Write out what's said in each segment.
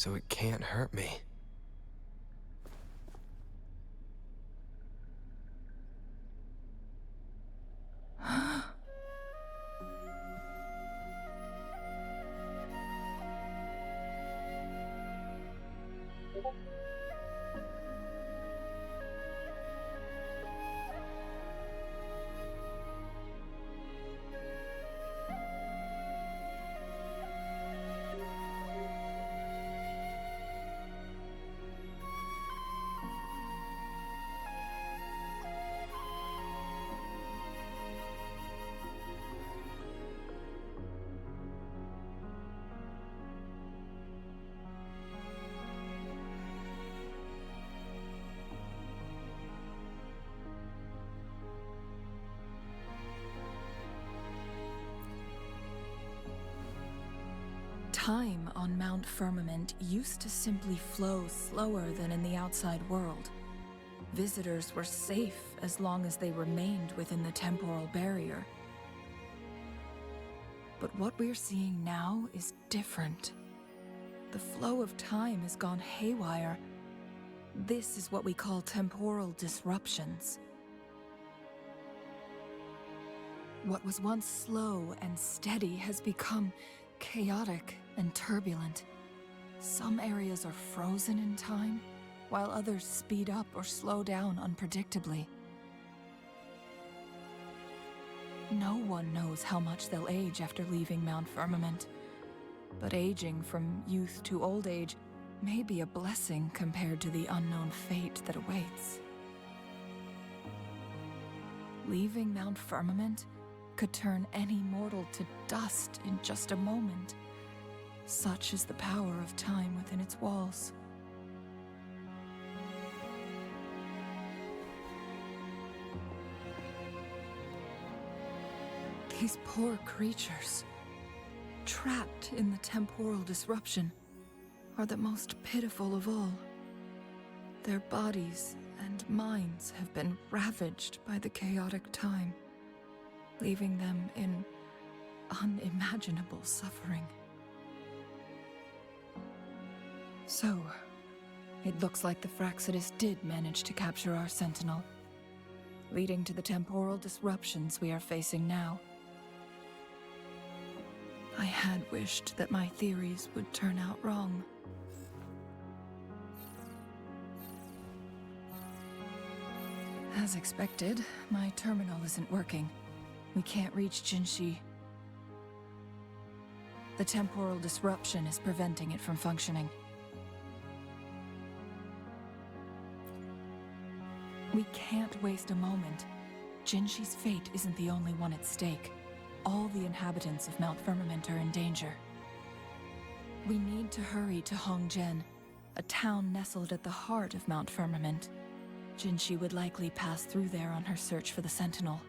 so it can't hurt me. Time on Mount Firmament used to simply flow slower than in the outside world. Visitors were safe as long as they remained within the temporal barrier. But what we're seeing now is different. The flow of time has gone haywire. This is what we call temporal disruptions. What was once slow and steady has become chaotic and turbulent. Some areas are frozen in time, while others speed up or slow down unpredictably. No one knows how much they'll age after leaving Mount Firmament, but aging from youth to old age may be a blessing compared to the unknown fate that awaits. Leaving Mount Firmament could turn any mortal to dust in just a moment. Such is the power of time within its walls. These poor creatures, trapped in the temporal disruption, are the most pitiful of all. Their bodies and minds have been ravaged by the chaotic time, leaving them in unimaginable suffering. So, it looks like the Fraxidus did manage to capture our sentinel, leading to the temporal disruptions we are facing now. I had wished that my theories would turn out wrong. As expected, my terminal isn't working. We can't reach Jinshi. The temporal disruption is preventing it from functioning. We can't waste a moment. Jinshi's fate isn't the only one at stake. All the inhabitants of Mount Firmament are in danger. We need to hurry to Hongjian, a town nestled at the heart of Mount Firmament. Jinshi would likely pass through there on her search for the Sentinel.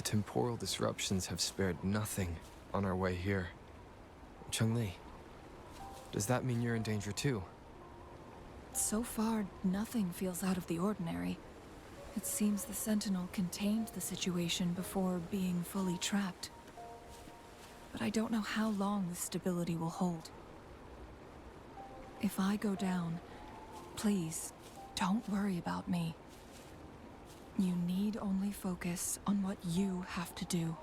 temporal disruptions have spared nothing on our way here. Chun-Li, does that mean you're in danger too? So far, nothing feels out of the ordinary. It seems the Sentinel contained the situation before being fully trapped. But I don't know how long this stability will hold. If I go down, please, don't worry about me. You need only focus on what you have to do.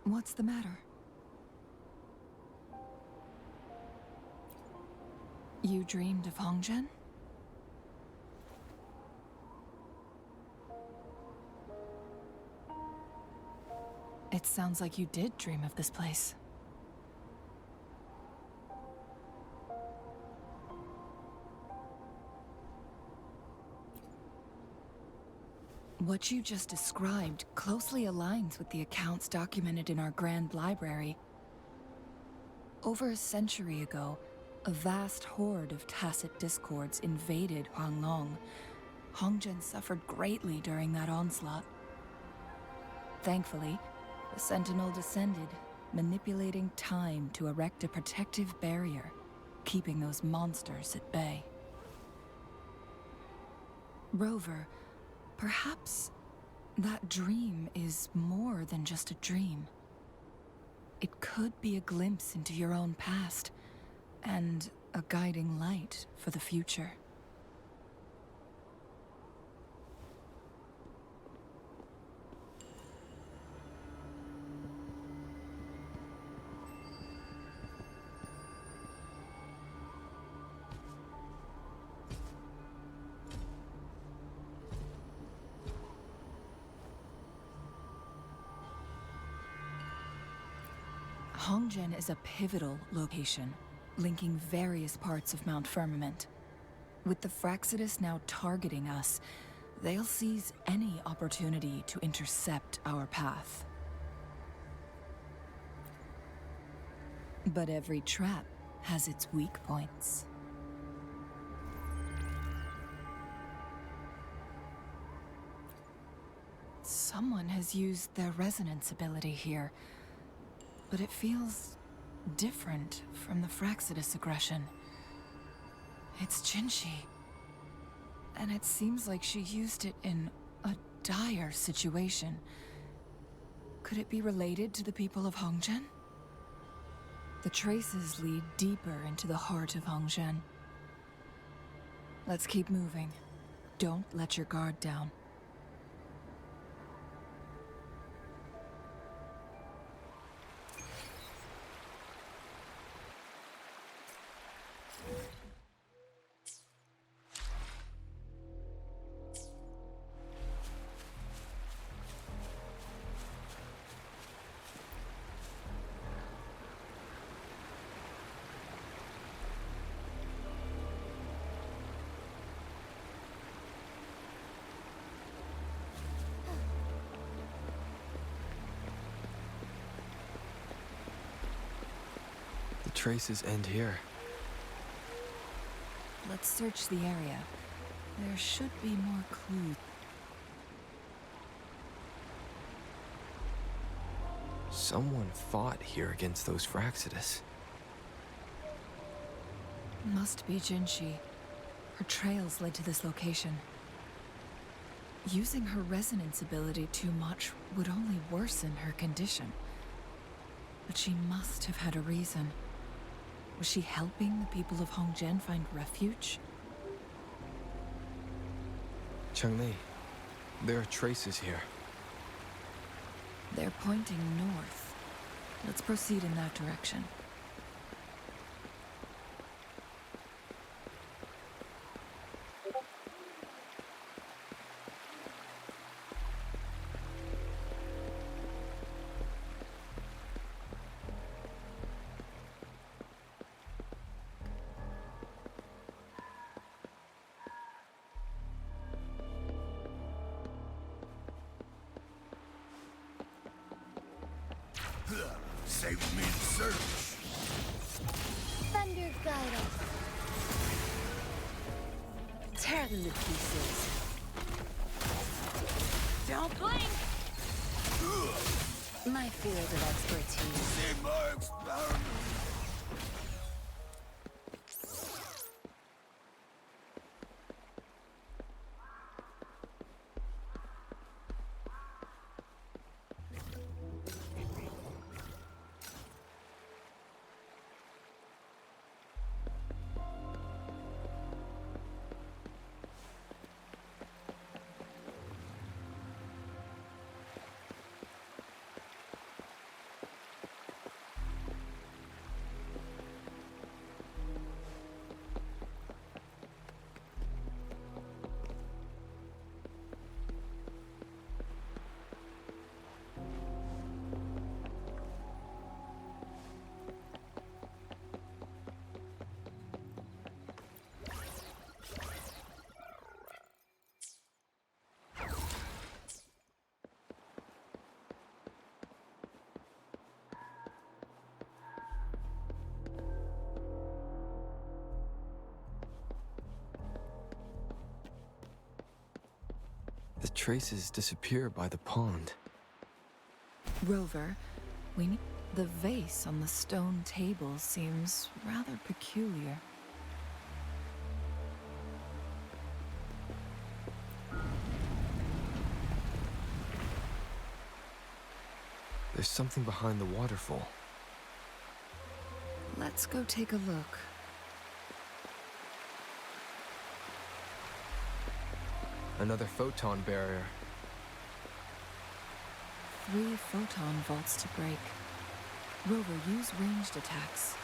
What's the matter? You dreamed of Hongzhen? It sounds like you did dream of this place. What you just described closely aligns with the accounts documented in our Grand Library. Over a century ago, a vast horde of tacit discords invaded Huanglong. Hongzhen suffered greatly during that onslaught. Thankfully, the Sentinel descended, manipulating time to erect a protective barrier, keeping those monsters at bay. Rover, perhaps that dream is more than just a dream. It could be a glimpse into your own past, and a guiding light for the future. Hongzhen is a pivotal location, linking various parts of Mount Firmament. With the Fraxidus now targeting us, they'll seize any opportunity to intercept our path. But every trap has its weak points. Someone has used their resonance ability here, but it feels different from the Fraxidus aggression. It's Jinshi, and it seems like she used it in a dire situation. Could it be related to the people of Hongzhen? The traces lead deeper into the heart of Hongzhen. Let's keep moving. Don't let your guard down. traces end here. Let's search the area. There should be more clues. Someone fought here against those Fraxidus. Must be Jinshi. Her trails led to this location. Using her resonance ability too much would only worsen her condition. But she must have had a reason. Was she helping the people of Hongzhen find refuge? Changli, there are traces here. They're pointing north. Let's proceed in that direction. Save me the search. Thunder guide us. Tear them to pieces. Don't blink! My field of expertise. See my experiment. The traces disappear by the pond. Rover, we need... The vase on the stone table seems rather peculiar. There's something behind the waterfall. Let's go take a look. Another photon barrier. 3 photon vaults to break. Rover, use ranged attacks.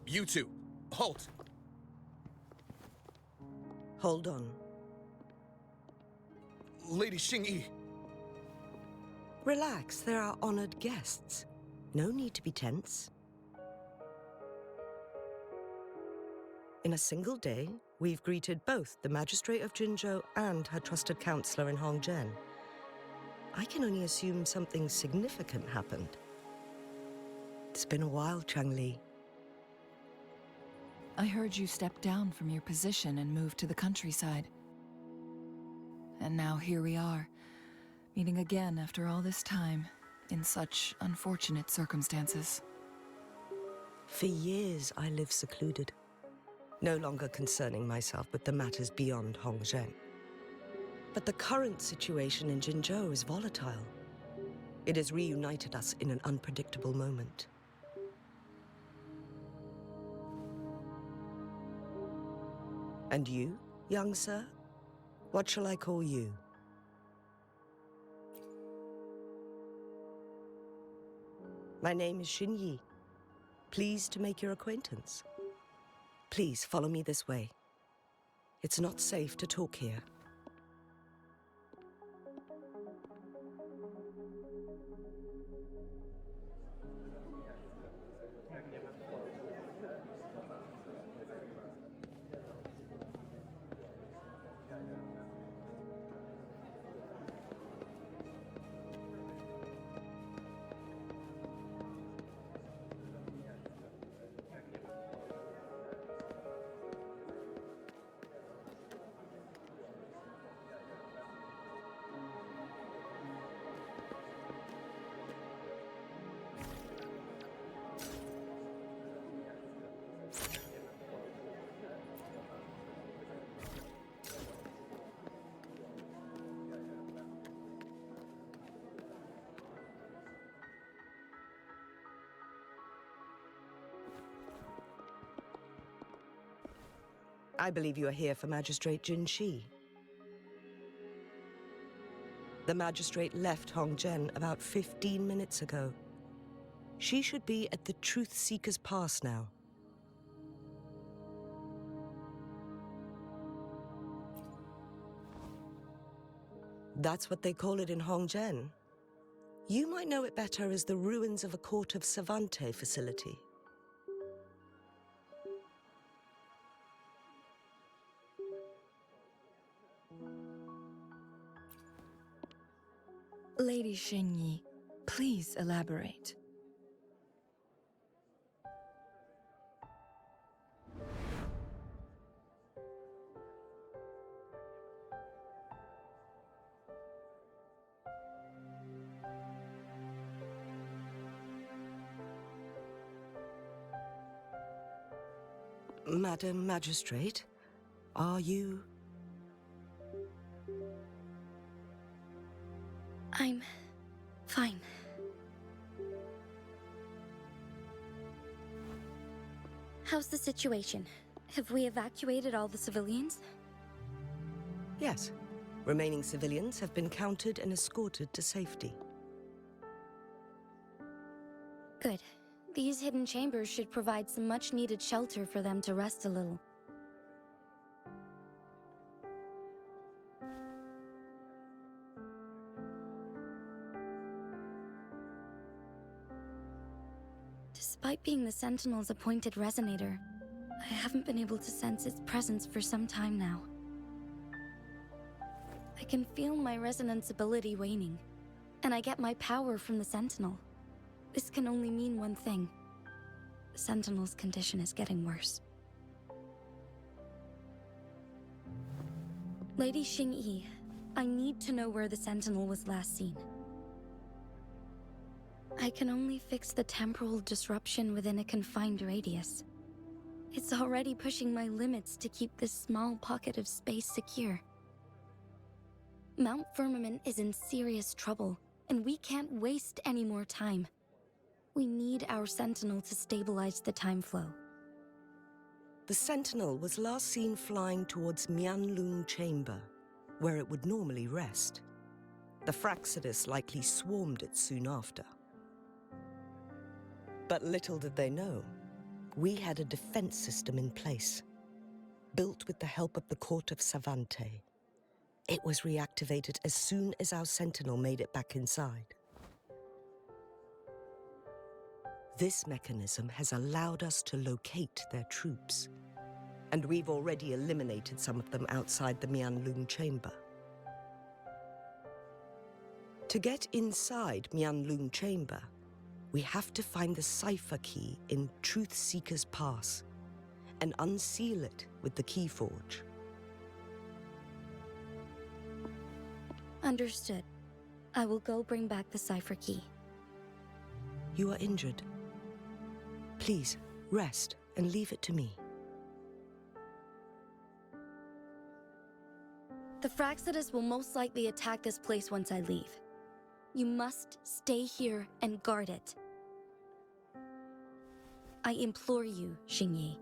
You two, halt! Hold on. Lady Xingyi. Relax, they're our honored guests. No need to be tense. In a single day, we've greeted both the Magistrate of Jinzhou and her trusted counselor in Hongzhen. I can only assume something significant happened. It's been a while, Changli. I heard you stepped down from your position and moved to the countryside. And now here we are, meeting again after all this time, in such unfortunate circumstances. For years, I lived secluded, no longer concerning myself with the matters beyond Hongzhen. But the current situation in Jinzhou is volatile. It has reunited us in an unpredictable moment. And you, young sir? What shall I call you? My name is Xin Yi. Pleased to make your acquaintance. Please follow me this way. It's not safe to talk here. I believe you are here for Magistrate Jin Shi. The magistrate left Hongzhen about 15 minutes ago. She should be at the Truth Seeker's Pass now. That's what they call it in Hongzhen. You might know it better as the ruins of a Court of Savante facility. Lady Xin Yi, please elaborate. Madam Magistrate, are you... I'm fine. How's the situation? Have we evacuated all the civilians? Yes. Remaining civilians have been counted and escorted to safety. Good. These hidden chambers should provide some much-needed shelter for them to rest a little. Despite being the Sentinel's appointed resonator, I haven't been able to sense its presence for some time now. I can feel my resonance ability waning, and I get my power from the Sentinel. This can only mean one thing. The Sentinel's condition is getting worse. Lady Xin Yi, I need to know where the Sentinel was last seen. I can only fix the temporal disruption within a confined radius. It's already pushing my limits to keep this small pocket of space secure. Mount Firmament is in serious trouble, and we can't waste any more time. We need our Sentinel to stabilize the time flow. The Sentinel was last seen flying towards Mianlung Chamber, where it would normally rest. The Fraxidus likely swarmed it soon after. But little did they know, we had a defense system in place, built with the help of the Court of Savante. It was reactivated as soon as our Sentinel made it back inside. This mechanism has allowed us to locate their troops, and we've already eliminated some of them outside the Mianlung Chamber. To get inside Mianlung Chamber, we have to find the cipher key in Truth Seeker's Pass and unseal it with the Keyforge. Understood. I will go bring back the cipher key. You are injured. Please, rest and leave it to me. The Fraxidus will most likely attack this place once I leave. You must stay here and guard it. I implore you, Xin Yi.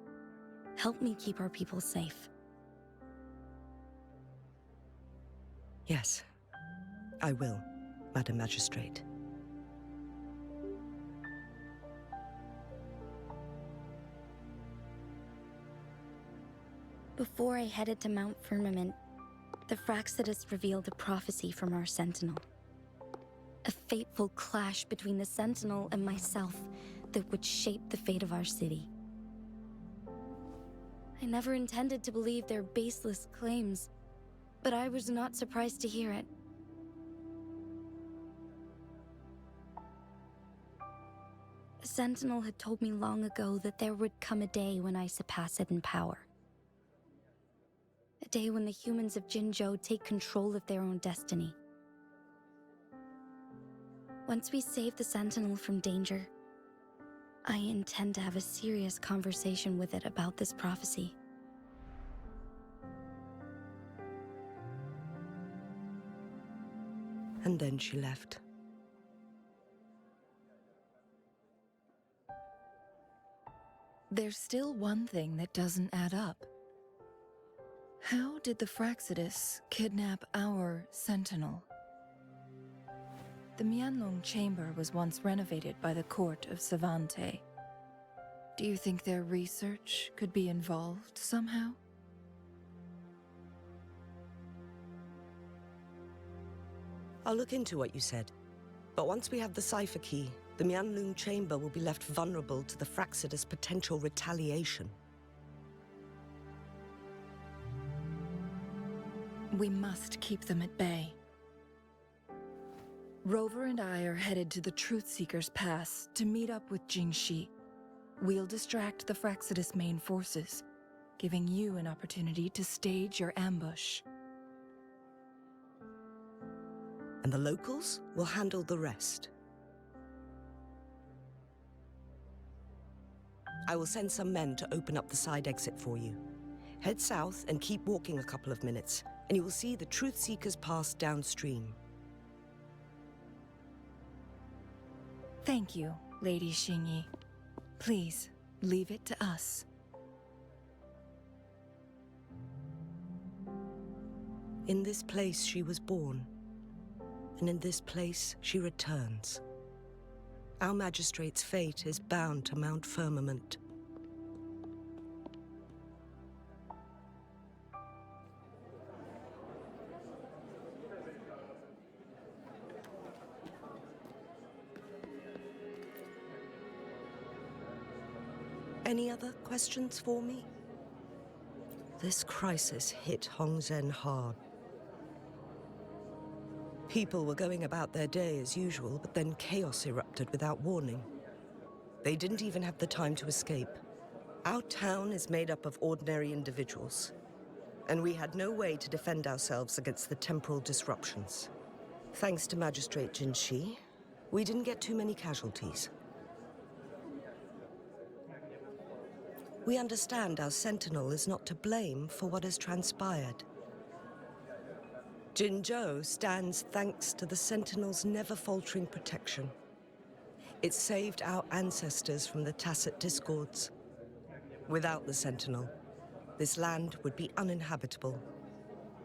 Help me keep our people safe. Yes, I will, Madam Magistrate. Before I headed to Mount Firmament, the Fractsidus revealed a prophecy from our Sentinel. A fateful clash between the Sentinel and myself that would shape the fate of our city. I never intended to believe their baseless claims, but I was not surprised to hear it. The Sentinel had told me long ago that there would come a day when I surpass it in power. A day when the humans of Jinzhou take control of their own destiny. Once we save the Sentinel from danger, I intend to have a serious conversation with it about this prophecy. And then she left. There's still one thing that doesn't add up. How did the Fractsidus kidnap our Sentinel? The Mianlong Chamber was once renovated by the court of Savante. Do you think their research could be involved somehow? I'll look into what you said. But once we have the cipher key, the Mianlong Chamber will be left vulnerable to the Fractsidus' potential retaliation. We must keep them at bay. Rover and I are headed to the Truthseeker's Pass to meet up with Jingxi. We'll distract the Fractsidus' main forces, giving you an opportunity to stage your ambush. And the locals will handle the rest. I will send some men to open up the side exit for you. Head south and keep walking a couple of minutes, and you will see the Truthseeker's Pass downstream. Thank you, Lady Xingyi. Please, leave it to us. In this place she was born, and in this place she returns. Our magistrate's fate is bound to Mount Firmament. Any other questions for me? This crisis hit Hongzhen hard. People were going about their day as usual, but then chaos erupted without warning. They didn't even have the time to escape. Our town is made up of ordinary individuals, and we had no way to defend ourselves against the temporal disruptions. Thanks to Magistrate Jinxi, we didn't get too many casualties. We understand our Sentinel is not to blame for what has transpired. Jinzhou stands thanks to the Sentinel's never-faltering protection. It saved our ancestors from the tacit discords. Without the Sentinel, this land would be uninhabitable.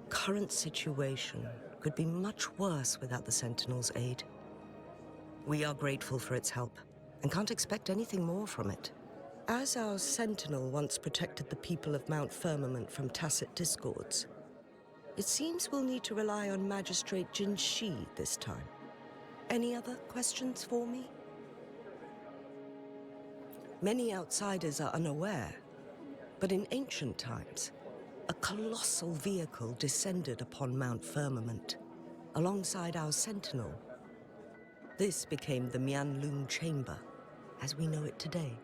Current situation could be much worse without the Sentinel's aid. We are grateful for its help, and can't expect anything more from it. As our Sentinel once protected the people of Mount Firmament from tacit discords, it seems we'll need to rely on Magistrate Jinxi this time. Any other questions for me? Many outsiders are unaware, but in ancient times, a colossal vehicle descended upon Mount Firmament, alongside our Sentinel. This became the Mianlong Chamber, as we know it today.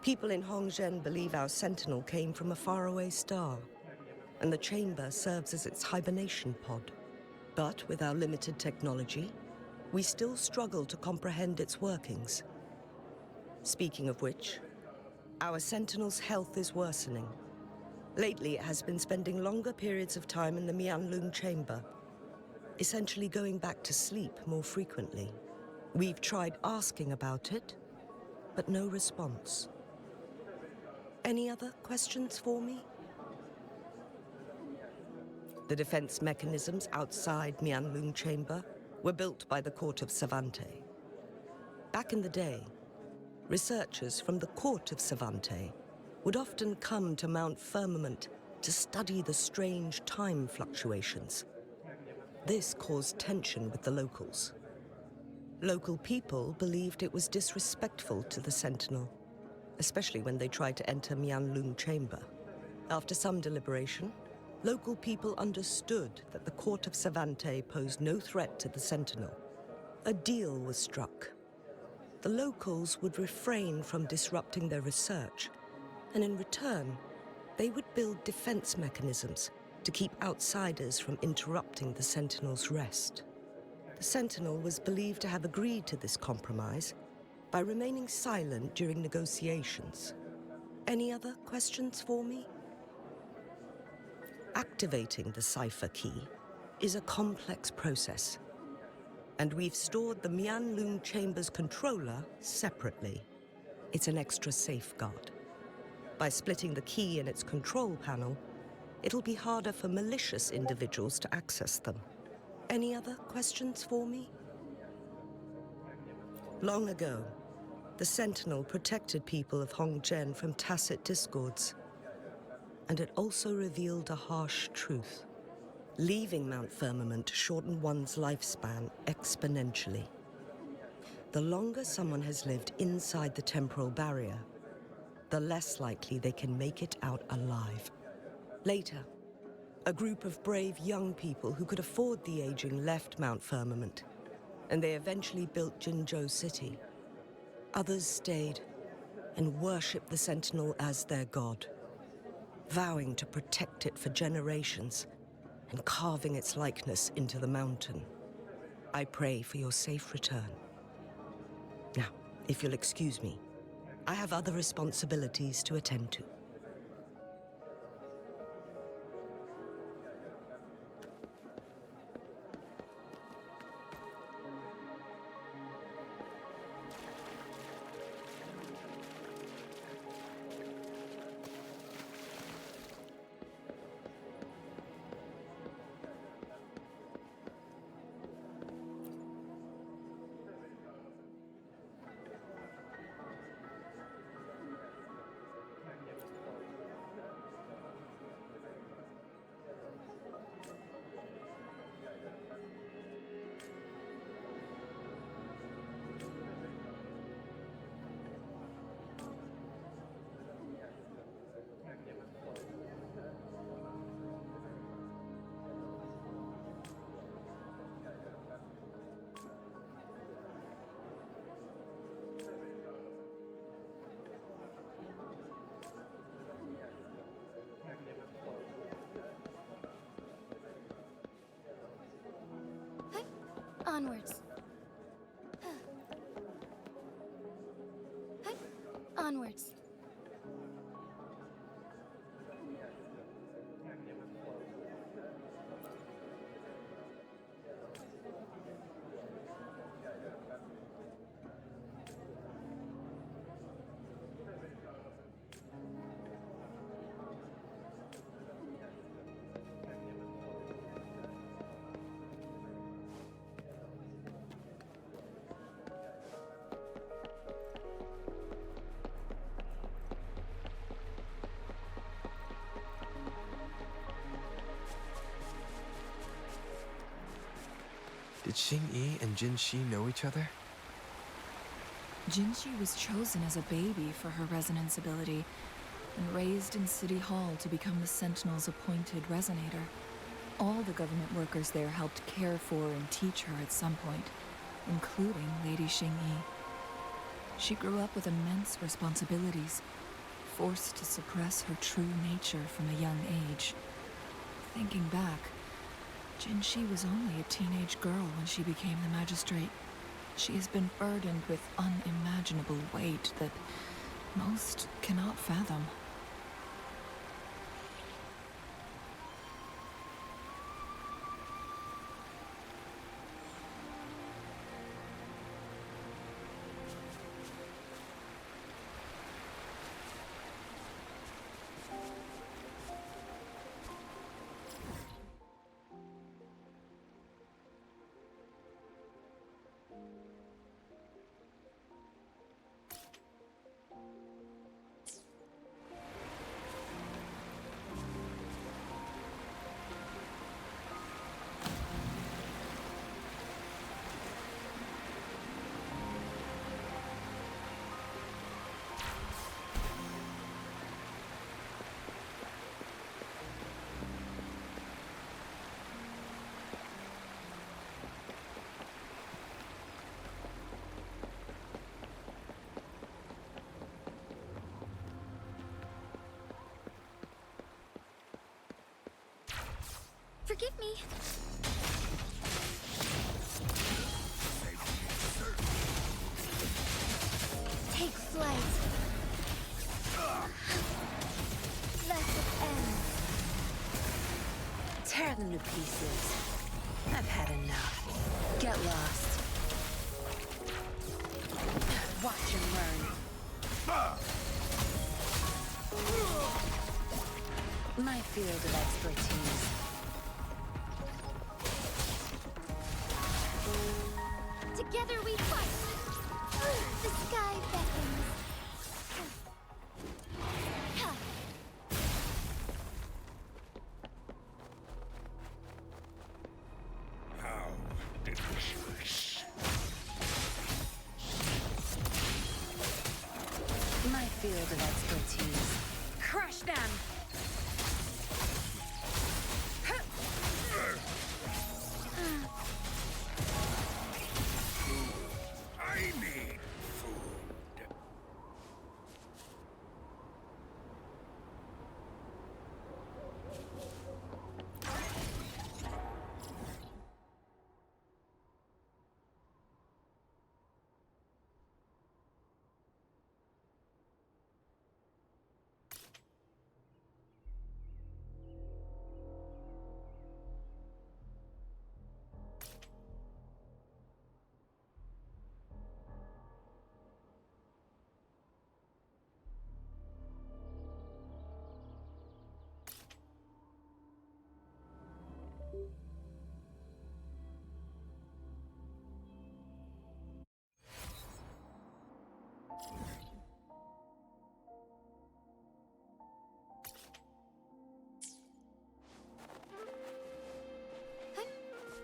People in Hongzhen believe our Sentinel came from a faraway star, and the chamber serves as its hibernation pod. But with our limited technology, we still struggle to comprehend its workings. Speaking of which, our Sentinel's health is worsening. Lately, it has been spending longer periods of time in the Mianlong Chamber, essentially going back to sleep more frequently. We've tried asking about it, but no response. Any other questions for me? The defense mechanisms outside Mianlong Chamber were built by the court of Savante. Back in the day, researchers from the court of Savante would often come to Mount Firmament to study the strange time fluctuations. This caused tension with the locals. Local people believed it was disrespectful to the Sentinel, especially when they tried to enter Mianlung Chamber. After some deliberation, local people understood that the court of Savante posed no threat to the Sentinel. A deal was struck. The locals would refrain from disrupting their research, and in return, they would build defense mechanisms to keep outsiders from interrupting the Sentinel's rest. The Sentinel was believed to have agreed to this compromise by remaining silent during negotiations. Any other questions for me? Activating the cipher key is a complex process, and we've stored the Mianlung Chamber's controller separately. It's an extra safeguard. By splitting the key in its control panel, it'll be harder for malicious individuals to access them. Any other questions for me? Long ago, the Sentinel protected people of Hongzhen from tacit discords, and it also revealed a harsh truth. Leaving Mount Firmament shortened one's lifespan exponentially. The longer someone has lived inside the temporal barrier, the less likely they can make it out alive. Later, a group of brave young people who could afford the aging left Mount Firmament, and they eventually built Jinzhou City. Others stayed and worshipped the Sentinel as their god, vowing to protect it for generations and carving its likeness into the mountain. I pray for your safe return. Now, if you'll excuse me, I have other responsibilities to attend to. Onwards. Onwards. Did Xing and Jin Shi know each other? Jinxi was chosen as a baby for her resonance ability and raised in City Hall to become the Sentinel's appointed resonator. All the government workers there helped care for and teach her at some point, including Lady Xingyi. She grew up with immense responsibilities, forced to suppress her true nature from a young age. Thinking back, Jinxi was only a teenage girl when she became the magistrate. She has been burdened with unimaginable weight that most cannot fathom. Forgive me. Save me, sir. Take flight. Let it end. Tear them to pieces. I've had enough. Get lost. Watch and learn. My field of expertise. Together we fight. The sky beckons. How delicious. My field of expertise. Crush them! I need food.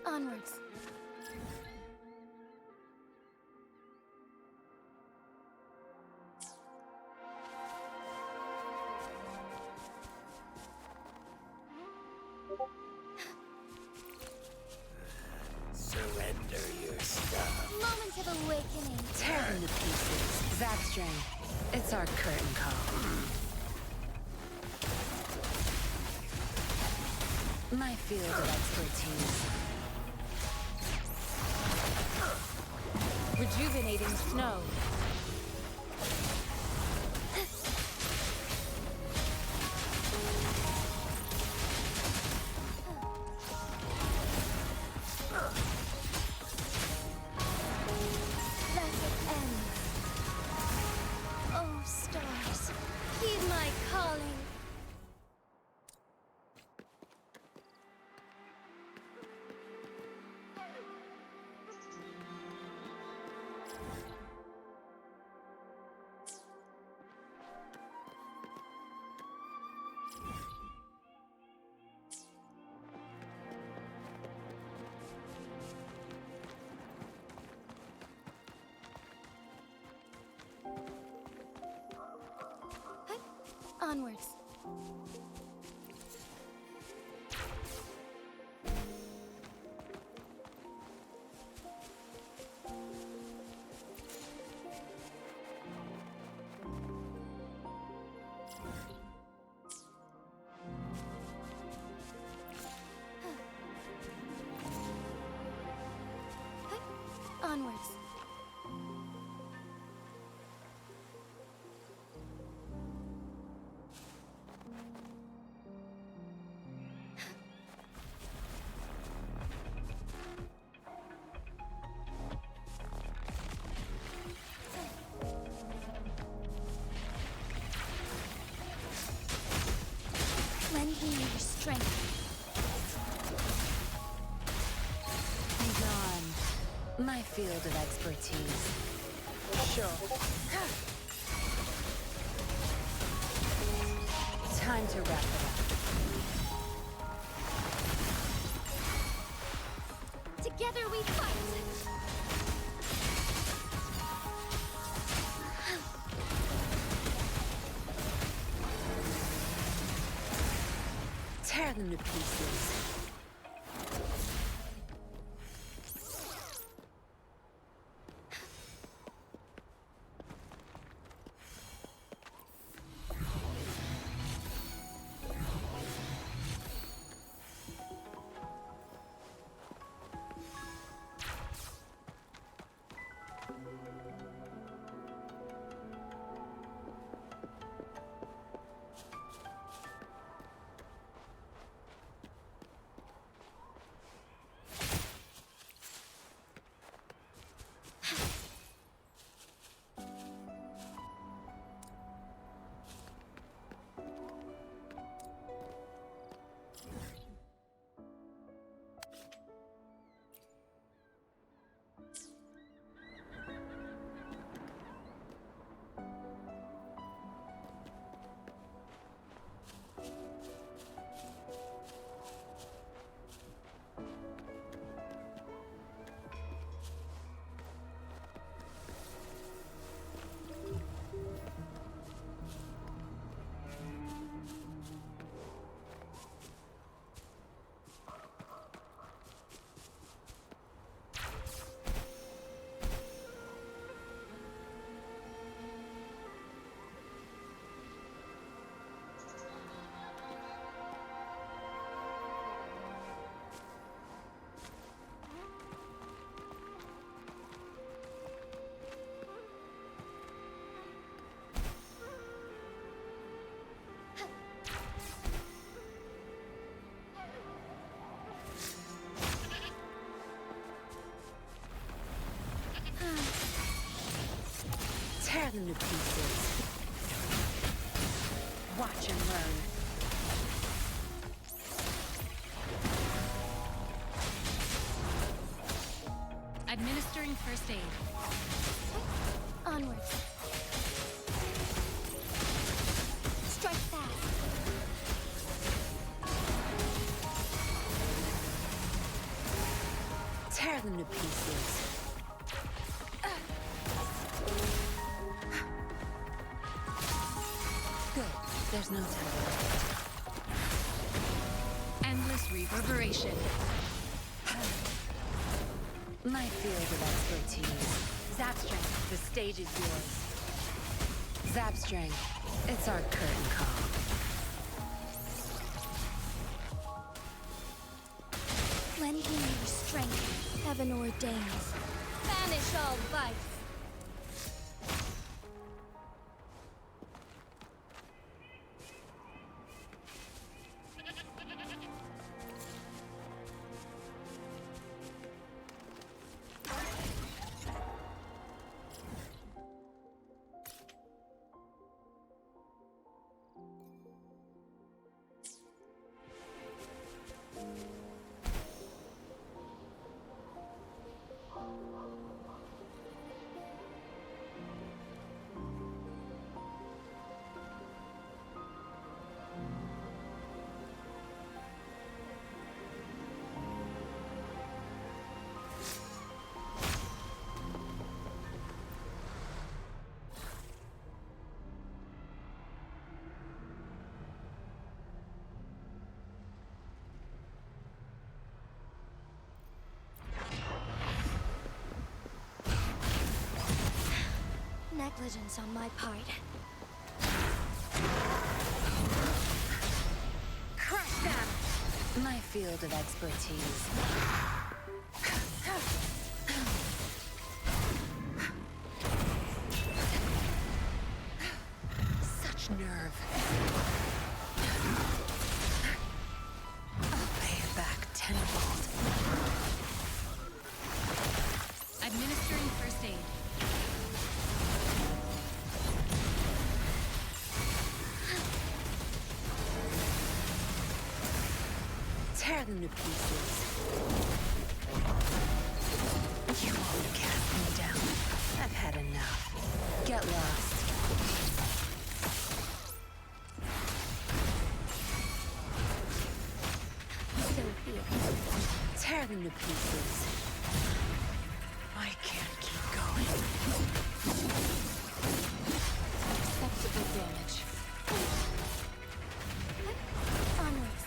Onwards. Surrender your stuff. Moment of awakening. Tear them to pieces. Zapstring. It's our curtain call. My field of expertise. Rejuvenating snow. Let it end. Oh, stars, heed my calling. Onwards. Onwards. Lend me your strength. Beyond my field of expertise. Sure. Time to wrap it up. Together we fight. Tear them to pieces. Tear them to pieces. Watch and learn. Administering first aid. Onwards. Strike fast. Tear them to pieces. Good. There's no time. Endless reverberation. My field of expertise. Zap strength, the stage is yours. Zap strength, it's our curtain call. Lend me your strength, heaven ordains. Banish all vice. Negligence on my part. Crush them! My field of expertise. Such nerve. I'll pay it back tenfold. Administering first aid. Tear them to pieces. You won't cast me down. I've had enough. Get lost. So be it. Tear them to pieces. I can't keep going. Acceptable damage. Onwards.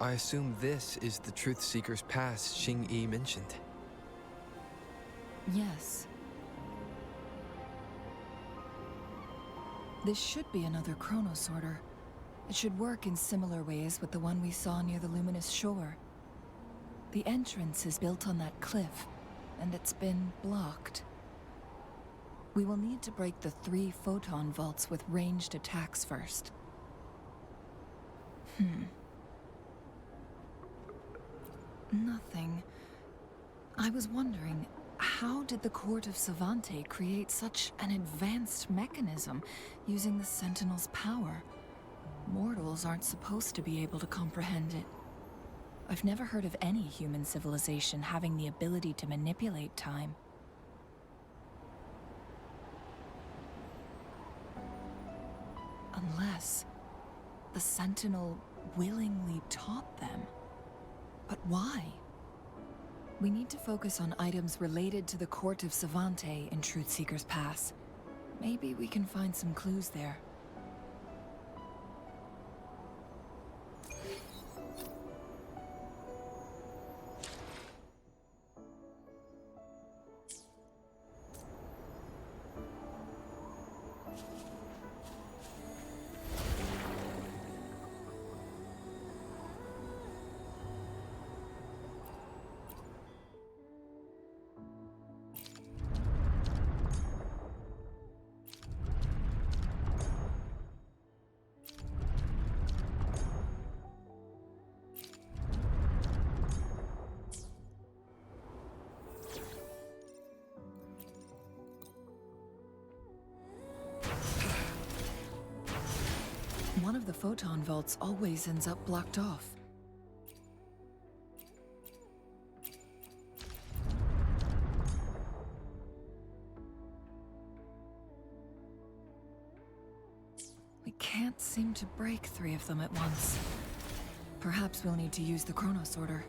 I assume this is the Truth Seeker's Pass Xing Yi mentioned. Yes. This should be another chronosorter. It should work in similar ways with the one we saw near the luminous shore. The entrance is built on that cliff, and it's been blocked. We will need to break the 3 photon vaults with ranged attacks first. Nothing. I was wondering, how did the Court of Savante create such an advanced mechanism using the Sentinel's power? Mortals aren't supposed to be able to comprehend it. I've never heard of any human civilization having the ability to manipulate time. Unless the Sentinel willingly taught them. But why? We need to focus on items related to the Court of Savante in Truthseeker's Pass. Maybe we can find some clues there. One of the photon vaults always ends up blocked off. We can't seem to break 3 of them at once. Perhaps we'll need to use the chronosorter.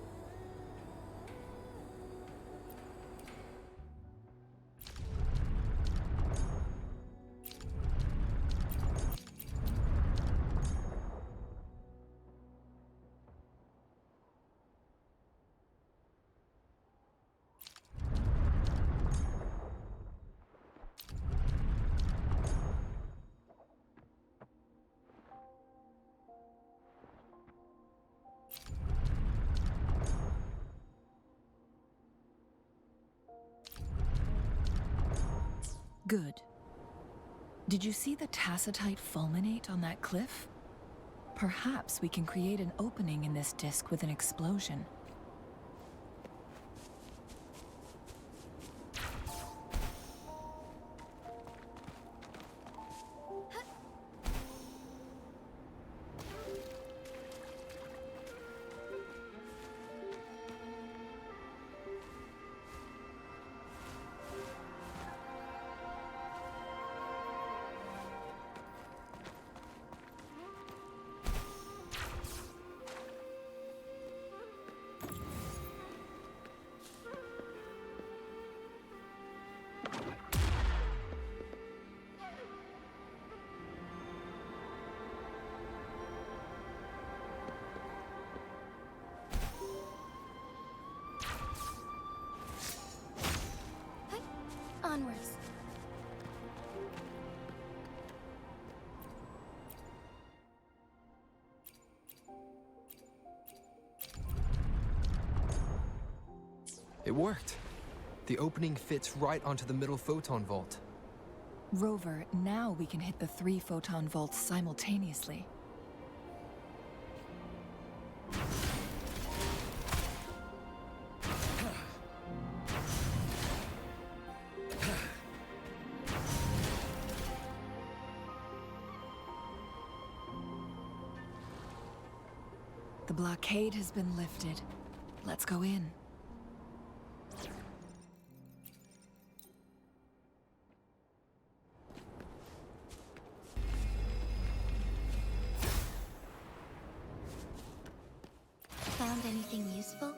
Good. Did you see the tacitite fulminate on that cliff? Perhaps we can create an opening in this disk with an explosion. Onwards. It worked. The opening fits right onto the middle photon vault. Rover, now we can hit the 3 photon vaults simultaneously. The blockade has been lifted. Let's go in. Found anything useful?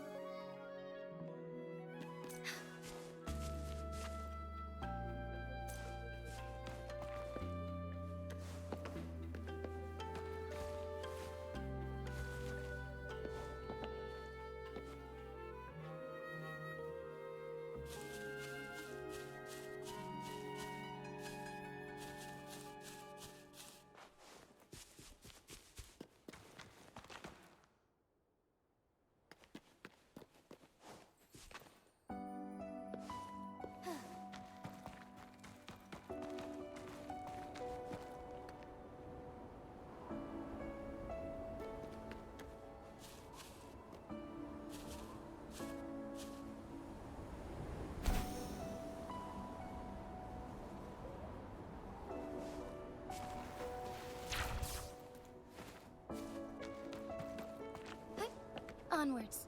Onwards.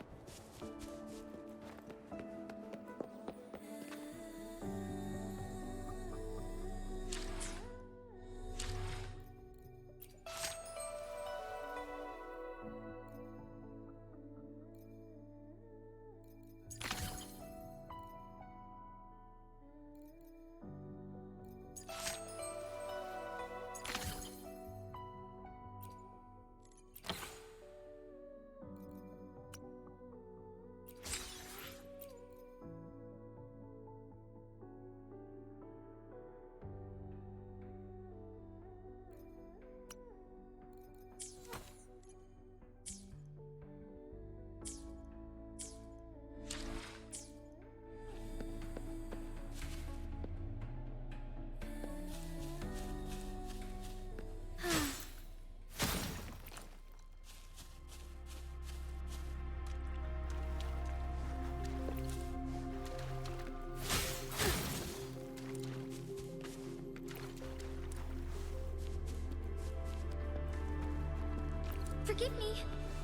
Forgive me.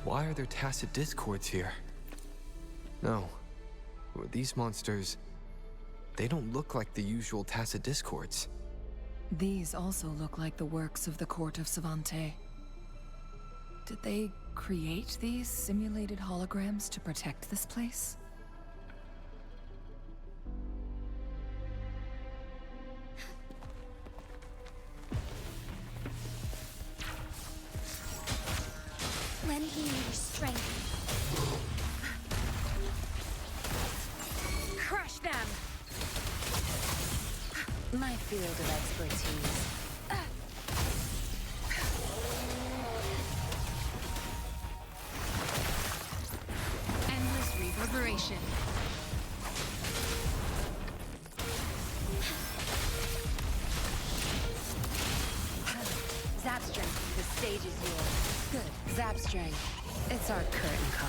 Why are there tacit discords here? No. These monsters... they don't look like the usual tacit discords. These also look like the works of the court of Savante. Did they create these simulated holograms to protect this place? Lend me your strength. Crush them! My field of expertise. Endless reverberation. Zap strength, the stage is yours. Good. Zap strength, it's our curtain call.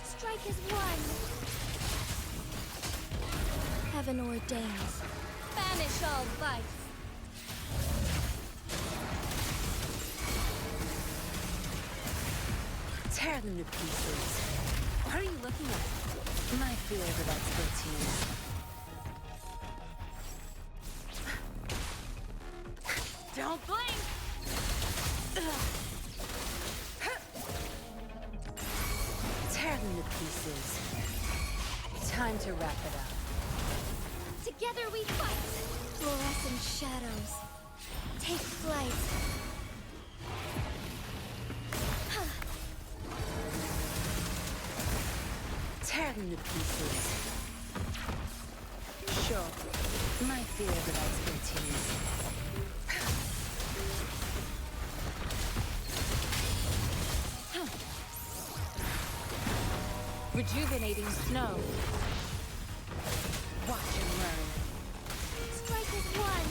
Strike is one. Heaven ordains. Banish all vice. Tear them to pieces. What are you looking at? My field of expertise. Don't blink! Tear them to pieces. Time to wrap it up. Together we fight. Fluorescent shadows. Take flight. Tear them to pieces. Sure. My field of expertise. Rejuvenating snow. Watch and learn. Strike is one.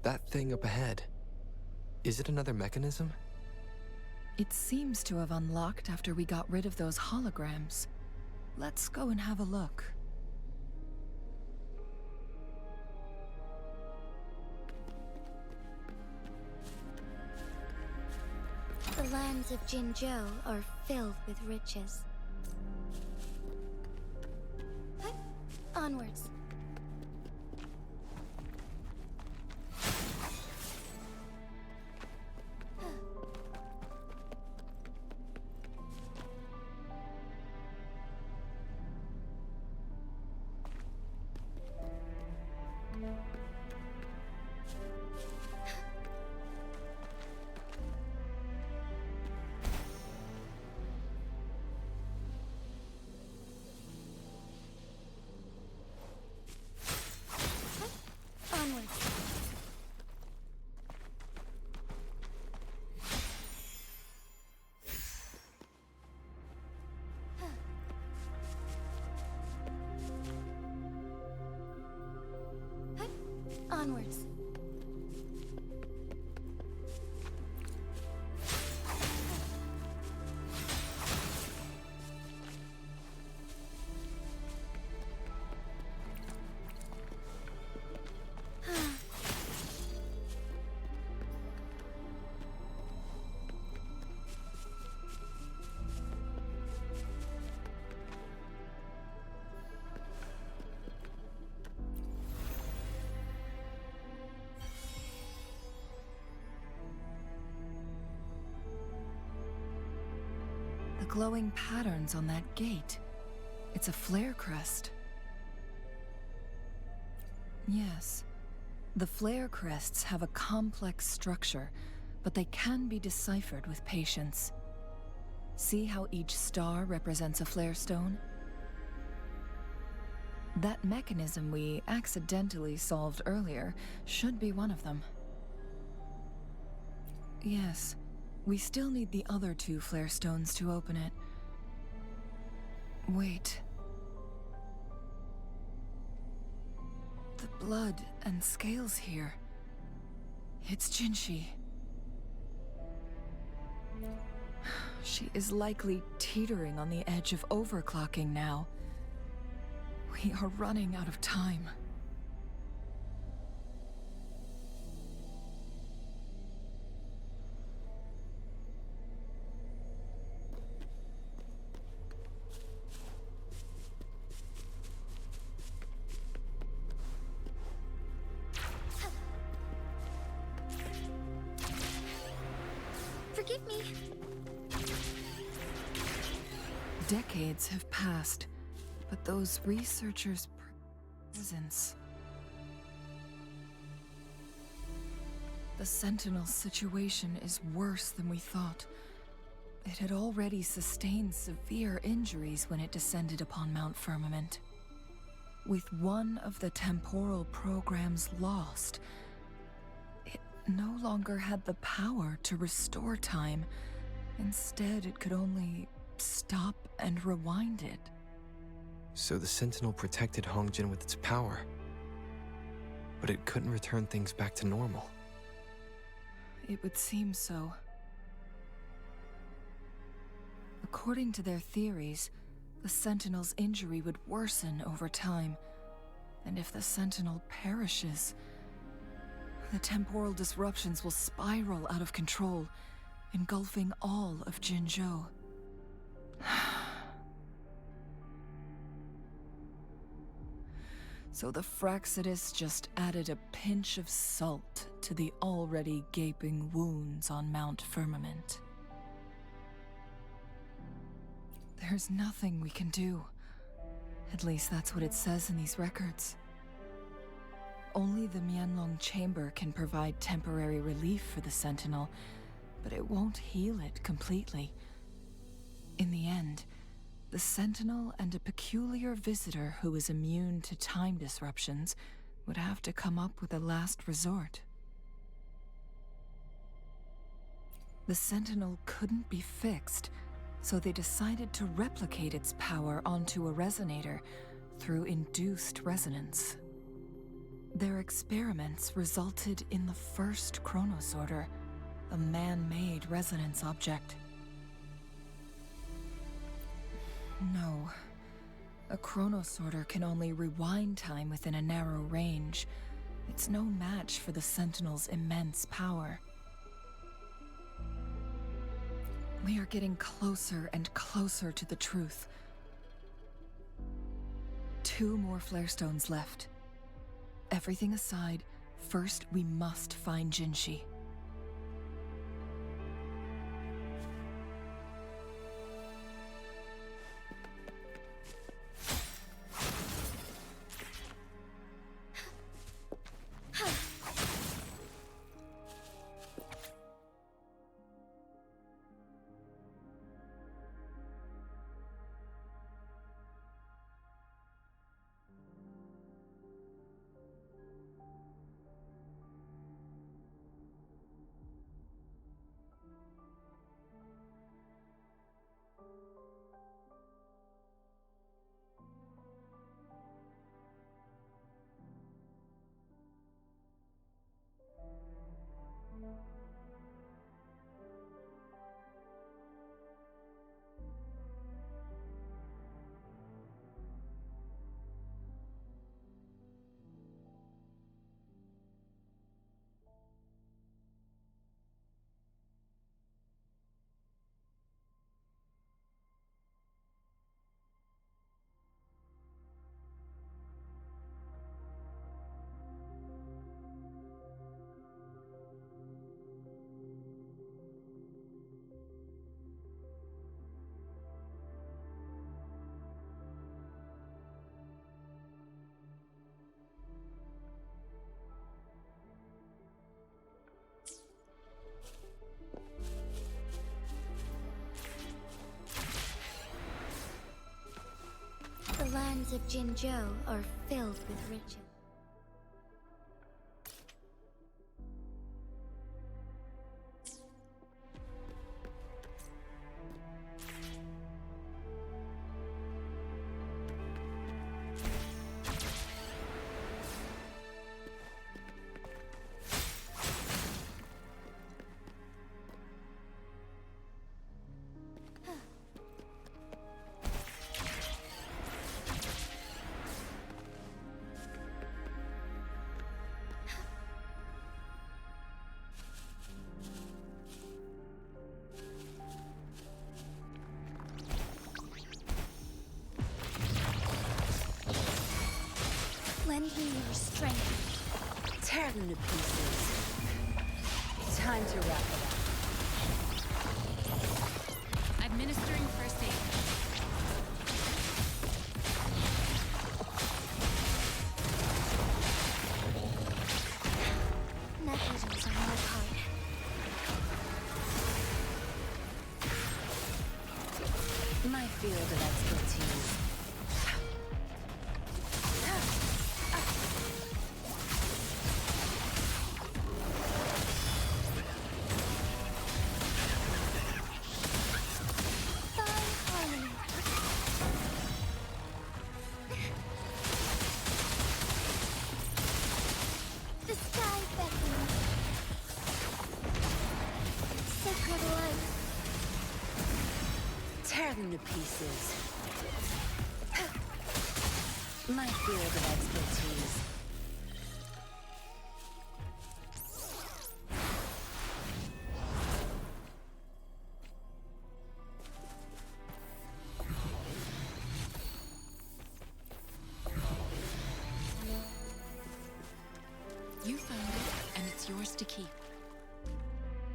That thing up ahead. Is it another mechanism? It seems to have unlocked after we got rid of those holograms. Let's go and have a look. The lands of Jinzhou are filled with riches. Onwards. Onwards. Onwards. glowing patterns on that gate. It's a flare crest. Yes. The flare crests have a complex structure, but they can be deciphered with patience. See how each star represents a flare stone? That mechanism we accidentally solved earlier should be one of them. Yes, we still need the other 2 flare stones to open it. Wait. The blood and scales here. It's Jinshi. She is likely teetering on the edge of overclocking now. We are running out of time. Forgive me. Decades have passed, but those researchers' presence. The Sentinel situation is worse than we thought. It had already sustained severe injuries when it descended upon Mount Firmament. With one of the temporal programs lost, it no longer had the power to restore time. Instead, it could only stop and rewind it. So the Sentinel protected Hongjin with its power, but it couldn't return things back to normal. It would seem so. According to their theories, the Sentinel's injury would worsen over time, and if the Sentinel perishes, the temporal disruptions will spiral out of control, engulfing all of Jinzhou. So the Fraxidus just added a pinch of salt to the already gaping wounds on Mount Firmament. There's nothing we can do. At least that's what it says in these records. Only the Mianlong Chamber can provide temporary relief for the Sentinel, but it won't heal it completely. In the end, the Sentinel and a peculiar visitor who is immune to time disruptions would have to come up with a last resort. The Sentinel couldn't be fixed, so they decided to replicate its power onto a resonator through induced resonance. Their experiments resulted in the first chronosorter, a man-made resonance object. No. A chronosorter can only rewind time within a narrow range. It's no match for the Sentinel's immense power. We are getting closer and closer to the truth. 2 more flare stones left. Everything aside, first we must find Jinshi. of Jinzhou are filled with ritual. Lend me your strength. Tear them to pieces. Time to wrap it up. Administering first aid. Negligence on my part. My field of expertise. The sky beckons. Sacred light. Tear them to pieces. My field of expertise. You found it, and it's yours to keep.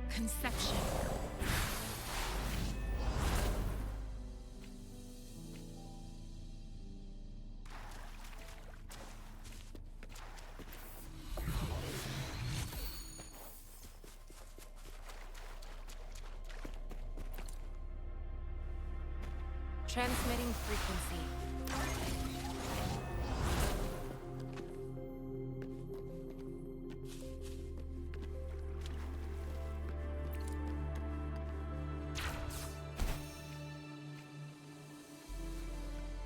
Conception. Transmitting frequency.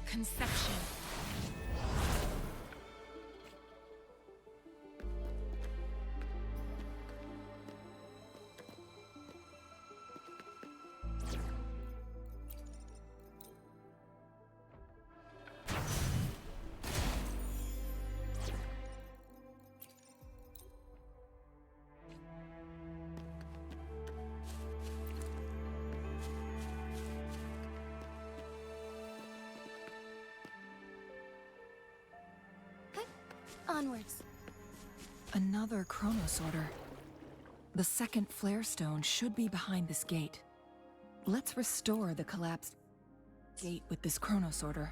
Conception. Onwards. Another Chronos Order. The second flare stone should be behind this gate. Let's restore the collapsed gate with this Chronos Order.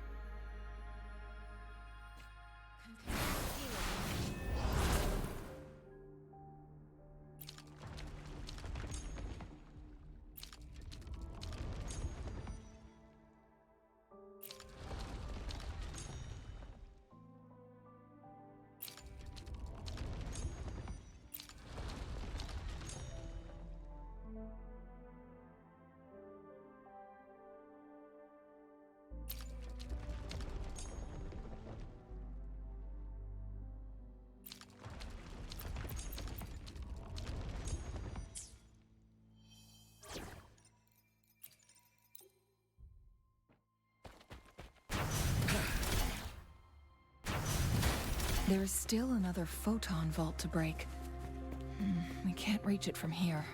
There is still another photon vault to break. We can't reach it from here.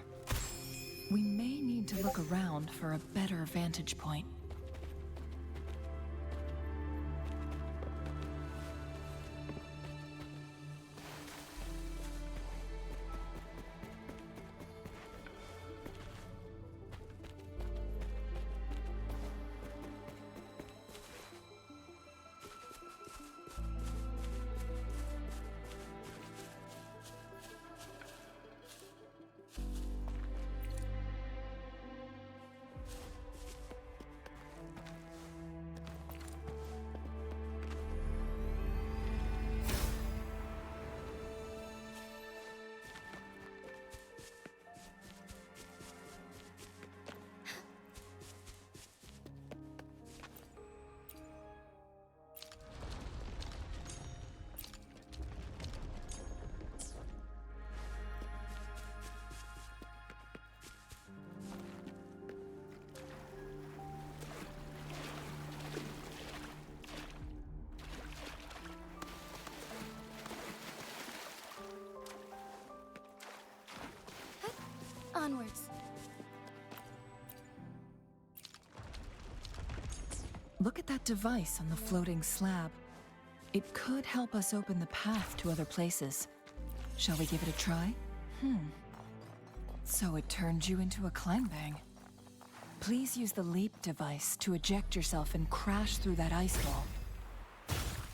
We may need to look around for a better vantage point. Onwards. Look at that device on the floating slab. It could help us open the path to other places. Shall we give it a try? So it turned you into a climb bang. Please use the leap device to eject yourself and crash through that ice wall.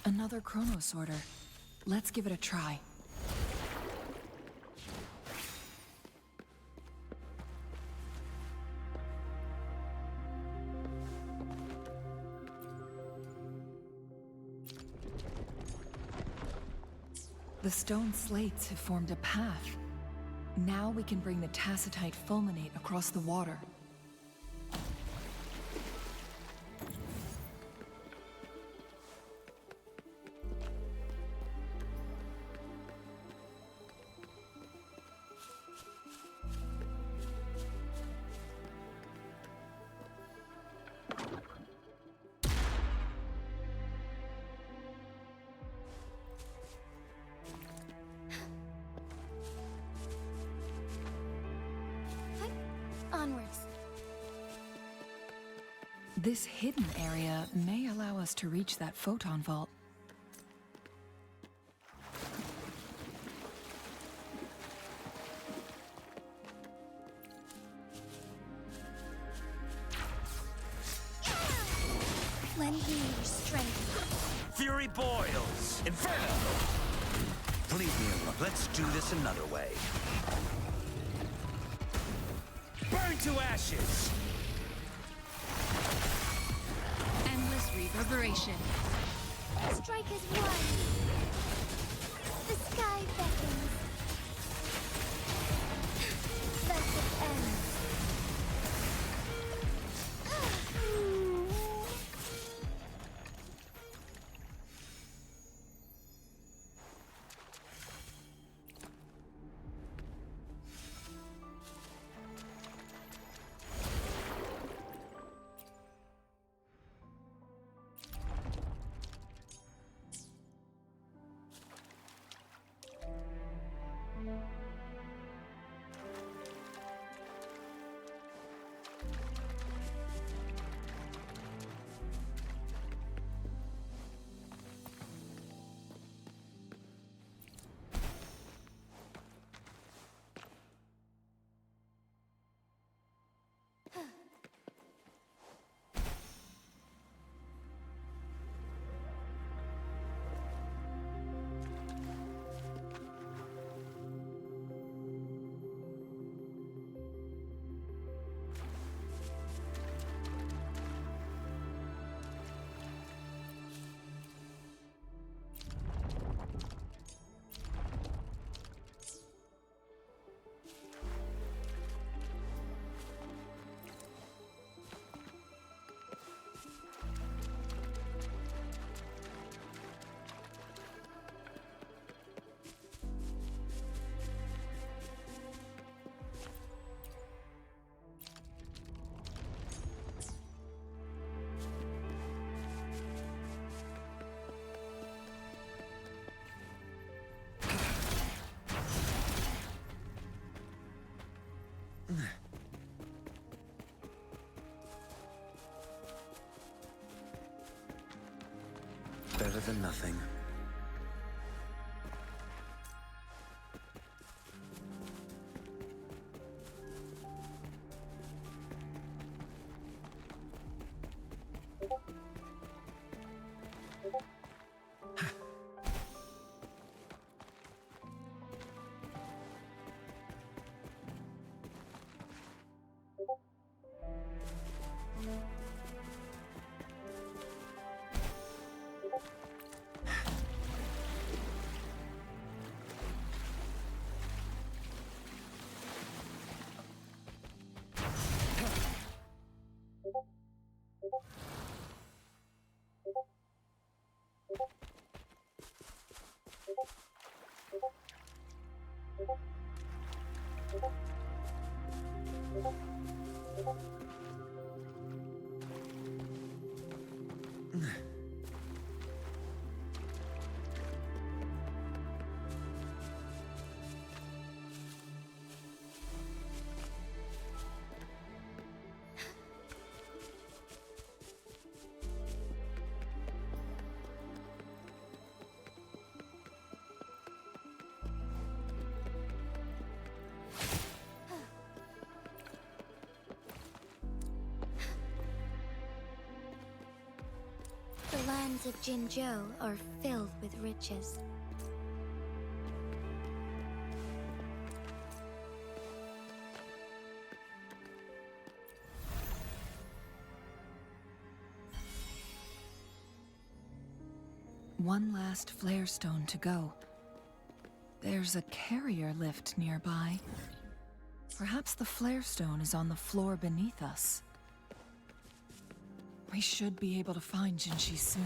Another chrono sorter. Let's give it a try. The stone slates have formed a path. Now we can bring the tacitite fulminate across the water. Onwards. This hidden area may allow us to reach that photon vault. Lend me your strength. Fury boils! Inferno! Leave me alone. Let's do this another way. Burn to ashes! Endless reverberation. Strike as one. The sky beckons. Thus it ends. Better than nothing. The lands of Jinzhou are filled with riches. One last flare stone to go. There's a carrier lift nearby. Perhaps the flare stone is on the floor beneath us. We should be able to find Jinshi soon.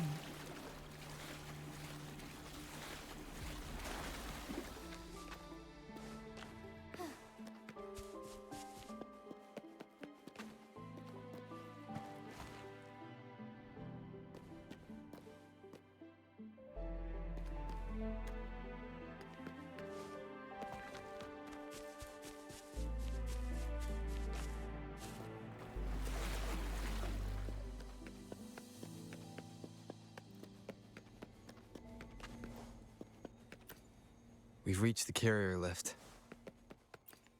We've reached the carrier lift.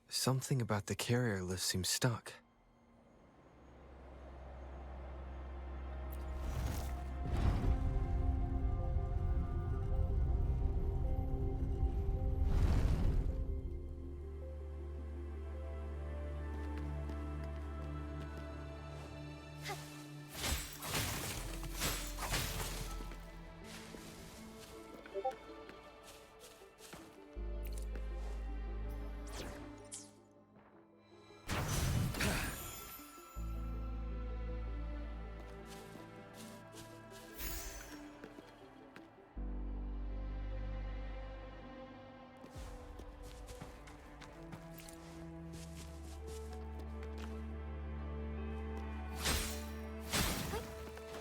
Something about the carrier lift seems stuck.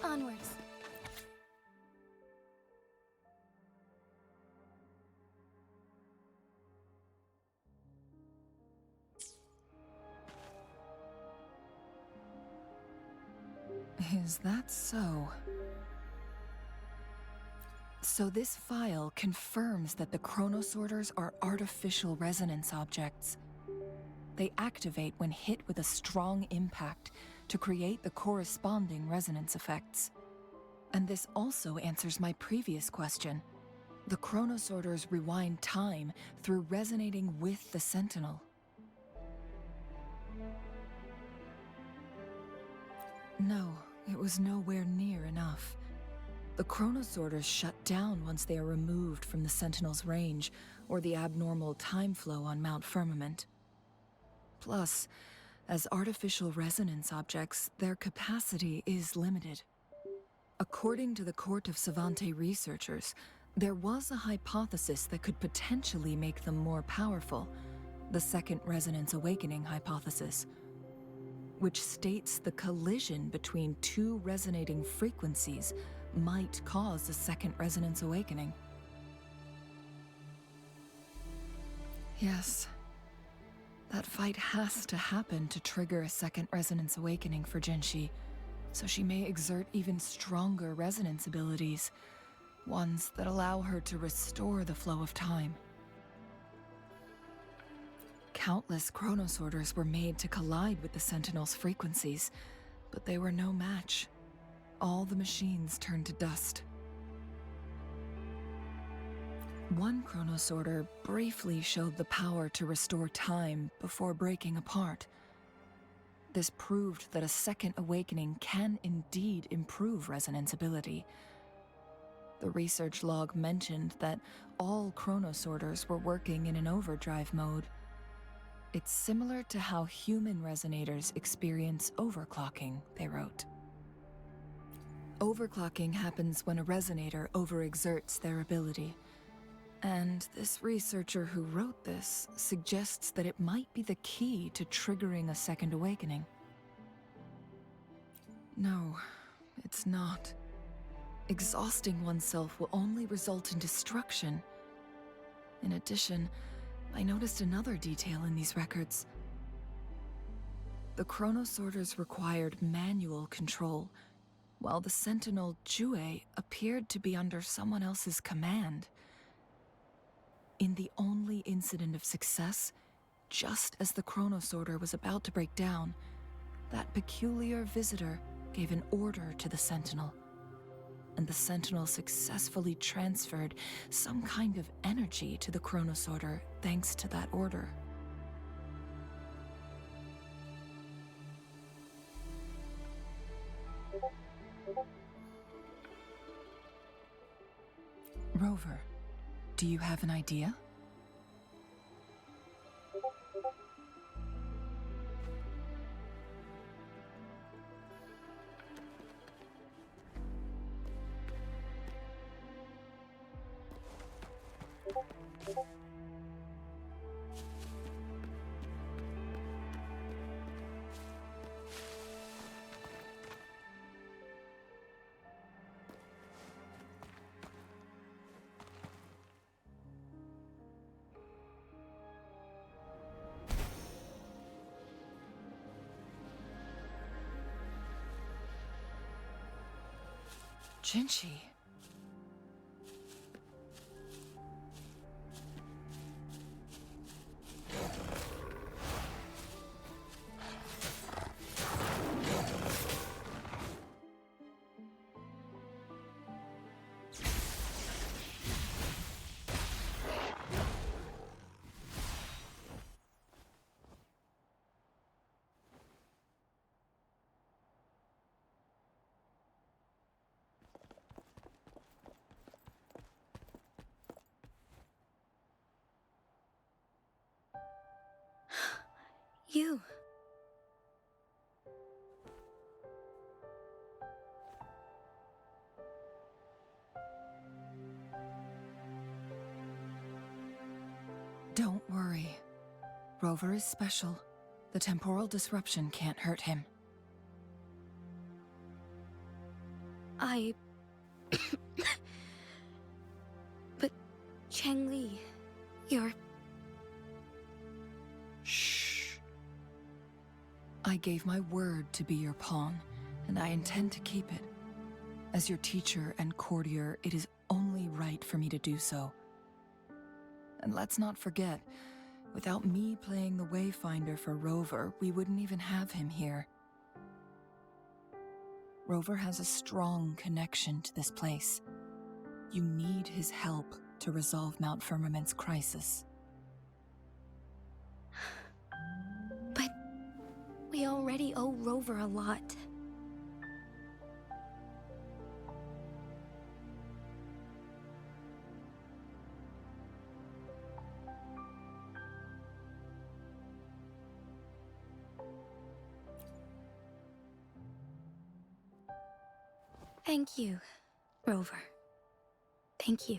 Onwards. Is that so? So this file confirms that the chronosorters are artificial resonance objects. They activate when hit with a strong impact to create the corresponding resonance effects. And this also answers my previous question. The chronosorters rewind time through resonating with the Sentinel. No, it was nowhere near enough. The chronosorters shut down once they are removed from the Sentinel's range or the abnormal time flow on Mount Firmament. Plus, as artificial resonance objects, their capacity is limited. According to the Court of Savante researchers, there was a hypothesis that could potentially make them more powerful, the Second Resonance Awakening hypothesis, which states the collision between two resonating frequencies might cause a Second Resonance Awakening. Yes. That fight has to happen to trigger a Second Resonance Awakening for Jinshi, so she may exert even stronger resonance abilities, ones that allow her to restore the flow of time. Countless chronosorters were made to collide with the Sentinel's frequencies, but they were no match. All the machines turned to dust. One chronosorter briefly showed the power to restore time before breaking apart. This proved that a second awakening can indeed improve resonance ability. The research log mentioned that all chronosorters were working in an overdrive mode. It's similar to how human resonators experience overclocking, they wrote. Overclocking happens when a resonator overexerts their ability. And this researcher who wrote this suggests that it might be the key to triggering a second awakening. No, it's not. Exhausting oneself will only result in destruction. In addition, I noticed another detail in these records. The chronosorters required manual control, while the Sentinel Jue appeared to be under someone else's command. In the only incident of success, just as the chronosorter was about to break down, that peculiar visitor gave an order to the Sentinel. and the Sentinel successfully transferred some kind of energy to the Chronos Order thanks to that order. Rover, do you have an idea? Jinchi. You. Don't worry. Rover is special. The temporal disruption can't hurt him. But Changli, you're... Shh. I gave my word to be your pawn, and I intend to keep it. As your teacher and courtier, it is only right for me to do so. And let's not forget, without me playing the Wayfinder for Rover, we wouldn't even have him here. Rover has a strong connection to this place. You need his help to resolve Mount Firmament's crisis. But we already owe Rover a lot. Thank you, Rover. Thank you.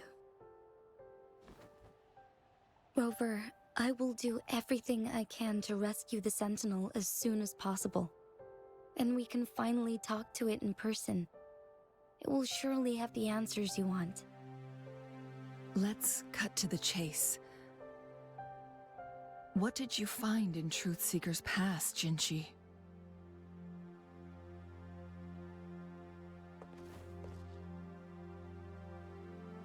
Rover, I will do everything I can to rescue the Sentinel as soon as possible. And we can finally talk to it in person. It will surely have the answers you want. Let's cut to the chase. What did you find in Truthseeker's past, Jinchi?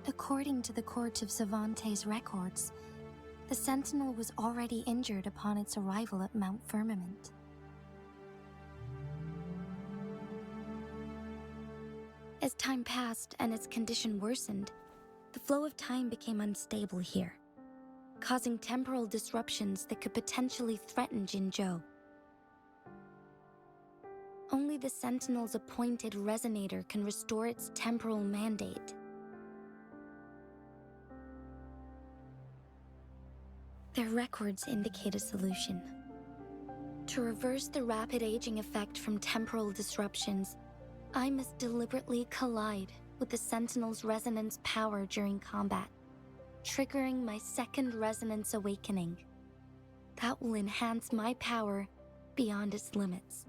According to the Court of Savante's records, the Sentinel was already injured upon its arrival at Mount Firmament. As time passed and its condition worsened, the flow of time became unstable here, causing temporal disruptions that could potentially threaten Jinzhou. Only the Sentinel's appointed resonator can restore its temporal mandate. Their records indicate a solution. To reverse the rapid aging effect from temporal disruptions, I must deliberately collide with the Sentinel's resonance power during combat, triggering my second resonance awakening. That will enhance my power beyond its limits.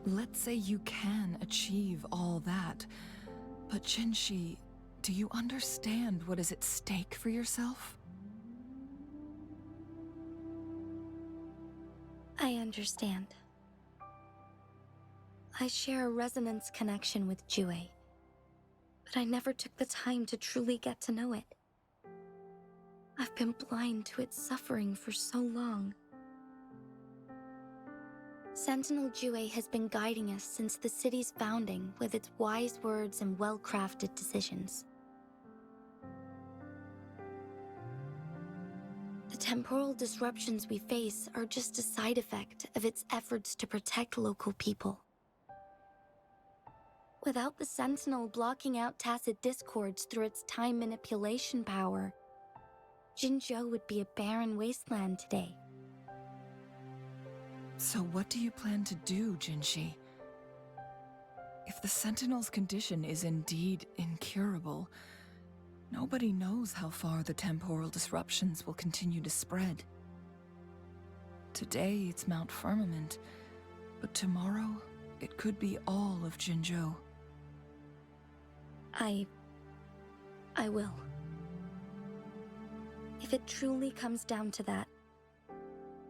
Let's say you can achieve all that, but Jinchi, do you understand what is at stake for yourself? I understand. I share a resonance connection with Jue, but I never took the time to truly get to know it. I've been blind to its suffering for so long. Sentinel Jue has been guiding us since the city's founding with its wise words and well-crafted decisions. The temporal disruptions we face are just a side effect of its efforts to protect local people. Without the Sentinel blocking out tacit discords through its time manipulation power, Jinzhou would be a barren wasteland today. So what do you plan to do, Jinshi? If the Sentinel's condition is indeed incurable, nobody knows how far the temporal disruptions will continue to spread. Today it's Mount Firmament, but tomorrow it could be all of Jinzhou. I will. If it truly comes down to that,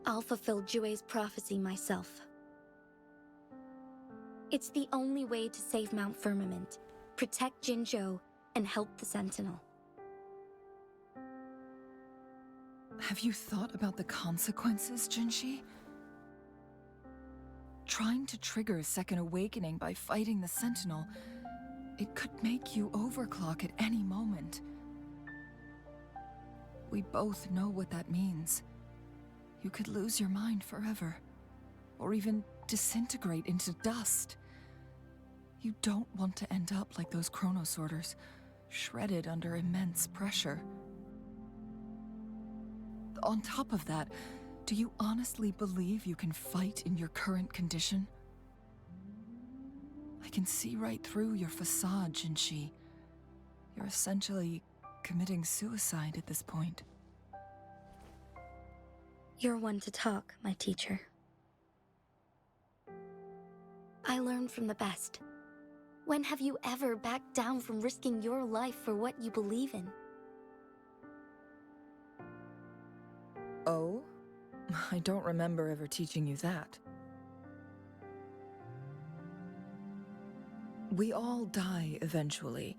I'll fulfill Jue's prophecy myself. It's the only way to save Mount Firmament, protect Jinzhou, and help the Sentinel. Have you thought about the consequences, Jinshi? Trying to trigger a second awakening by fighting the Sentinel, it could make you overclock at any moment. We both know what that means. You could lose your mind forever, or even disintegrate into dust. You don't want to end up like those chronosorters, shredded under immense pressure. On top of that, do you honestly believe you can fight in your current condition? I can see right through your facade, Jinshi. You're essentially committing suicide at this point. You're one to talk, my teacher. I learn from the best. When have you ever backed down from risking your life for what you believe in? Oh? I don't remember ever teaching you that. We all die eventually,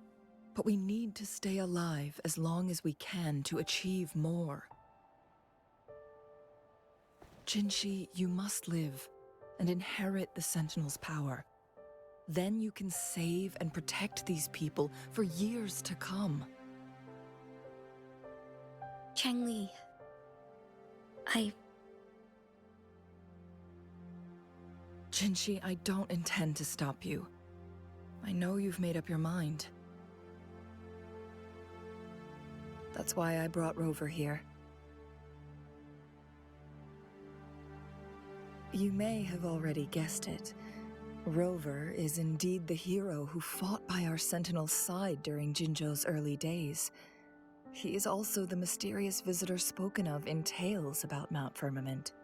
but we need to stay alive as long as we can to achieve more. Jinshi, you must live and inherit the Sentinel's power. Then you can save and protect these people for years to come. Changli, Jinshi, I don't intend to stop you. I know you've made up your mind. That's why I brought Rover here. You may have already guessed it. Rover is indeed the hero who fought by our Sentinel's side during Jinzhou's early days. He is also the mysterious visitor spoken of in tales about Mount Firmament.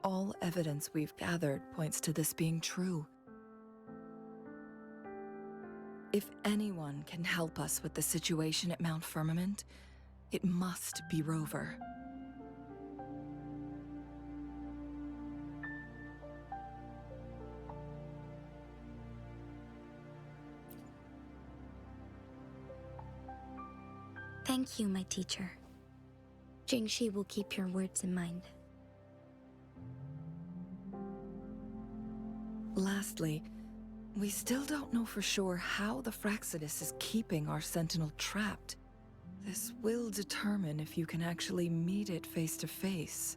All evidence we've gathered points to this being true. If anyone can help us with the situation at Mount Firmament, it must be Rover. thank you, my teacher. Jingshi will keep your words in mind. Lastly, we still don't know for sure how the Fraxidus is keeping our Sentinel trapped. This will determine if you can actually meet it face to face.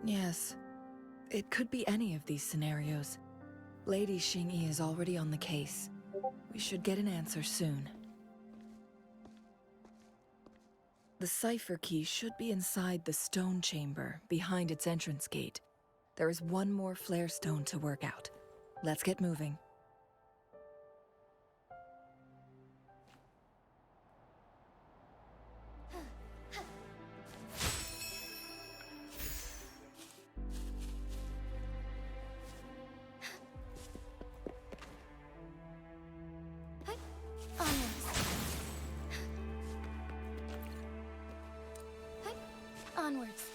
Yes, it could be any of these scenarios. Lady Xingyi is already on the case. We should get an answer soon. The cipher key should be inside the stone chamber, behind its entrance gate. There is one more flare stone to work out. Let's get moving. Onwards.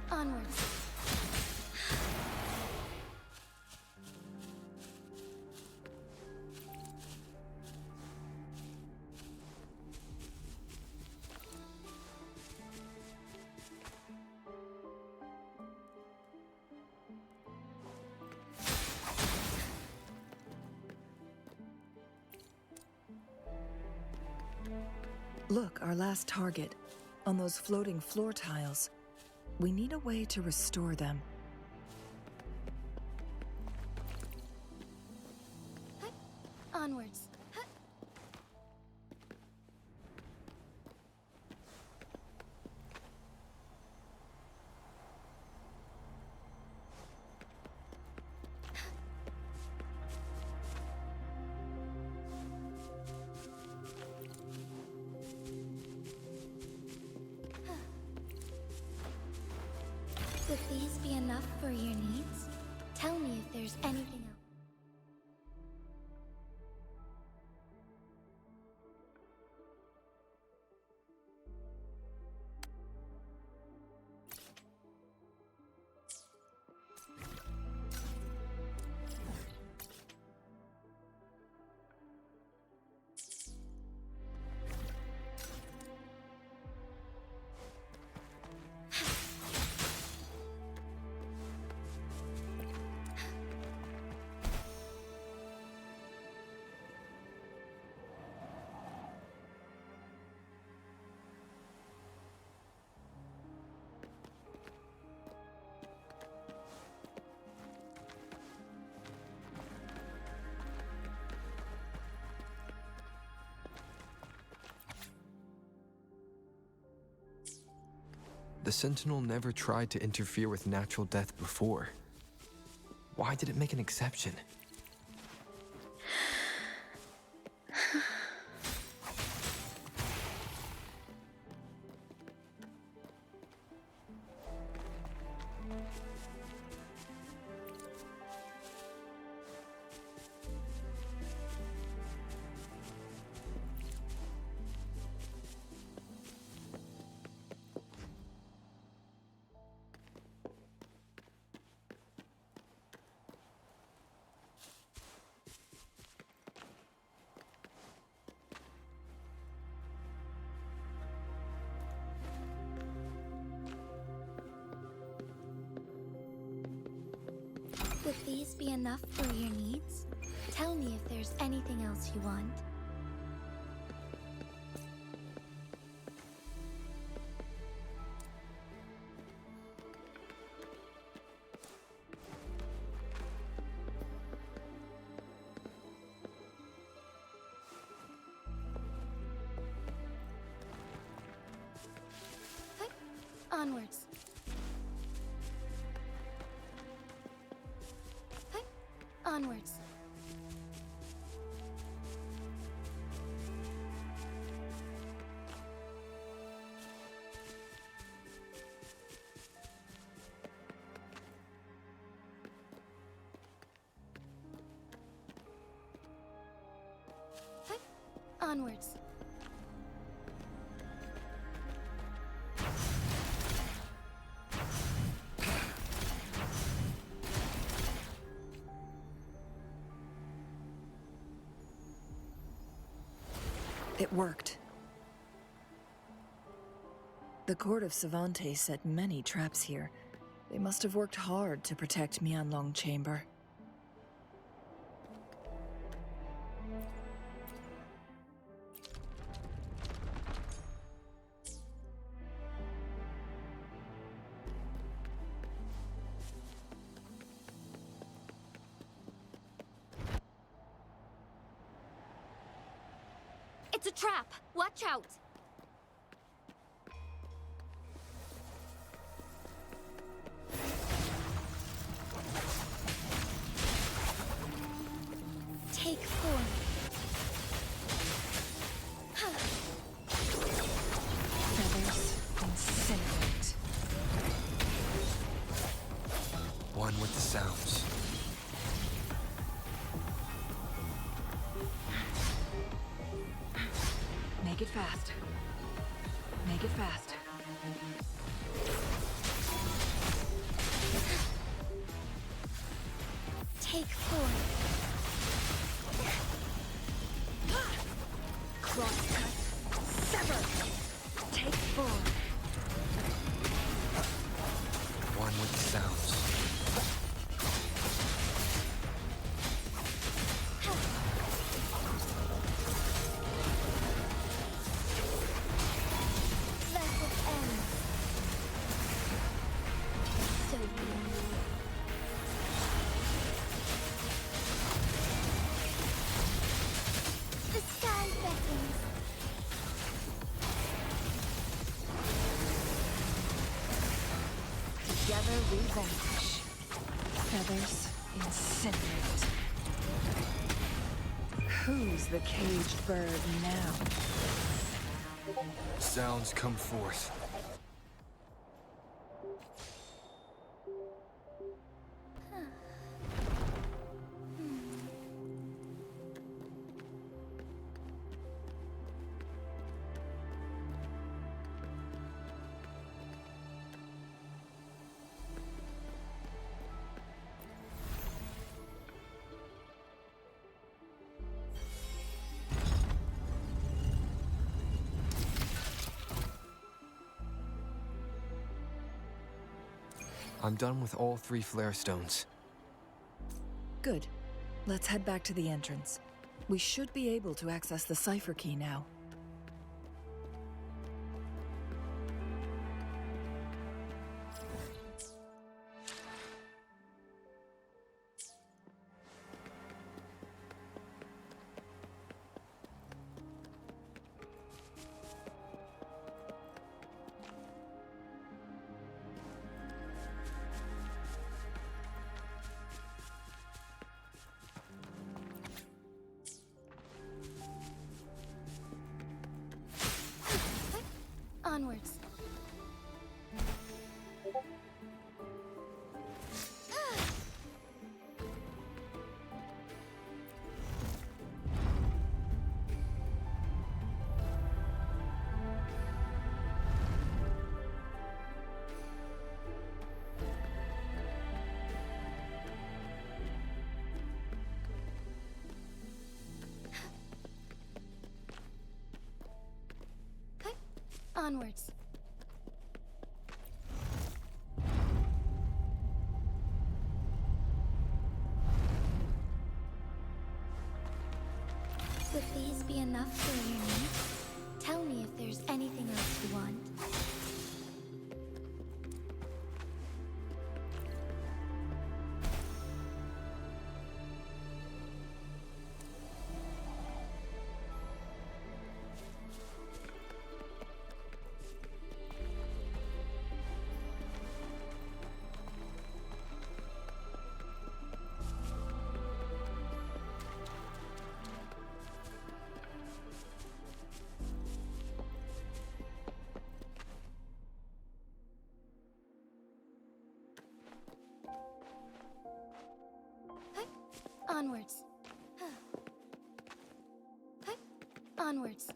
Onwards. Look, our last target. On those floating floor tiles. We need a way to restore them. Onwards. Would these be enough for your needs? Tell me if there's anything else. The Sentinel never tried to interfere with natural death before. Why did it make an exception? Would these be enough for your needs? Tell me if there's anything else you want. Onwards. Onwards. Onwards. It worked. The court of Savantes set many traps here. They must have worked hard to protect Mianlong Chamber. It's a trap! Watch out! Take form. Feathers incinerate. Make it fast. Make it fast. Take 4. Crosscut. Sever. Take 4. One with the sounds. Vessel ends. So the sky beckons. Together we vanquish. Feathers incinerate. Who's the caged bird now? Sounds come forth. I'm done with all 3 flare stones. Good. Let's head back to the entrance. We should be able to access the cipher key now. Onwards. Onwards. Would these be enough for your needs? Tell me if there's anything else you want. Onwards. Onwards.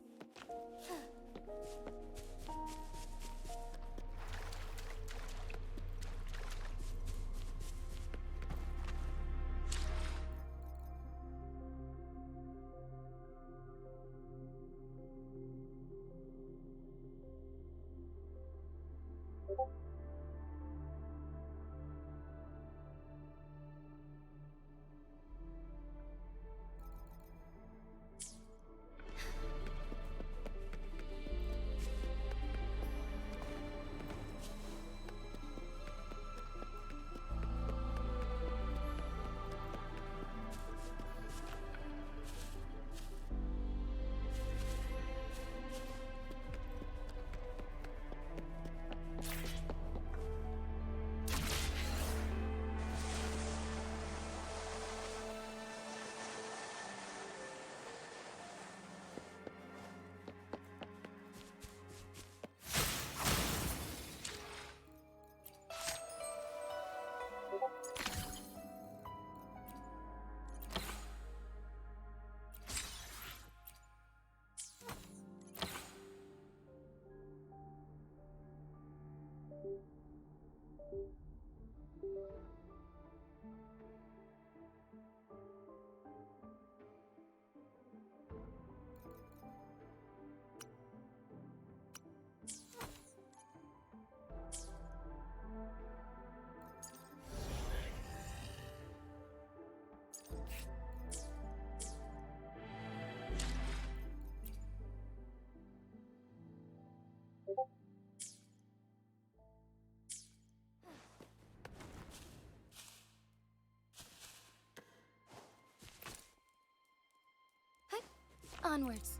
Onwards.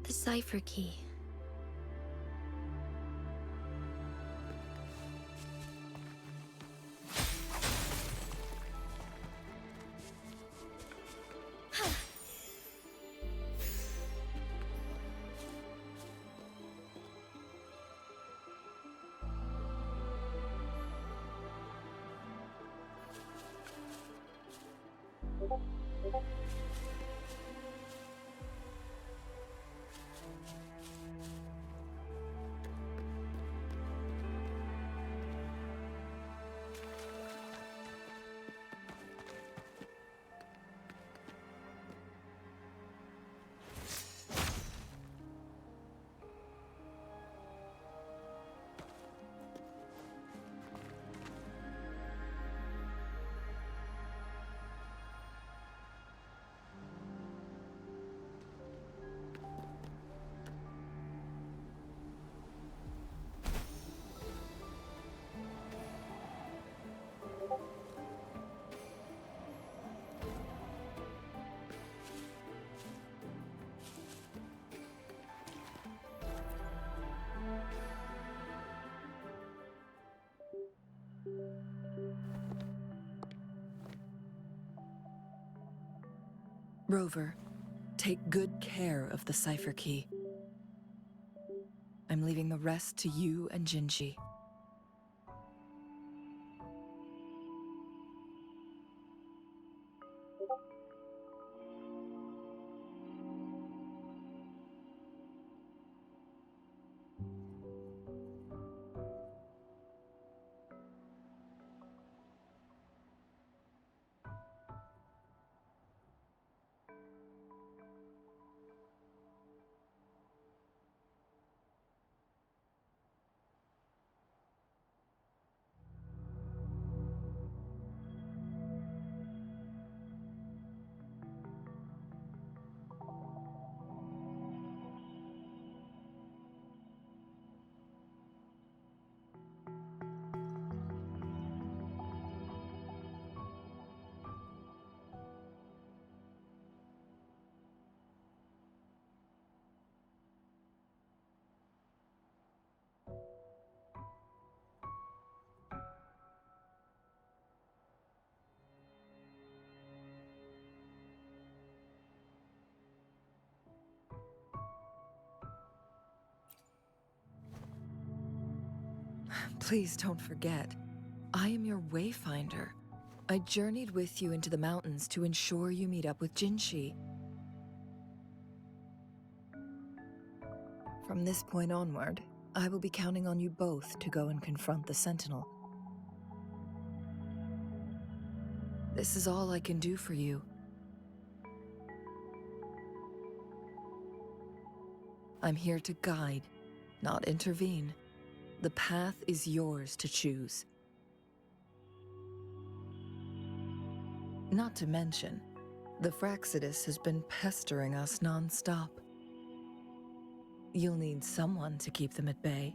The cipher key. Rover, take good care of the cipher key. I'm leaving the rest to you and Jinji. Please don't forget, I am your wayfinder. I journeyed with you into the mountains to ensure you meet up with Jinshi. From this point onward, I will be counting on you both to go and confront the Sentinel. This is all I can do for you. I'm here to guide, not intervene. The path is yours to choose. Not to mention, the Fraxidus has been pestering us non-stop. You'll need someone to keep them at bay.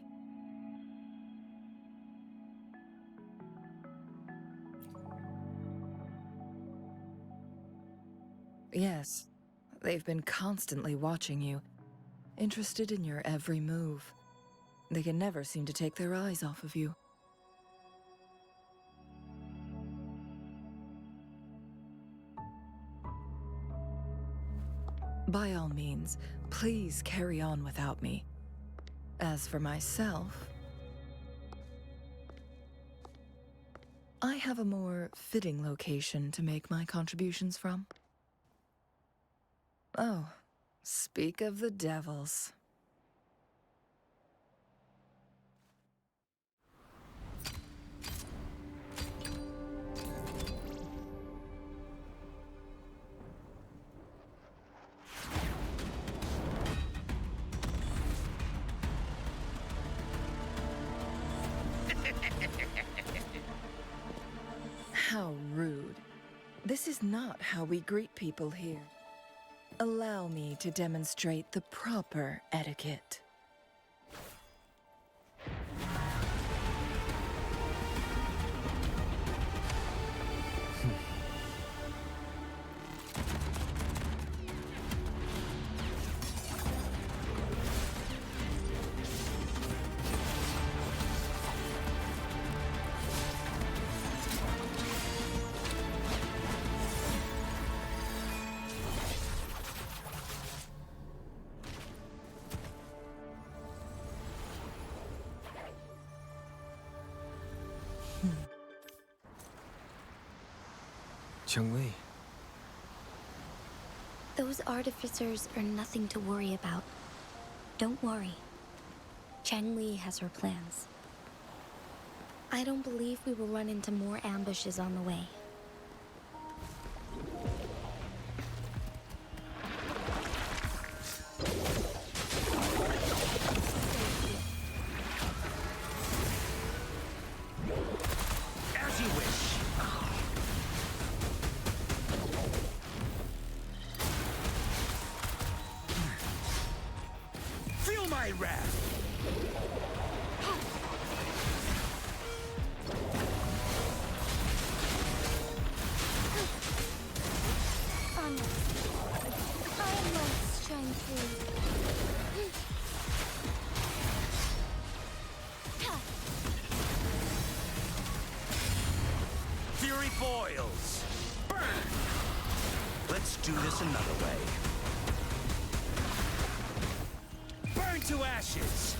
Yes, they've been constantly watching you, interested in your every move. They can never seem to take their eyes off of you. By all means, please carry on without me. As for myself, I have a more fitting location to make my contributions from. Oh, speak of the devils. How rude. This is not how we greet people here. Allow me to demonstrate the proper etiquette. Chun-Li. Those artificers are nothing to worry about. Don't worry. Chang-Li has her plans. I don't believe we will run into more ambushes on the way. As you wish. Feel my wrath. I must shine through. Fury boils. Burn! Let's do this another way. Burn to ashes!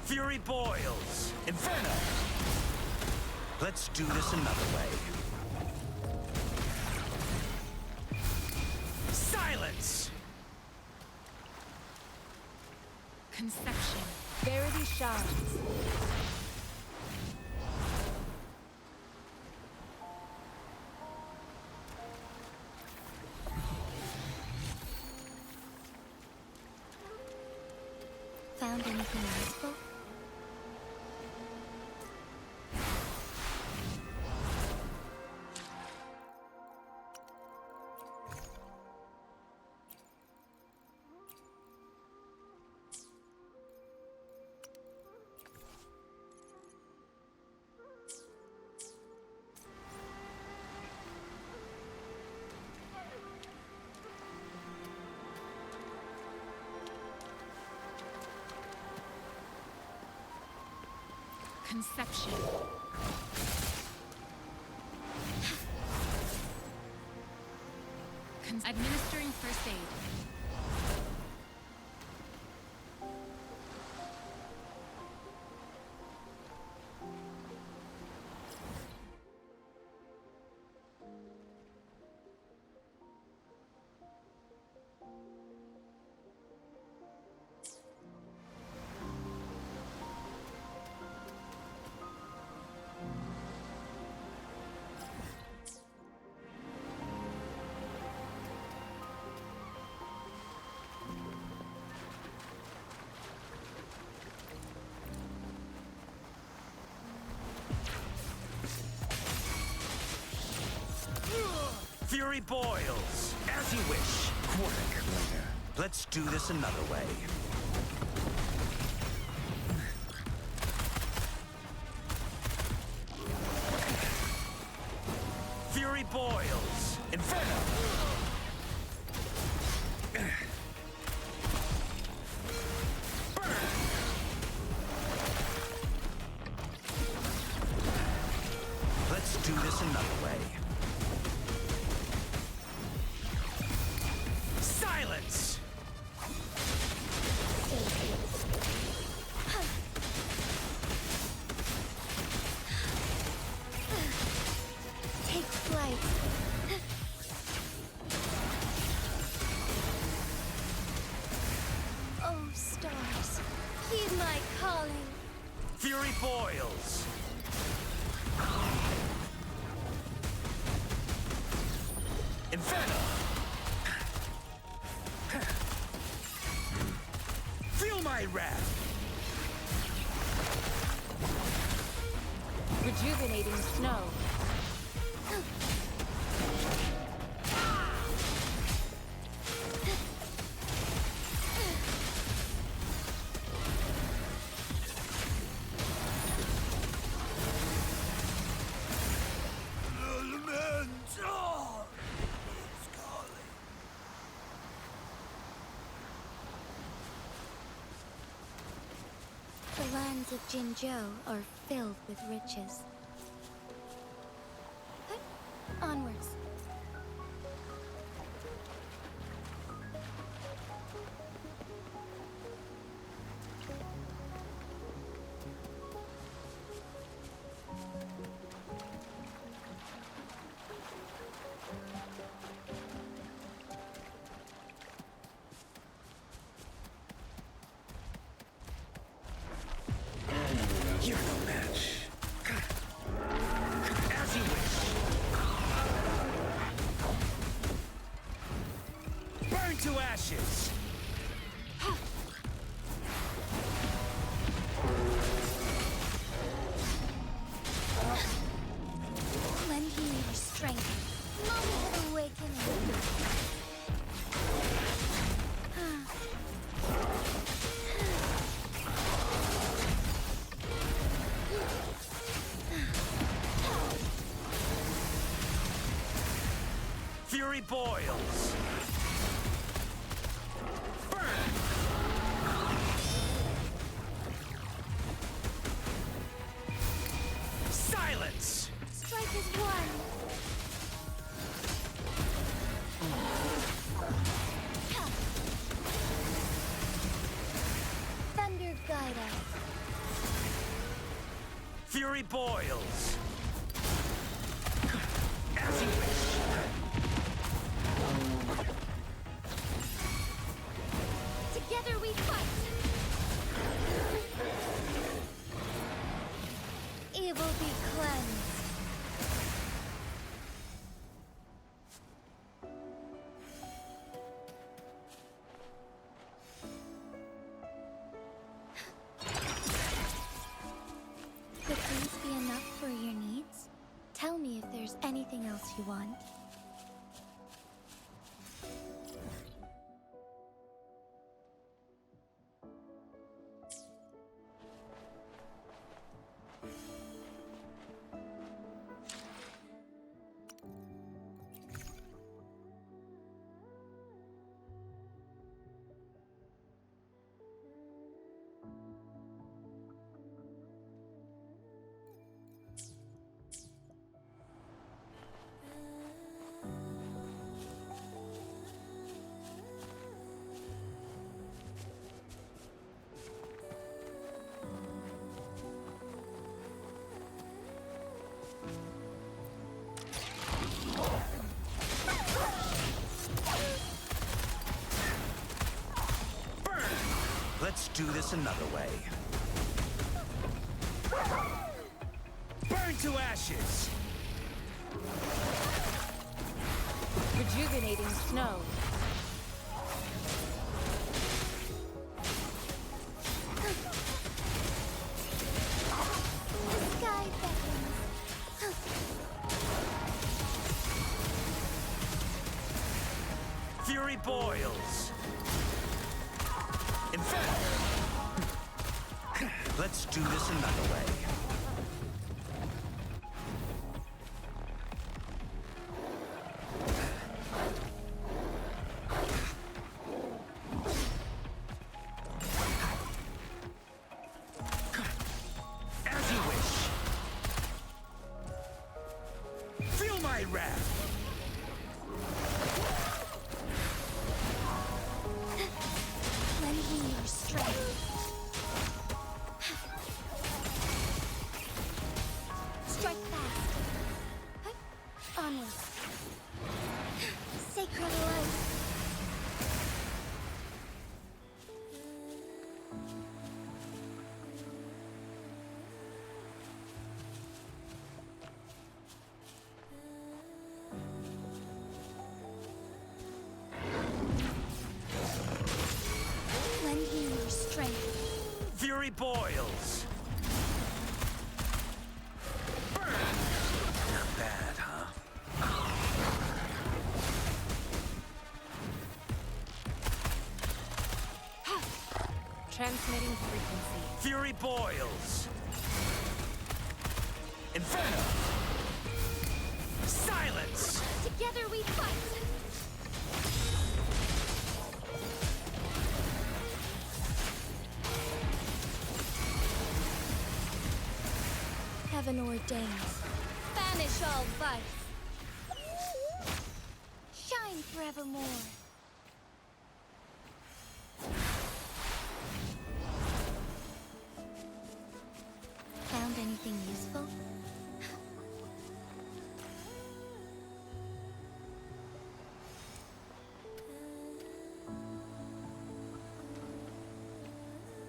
Fury boils! Inferno! Let's do this another way. Silence! Conception. Verity shines. Found anything useful? Conception. Administering first aid. Fury boils! As you wish. Quark later. Let's do this another way. Fury boils! Inferno! Burn! Let's do this another way. Silence! Take flight. Oh, stars, heed my calling. Fury boils! Inferno! Feel my wrath! Rejuvenating snow. lands of Jinzhou are filled with riches. Onwards. You're no match. As you wish. Burn to ashes. Lend me your strength. Moment of awakening. Fury boils. Burn. Silence. Strike as one. Thunder guide us. Fury boils. As you wish. Together we fight! Evil be cleansed. Could these be enough for your needs? Tell me if there's anything else you want. Let's do this another way. Burn to ashes! Rejuvenating snow. The sky beckons. Fury boils. Inferno! Let's do this another way. As you wish. Feel my wrath! Lend me your strength. Strike fast. Onwards. Sacred light. Lend me your strength. Fury boils. Burn! Not bad, huh? Transmitting frequency. Fury boils. Inferno! Silence! Together we fight. Heaven ordains. Banish all vice. Shine forevermore. Found anything useful?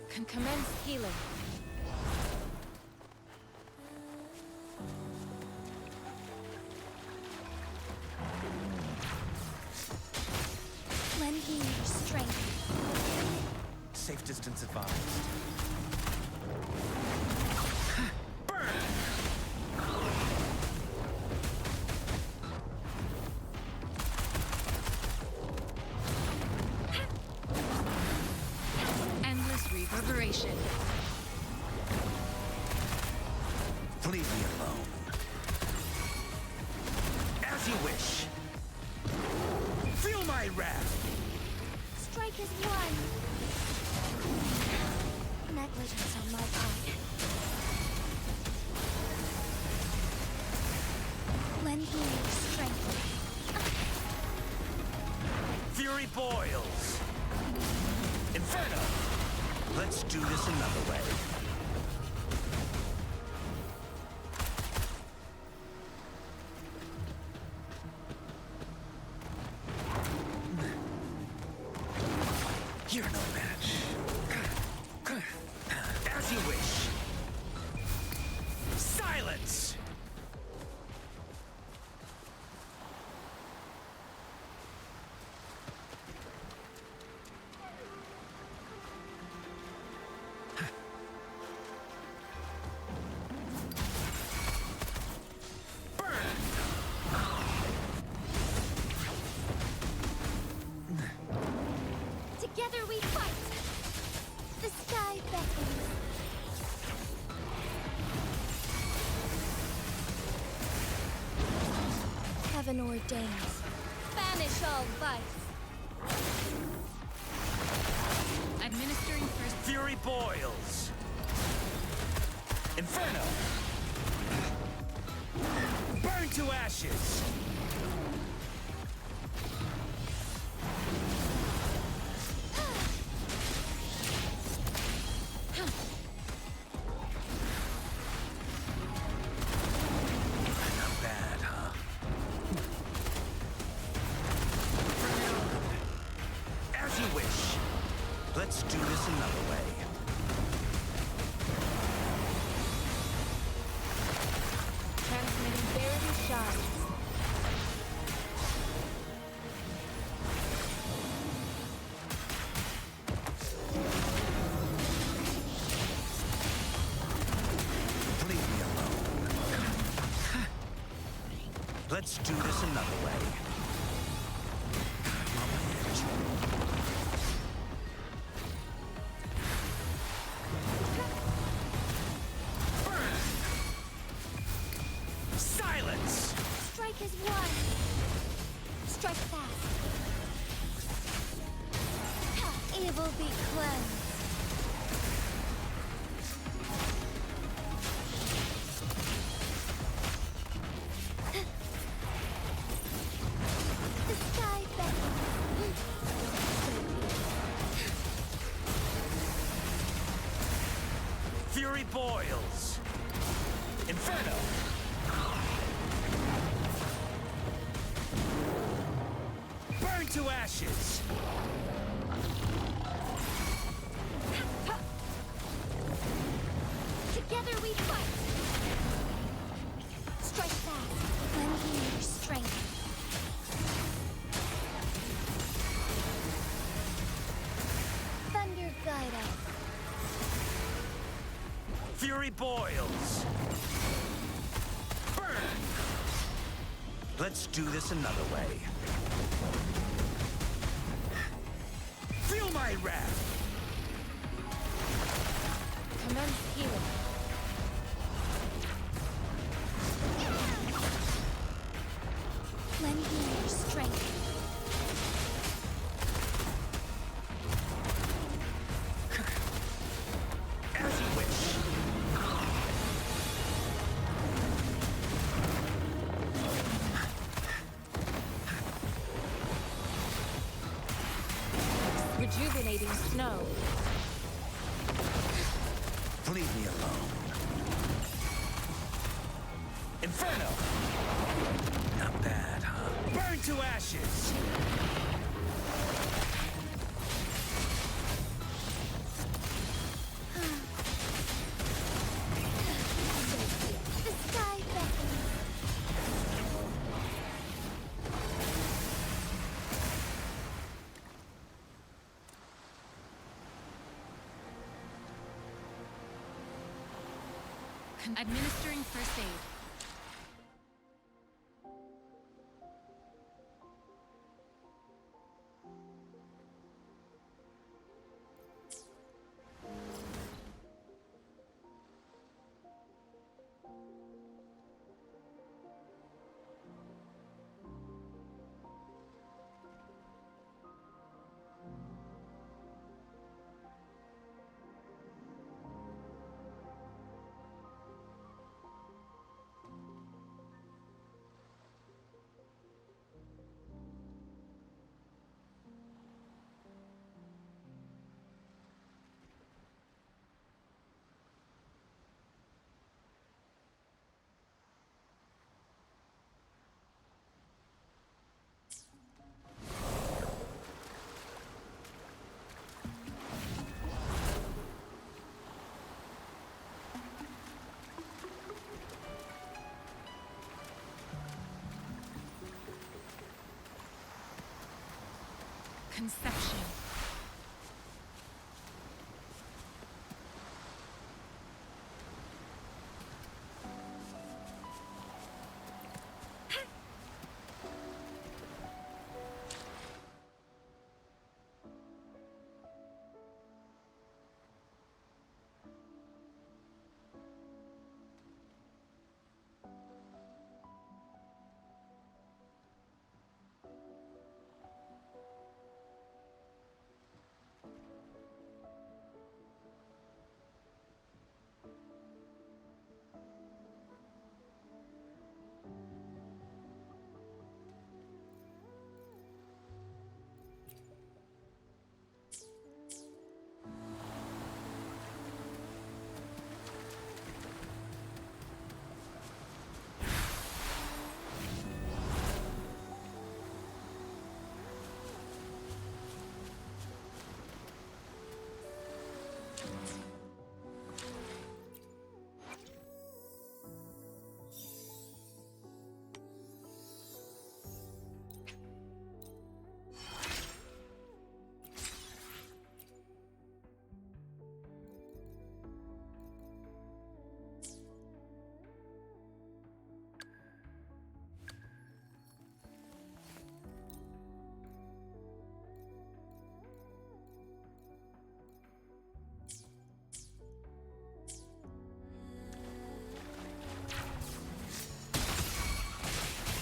Can commence healing. Lend me your strength. Safe distance advised. Endless reverberation. Leave me alone. As you wish. Feel my wrath. Strike is one. Negligence on my part. Lend me your strength. Fury boils. Inferno. Let's do this another way. You're no match. As you wish. Silence! Together we fight! The sky beckons. Heaven ordains. Banish all vice. Administering first. Fury boils. Inferno. Burn to ashes. Not bad, huh? As you wish. Let's do this another way. Transmitting barely shards. Leave me alone. Let's do this another way. I'm on my edge. Burn! Silence! Strike is one. Strike fast. Evil be cleansed. The sky beckons. Fury boils. Inferno. Burn to ashes. Together we fight. Strike fast. Lend me your strength. Thunder guide us. Fury boils. Burn! Let's do this another way. Feel my wrath! Commence healing. Lend me your strength. As you wish. Rejuvenating snow. Leave me alone. Inferno! Not bad, huh? Burn to ashes! The sky beckons. Administering first aid. Conception.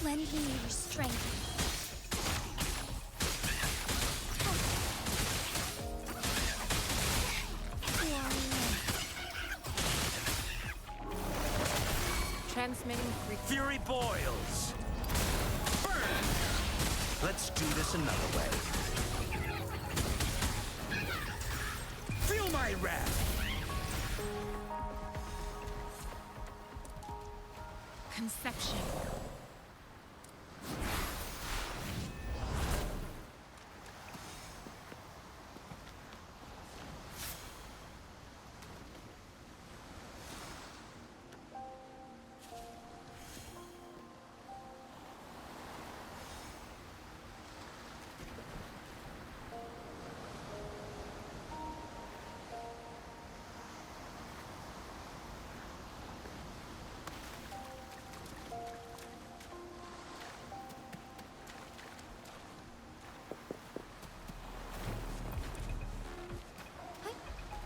Lend me your strength. Transmitting Fury boils! Burn! Let's do this another way. Feel my wrath! Conception.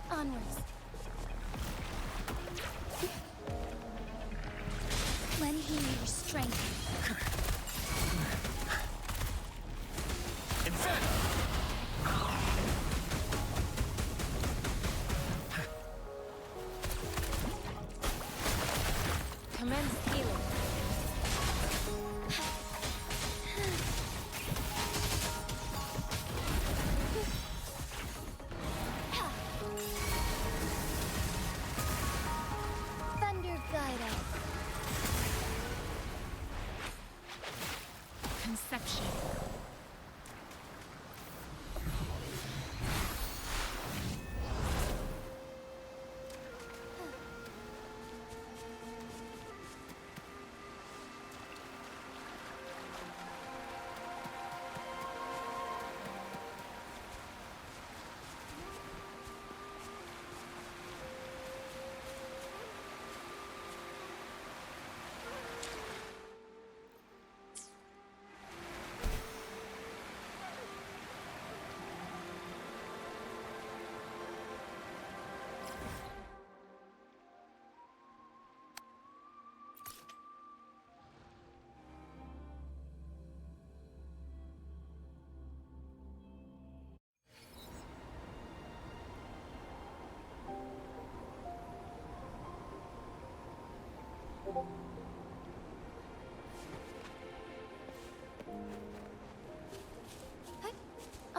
Onwards. Lend me your strength. Inferno! commence healing.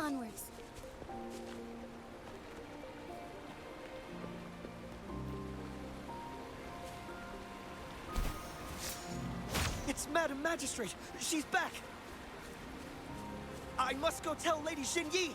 Onwards. It's Madam Magistrate! She's back! I must go tell Lady Xinyi!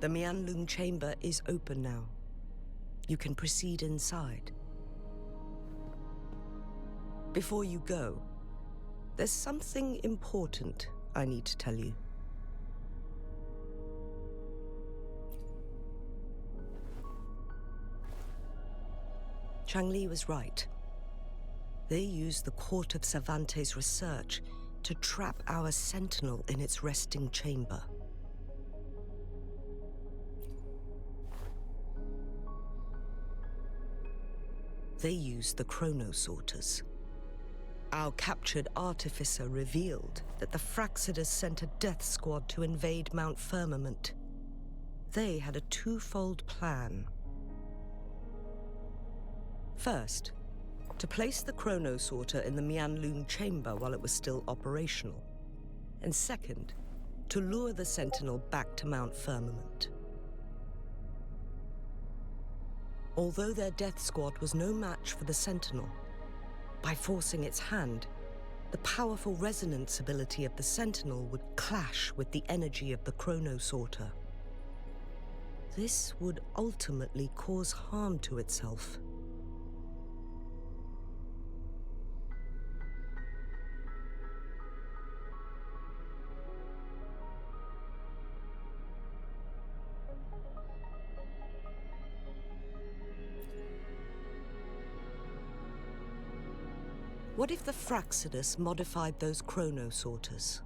The Mianlung chamber is open now. You can proceed inside. Before you go, there's something important I need to tell you. Changli was right. They used the Court of Cervantes' research to trap our sentinel in its resting chamber. They used the chronosorters. Our captured artificer revealed that the Fraxidus sent a death squad to invade Mount Firmament. They had a twofold plan. First, to place the chronosorter in the Mianlung chamber while it was still operational. And second, to lure the sentinel back to Mount Firmament. Although their death squad was no match for the sentinel, by forcing its hand, the powerful resonance ability of the sentinel would clash with the energy of the chronosorter. This would ultimately cause harm to itself. What if the Fraxidus modified those chronosorters?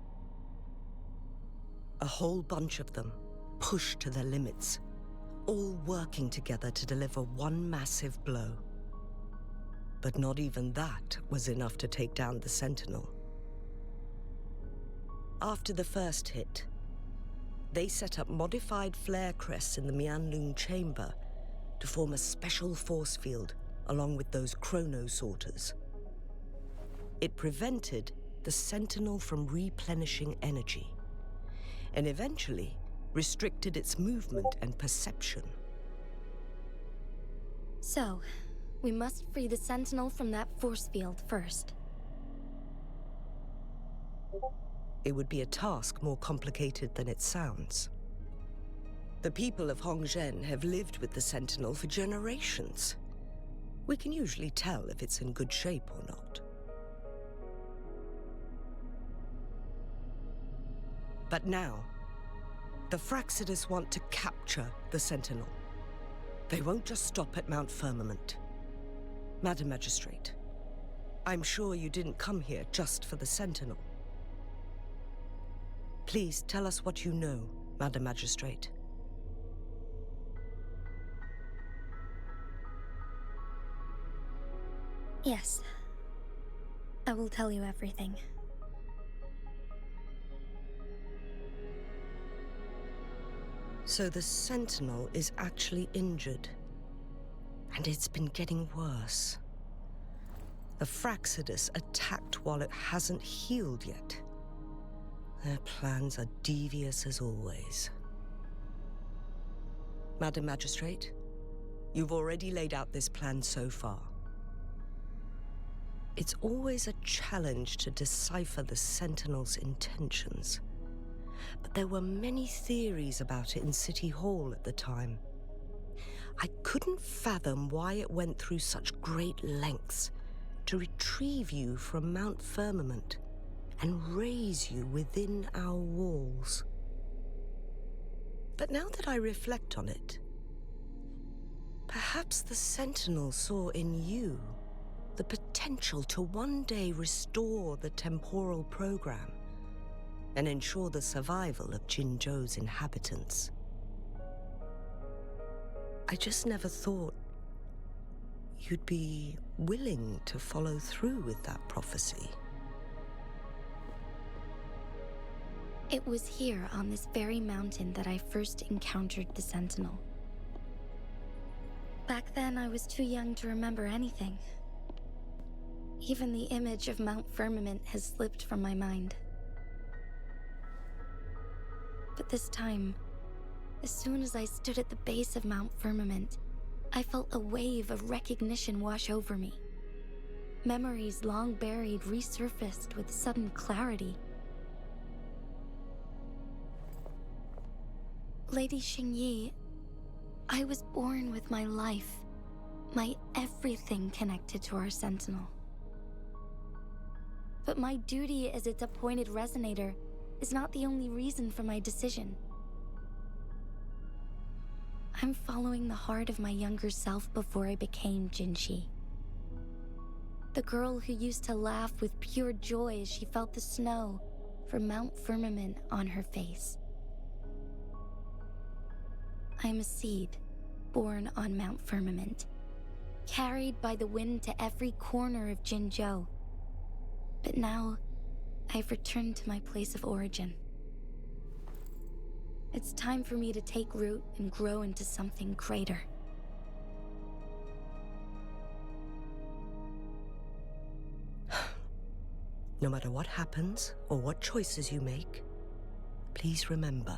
A whole bunch of them, pushed to their limits, all working together to deliver one massive blow. But not even that was enough to take down the Sentinel. After the first hit, they set up modified flare crests in the Mianlung chamber to form a special force field along with those chronosorters. It prevented the Sentinel from replenishing energy, and eventually restricted its movement and perception. So, we must free the Sentinel from that force field first. It would be a task more complicated than it sounds. The people of Hongzhen have lived with the Sentinel for generations. We can usually tell if it's in good shape or not. But now, the Fraxidus want to capture the Sentinel. They won't just stop at Mount Firmament. Madam Magistrate, I'm sure you didn't come here just for the Sentinel. Please tell us what you know, Madam Magistrate. Yes. I will tell you everything. So the Sentinel is actually injured. And it's been getting worse. The Fraxidus attacked while it hasn't healed yet. Their plans are devious as always. Madam Magistrate, you've already laid out this plan so far. It's always a challenge to decipher the Sentinel's intentions. But there were many theories about it in City Hall at the time. I couldn't fathom why it went through such great lengths to retrieve you from Mount Firmament and raise you within our walls. But now that I reflect on it, perhaps the Sentinel saw in you the potential to one day restore the temporal program and ensure the survival of Jinzhou's inhabitants. I just never thought you'd be willing to follow through with that prophecy. It was here on this very mountain that I first encountered the Sentinel. Back then, I was too young to remember anything. Even the image of Mount Firmament has slipped from my mind. But this time, as soon as I stood at the base of Mount Firmament, I felt a wave of recognition wash over me. Memories long buried resurfaced with sudden clarity. Lady Xingyi, I was born with my life, my everything connected to our Sentinel. But my duty as its appointed resonator is not the only reason for my decision. I'm following the heart of my younger self before I became Jinxi. The girl who used to laugh with pure joy as she felt the snow from Mount Firmament on her face. I'm a seed born on Mount Firmament, carried by the wind to every corner of Jinzhou. But now, I've returned to my place of origin. It's time for me to take root and grow into something greater. No matter what happens or what choices you make, please remember,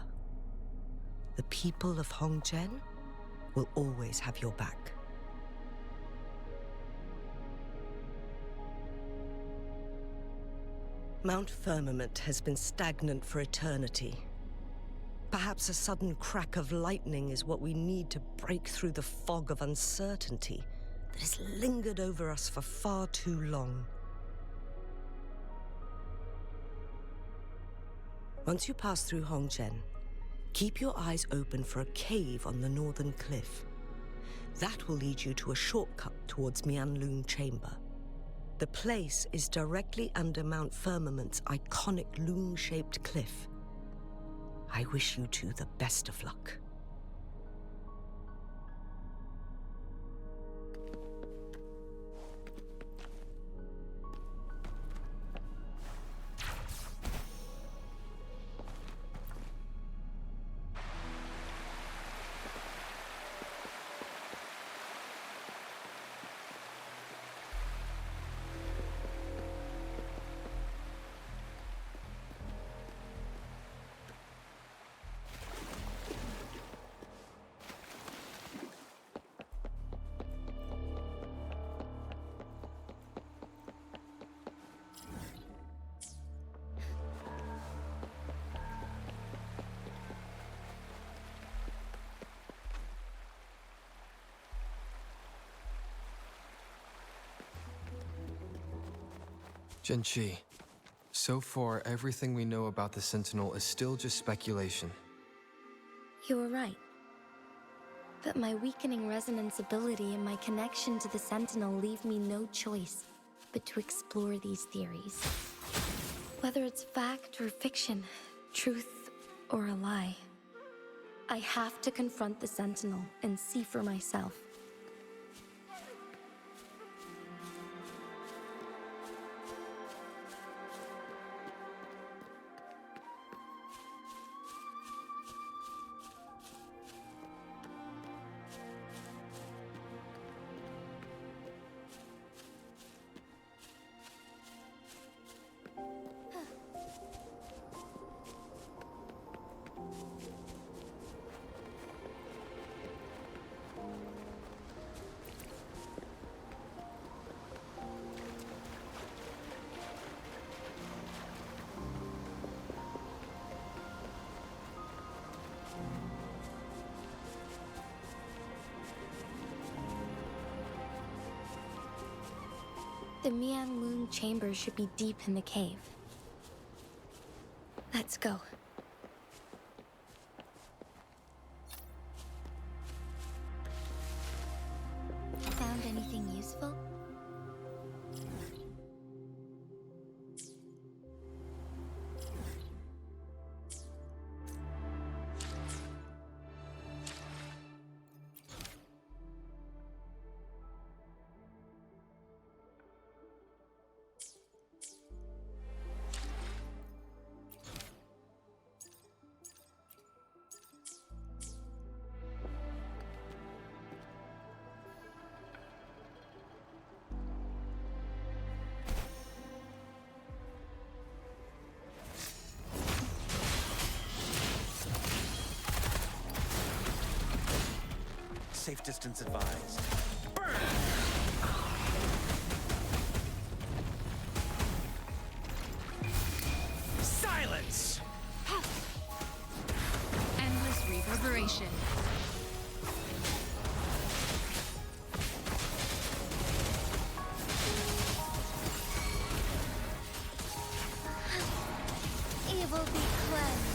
the people of Hongzhen will always have your back. Mount Firmament has been stagnant for eternity. Perhaps a sudden crack of lightning is what we need to break through the fog of uncertainty that has lingered over us for far too long. Once you pass through Hongzhen, keep your eyes open for a cave on the northern cliff. That will lead you to a shortcut towards Mianlun Chamber. The place is directly under Mount Firmament's iconic loom-shaped cliff. I wish you two the best of luck. Jinxi, so far everything we know about the Sentinel is still just speculation. You were right. But my weakening resonance ability and my connection to the Sentinel leave me no choice but to explore these theories. Whether it's fact or fiction, truth or a lie, I have to confront the Sentinel and see for myself. The Mianlun chamber should be deep in the cave. Let's go. Found anything useful? Safe distance advised. Burn! Silence! Endless reverberation. Evil be cleansed.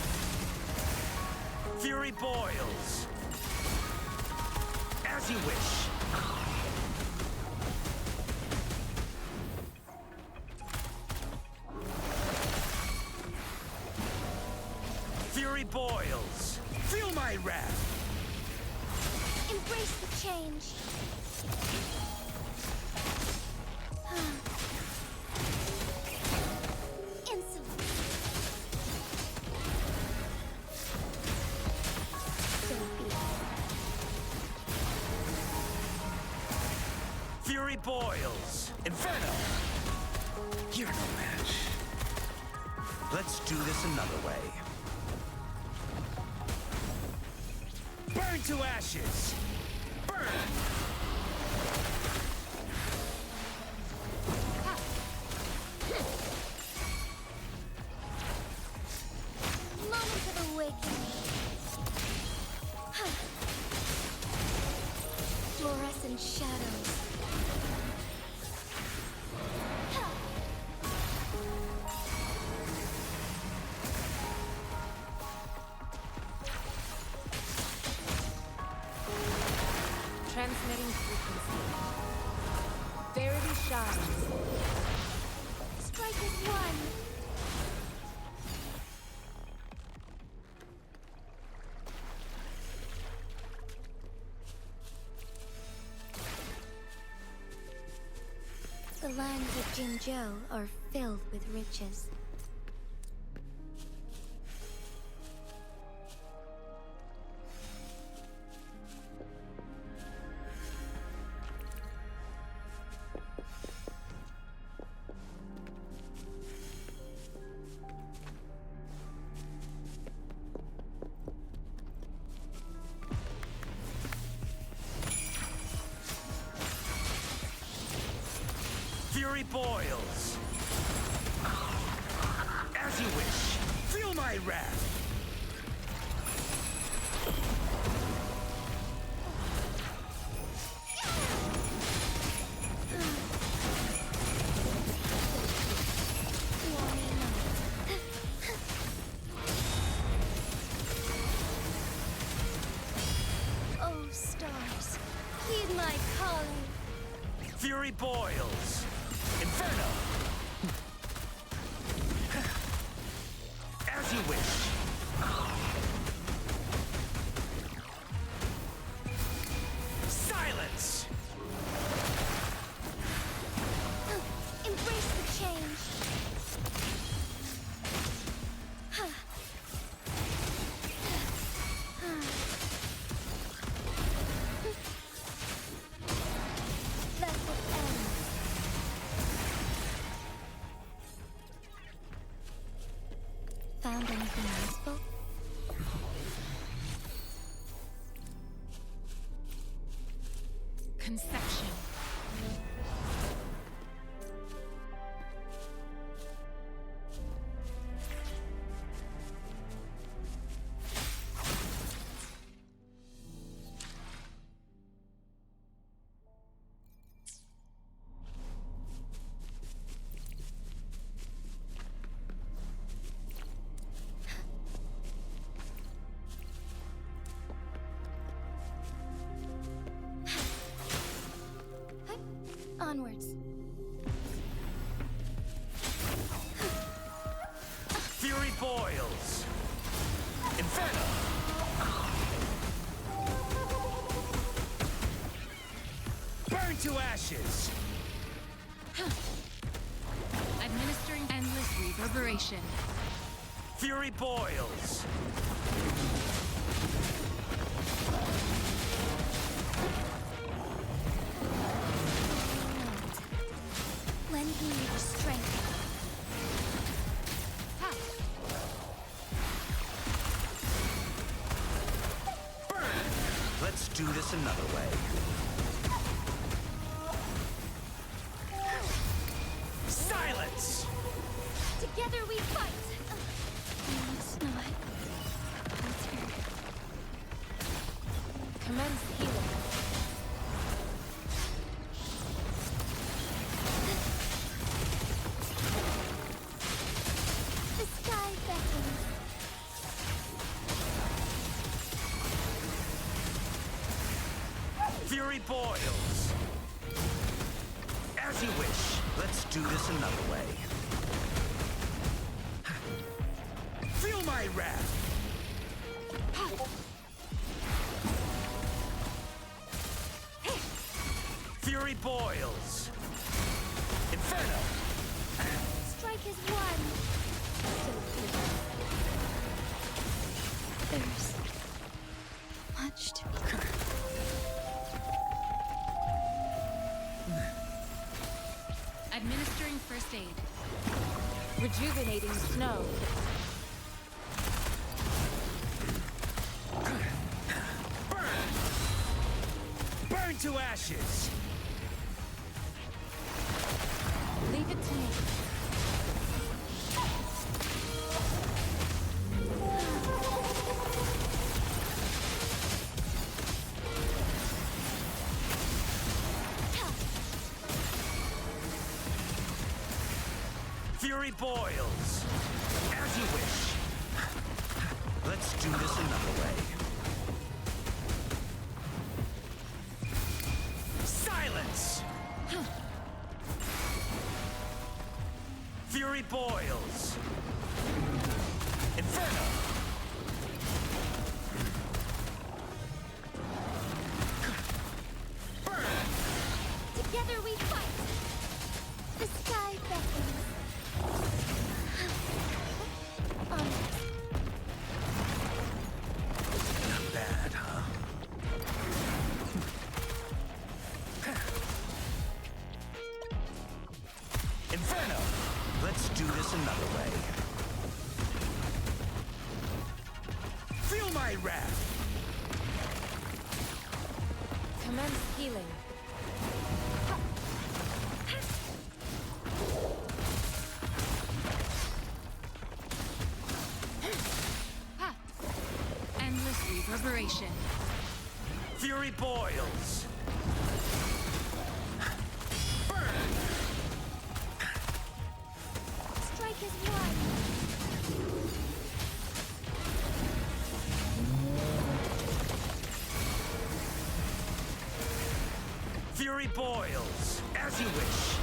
Fury boils. As you wish. Fury boils. Feel my wrath. Embrace the change. Insolence. So be it. Fury boils. Inferno. You're no match. Let's do this another way. Burn to ashes! Burn! Moment of awakening. Fluorescent shadows. Transmitting frequency. Verity shines. Strike as one. The lands of Jinzhou are filled with riches. Fury boils. As you wish. Feel my wrath. Oh, stars, heed my calling. Fury boils. Inferno. As you wish. Silence! Embrace the change. Let it end. Eons. Fury boils. Inferno. Burn to ashes. Administering endless reverberation. Fury boils. Lend me your strength. Burn. Let's do this another way. Silence! Together we fight! It's not. Commence healing. The sky beckons. Fury boils. As you wish. Let's do this another way. Feel my wrath. Fury boils. Inferno. Strike is one. There's much to be done. Administering first aid. Rejuvenating snow. Burn! Burn to ashes! Leave it to me. Fury boils. As you wish. Let's do this another way. Silence! Fury boils. Inferno! Burn! Together we fight! The sky beckons. Not bad, huh? Inferno! Let's do this another way. Feel my wrath! Commence healing. Endless reverberation. Fury boils. Burn! Strike is one. Fury boils. As you wish.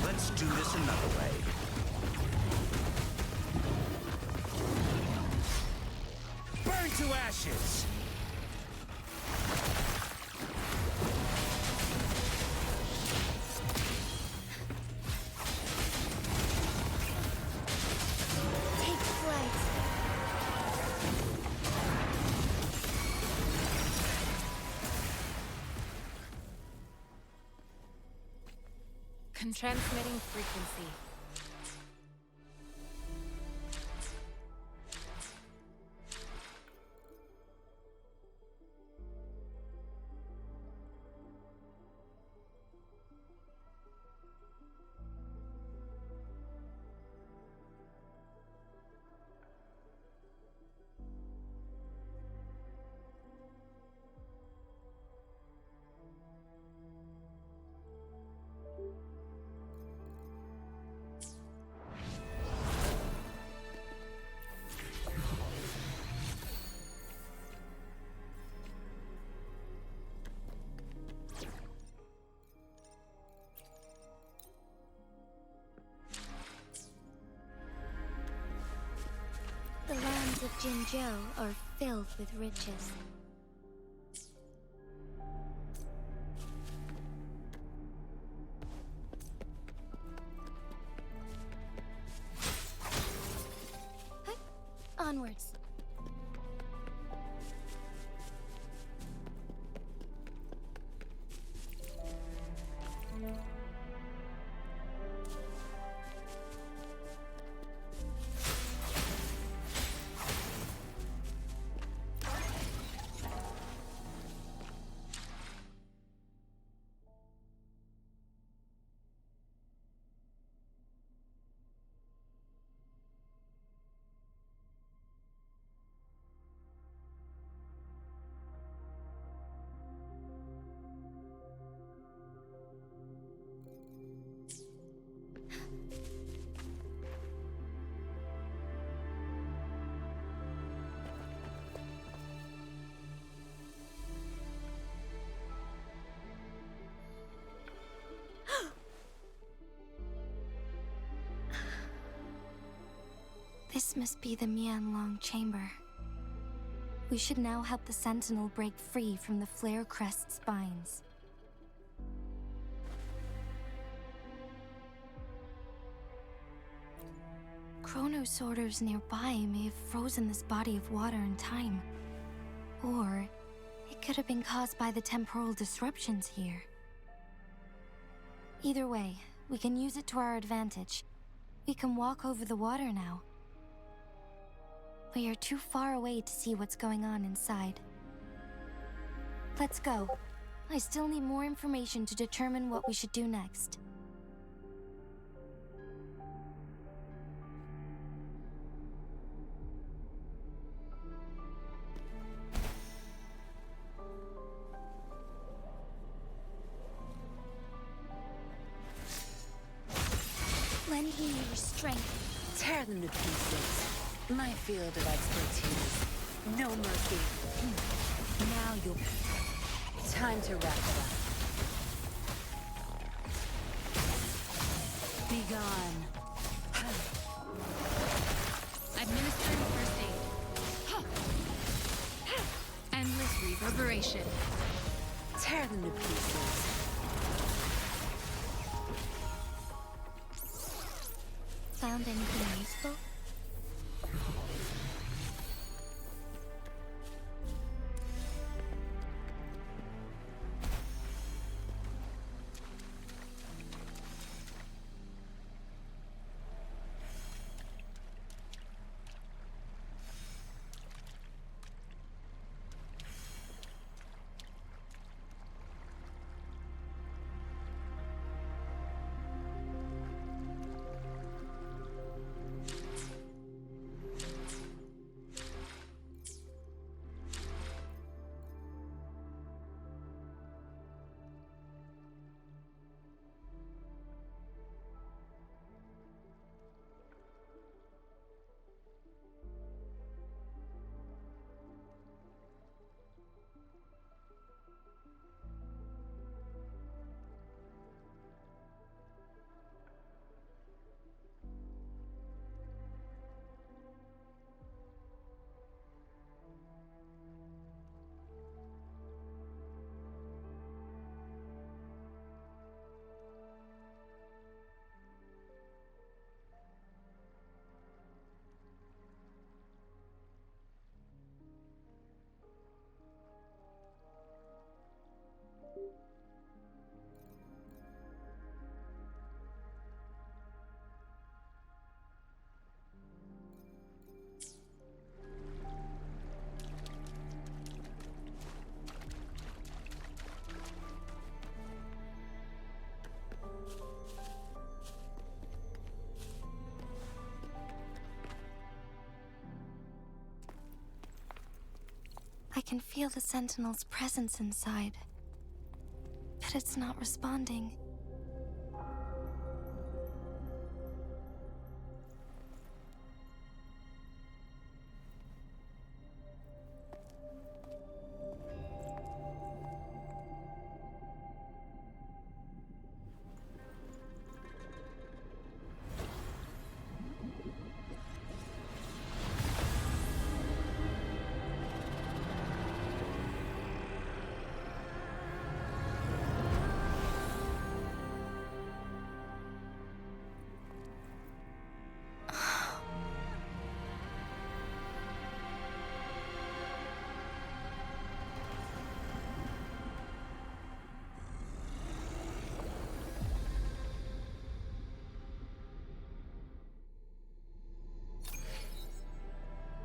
Let's do this another way. Burn to ashes! Take flight. Transmitting frequency. lands of Jinzhou are filled with riches. Onwards. This must be the Mianlong chamber. We should now help the Sentinel break free from the Flare Crest spines. Chrono sorters nearby may have frozen this body of water in time. Or it could have been caused by the temporal disruptions here. Either way, we can use it to our advantage. We can walk over the water now. We are too far away to see what's going on inside. Let's go. I still need more information to determine what we should do next. Lend me your strength. Tear them to pieces. My field of expertise. No mercy. Now you'll... Time to wrap it up. Be gone. Administering first aid. Endless reverberation. Tear them to pieces. Found anything useful? I can feel the Sentinel's presence inside, but it's not responding.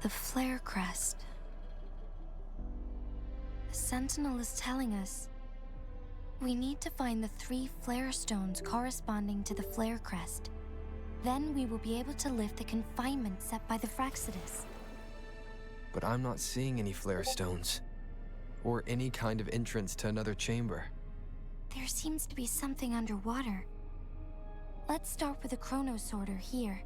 The flare crest. The Sentinel is telling us we need to find the 3 flare stones corresponding to the flare crest. Then we will be able to lift the confinement set by the Fraxidus. But I'm not seeing any flare stones, or any kind of entrance to another chamber. There seems to be something underwater. Let's start with the chrono sorter here.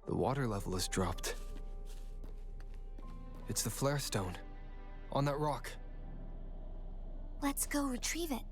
The water level has dropped. It's the flare stone, on that rock. Let's go retrieve it.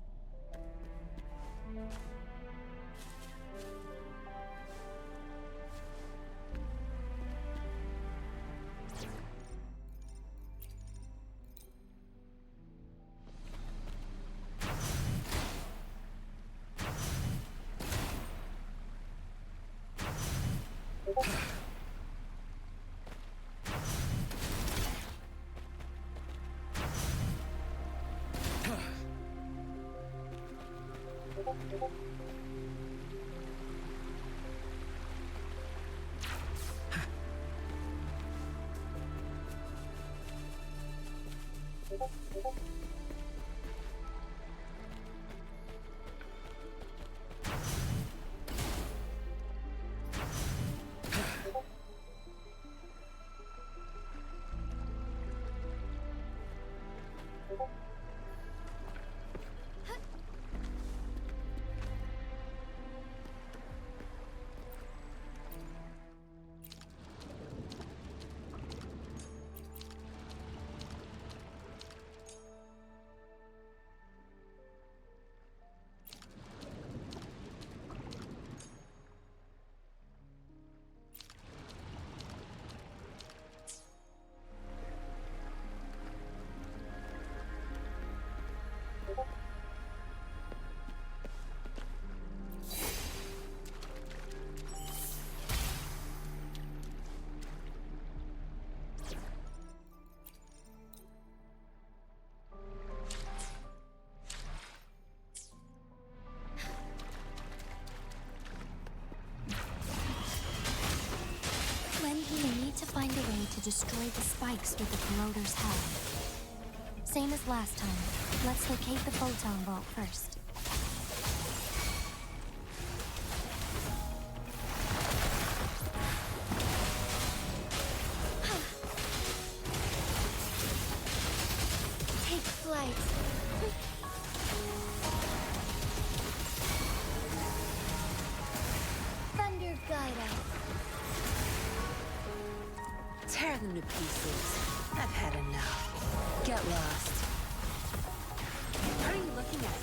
We need to find a way to destroy the spikes with the corroder's help. Same as last time. Let's locate the photon vault first. Take flight. Thunder guide us. Tear them to pieces. I've had enough. Get lost. What are you looking at?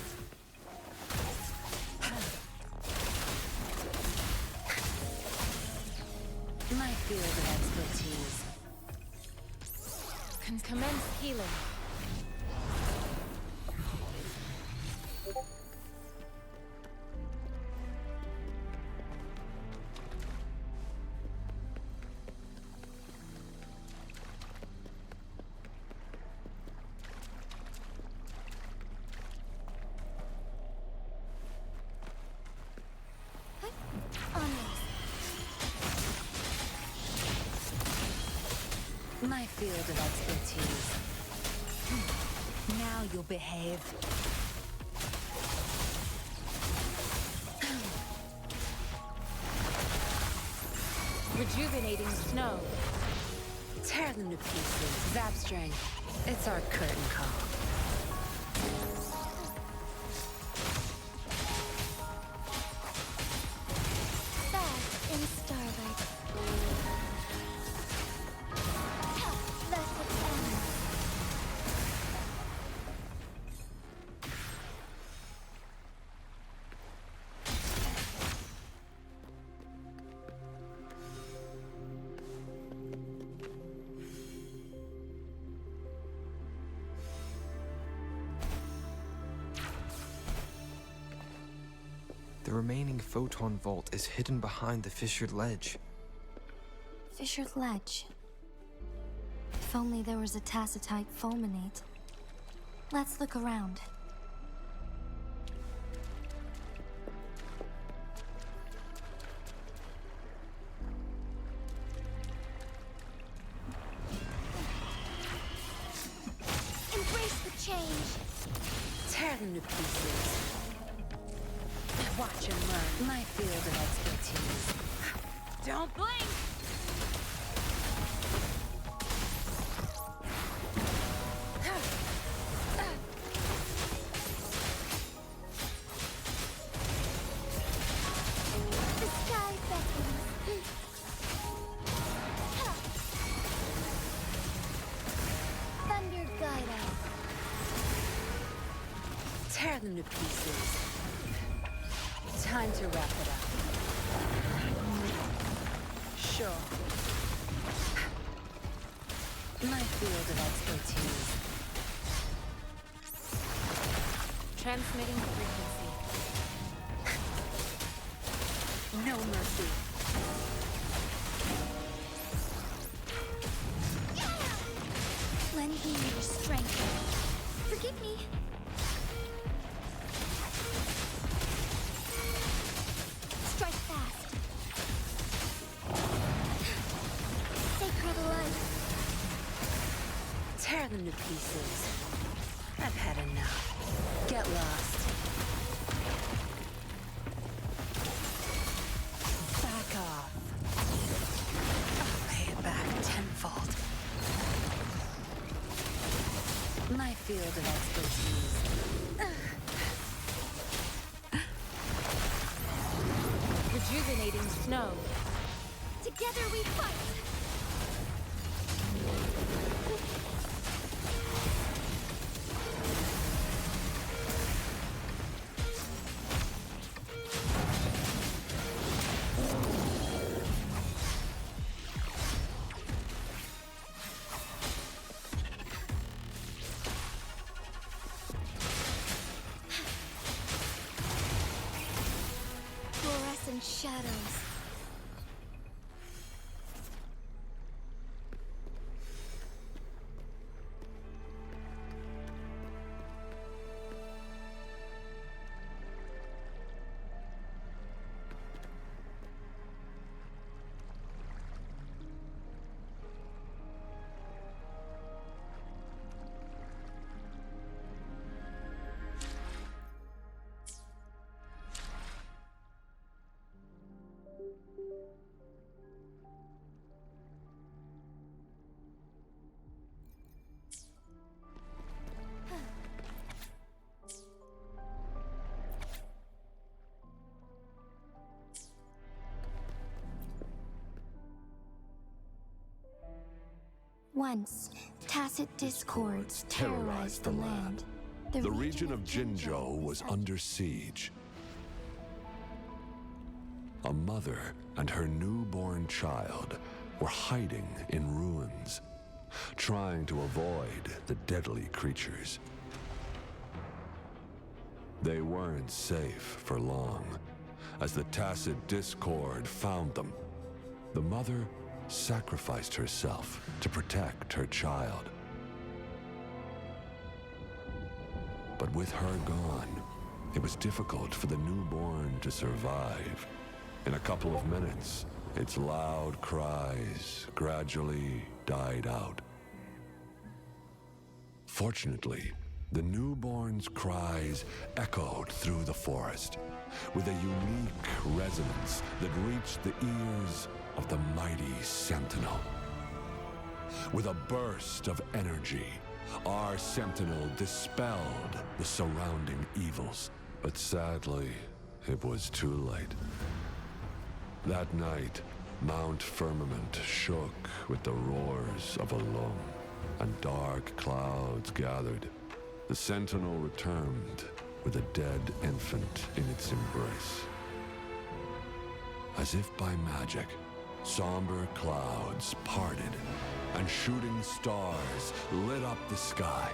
My field of expertise. Can commence healing. My field of expertise. Now you'll behave. Rejuvenating snow. Tear them to pieces. Zap strength. It's our curtain call. Fast in starlight. The remaining photon vault is hidden behind the fissured ledge. Fissured ledge. If only there was a tacitite fulminate. Let's look around. Embrace the change. Tear them to pieces. Watch and learn. My field of expertise. Don't blink! The sky beckons. Thunder guide us. Tear them to pieces. Time to wrap it up. Sure. My field of expertise. Transmitting frequency. No mercy. Lend me your strength. Forgive me. Strike fast. Sacred light. Tear them to pieces. I've had enough. Get lost. Back off. I'll pay it back tenfold. My field of expertise. Rejuvenating snow. Together we fight. Fluorescent shadows. Once, tacit discords terrorized the land. The region of Jinzhou was under siege. A mother and her newborn child were hiding in ruins, trying to avoid the deadly creatures. They weren't safe for long, as the tacit discord found them. The mother sacrificed herself to protect her child. But with her gone, it was difficult for the newborn to survive. In a couple of minutes, its loud cries gradually died out. Fortunately, the newborn's cries echoed through the forest with a unique resonance that reached the ears of the mighty Sentinel. With a burst of energy, our Sentinel dispelled the surrounding evils. But sadly, it was too late. That night, Mount Firmament shook with the roars of a loam, and dark clouds gathered. The Sentinel returned with a dead infant in its embrace. As if by magic, somber clouds parted, and shooting stars lit up the sky.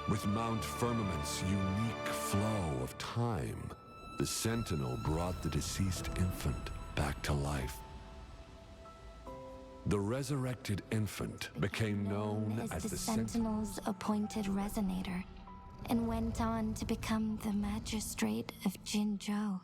With Mount Firmament's unique flow of time, the Sentinel brought the deceased infant back to life. The resurrected infant became known as the Sentinel's appointed resonator, and went on to become the magistrate of Jinzhou.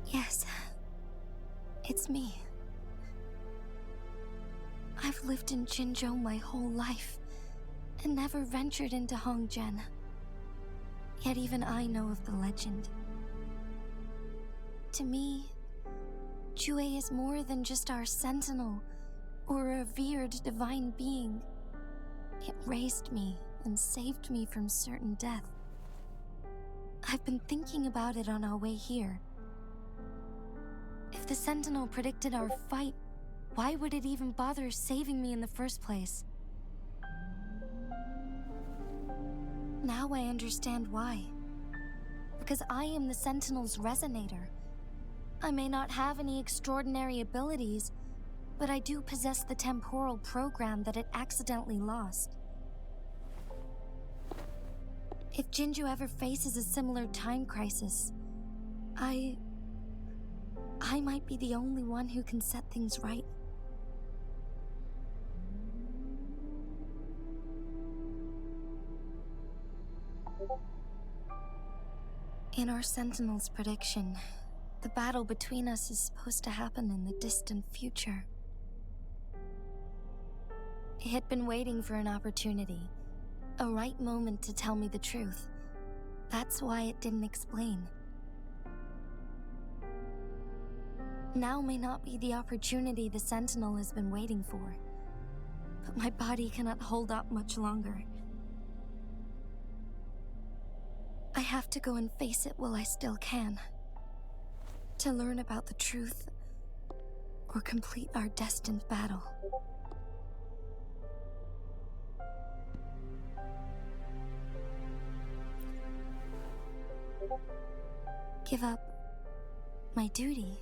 Yes, it's me. I've lived in Jinzhou my whole life, and never ventured into Hongzhen. Yet even I know of the legend. To me, Jue is more than just our sentinel, or a revered divine being. It raised me and saved me from certain death. I've been thinking about it on our way here. If the Sentinel predicted our fight, why would it even bother saving me in the first place? Now I understand why. Because I am the Sentinel's resonator. I may not have any extraordinary abilities, but I do possess the temporal program that it accidentally lost. If Jinzhou ever faces a similar time crisis, I might be the only one who can set things right. In our Sentinel's prediction, the battle between us is supposed to happen in the distant future. It had been waiting for an opportunity, a right moment to tell me the truth. That's why it didn't explain. Now may not be the opportunity the Sentinel has been waiting for, but my body cannot hold up much longer. I have to go and face it while I still can, to learn about the truth, or complete our destined battle. Give up my duty?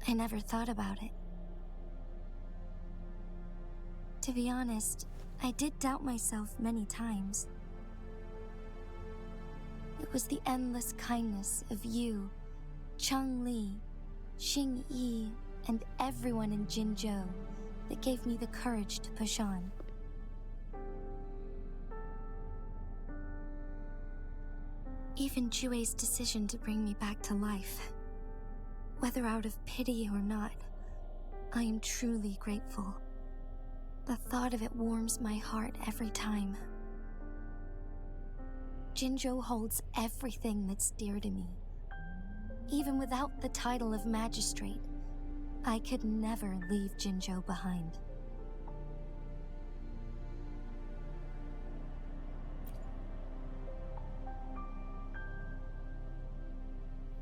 I never thought about it. To be honest, I did doubt myself many times. It was the endless kindness of you, Cheng Li, Xing Yi, and everyone in Jinzhou that gave me the courage to push on. Even Jue's decision to bring me back to life, whether out of pity or not, I am truly grateful. The thought of it warms my heart every time. Jinzhou holds everything that's dear to me. Even without the title of magistrate, I could never leave Jinzhou behind.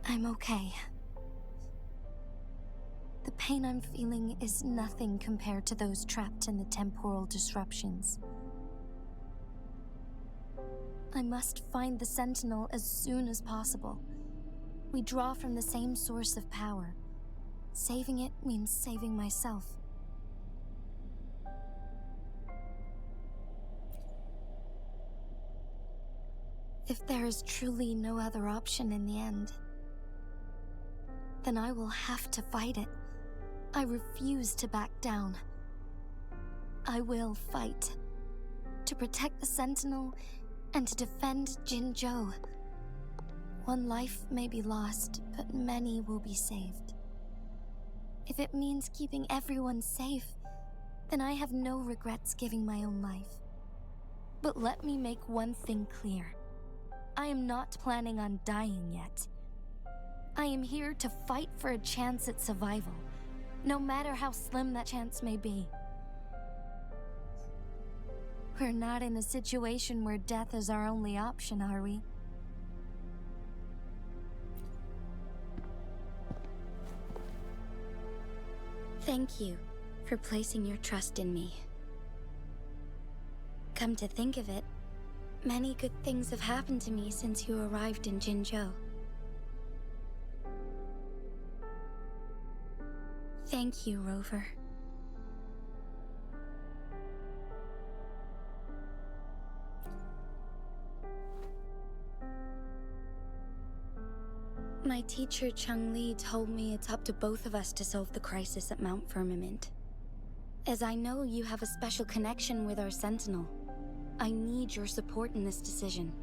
I'm okay. The pain I'm feeling is nothing compared to those trapped in the temporal disruptions. I must find the Sentinel as soon as possible. We draw from the same source of power. Saving it means saving myself. If there is truly no other option in the end, then I will have to fight it. I refuse to back down. I will fight. To protect the Sentinel and to defend Jinzhou. One life may be lost, but many will be saved. If it means keeping everyone safe, then I have no regrets giving my own life. But let me make one thing clear. I am not planning on dying yet. I am here to fight for a chance at survival, no matter how slim that chance may be. We're not in a situation where death is our only option, are we? Thank you for placing your trust in me. Come to think of it, many good things have happened to me since you arrived in Jinzhou. Thank you, Rover. My teacher Cheng-Li told me it's up to both of us to solve the crisis at Mount Firmament. As I know you have a special connection with our Sentinel, I need your support in this decision.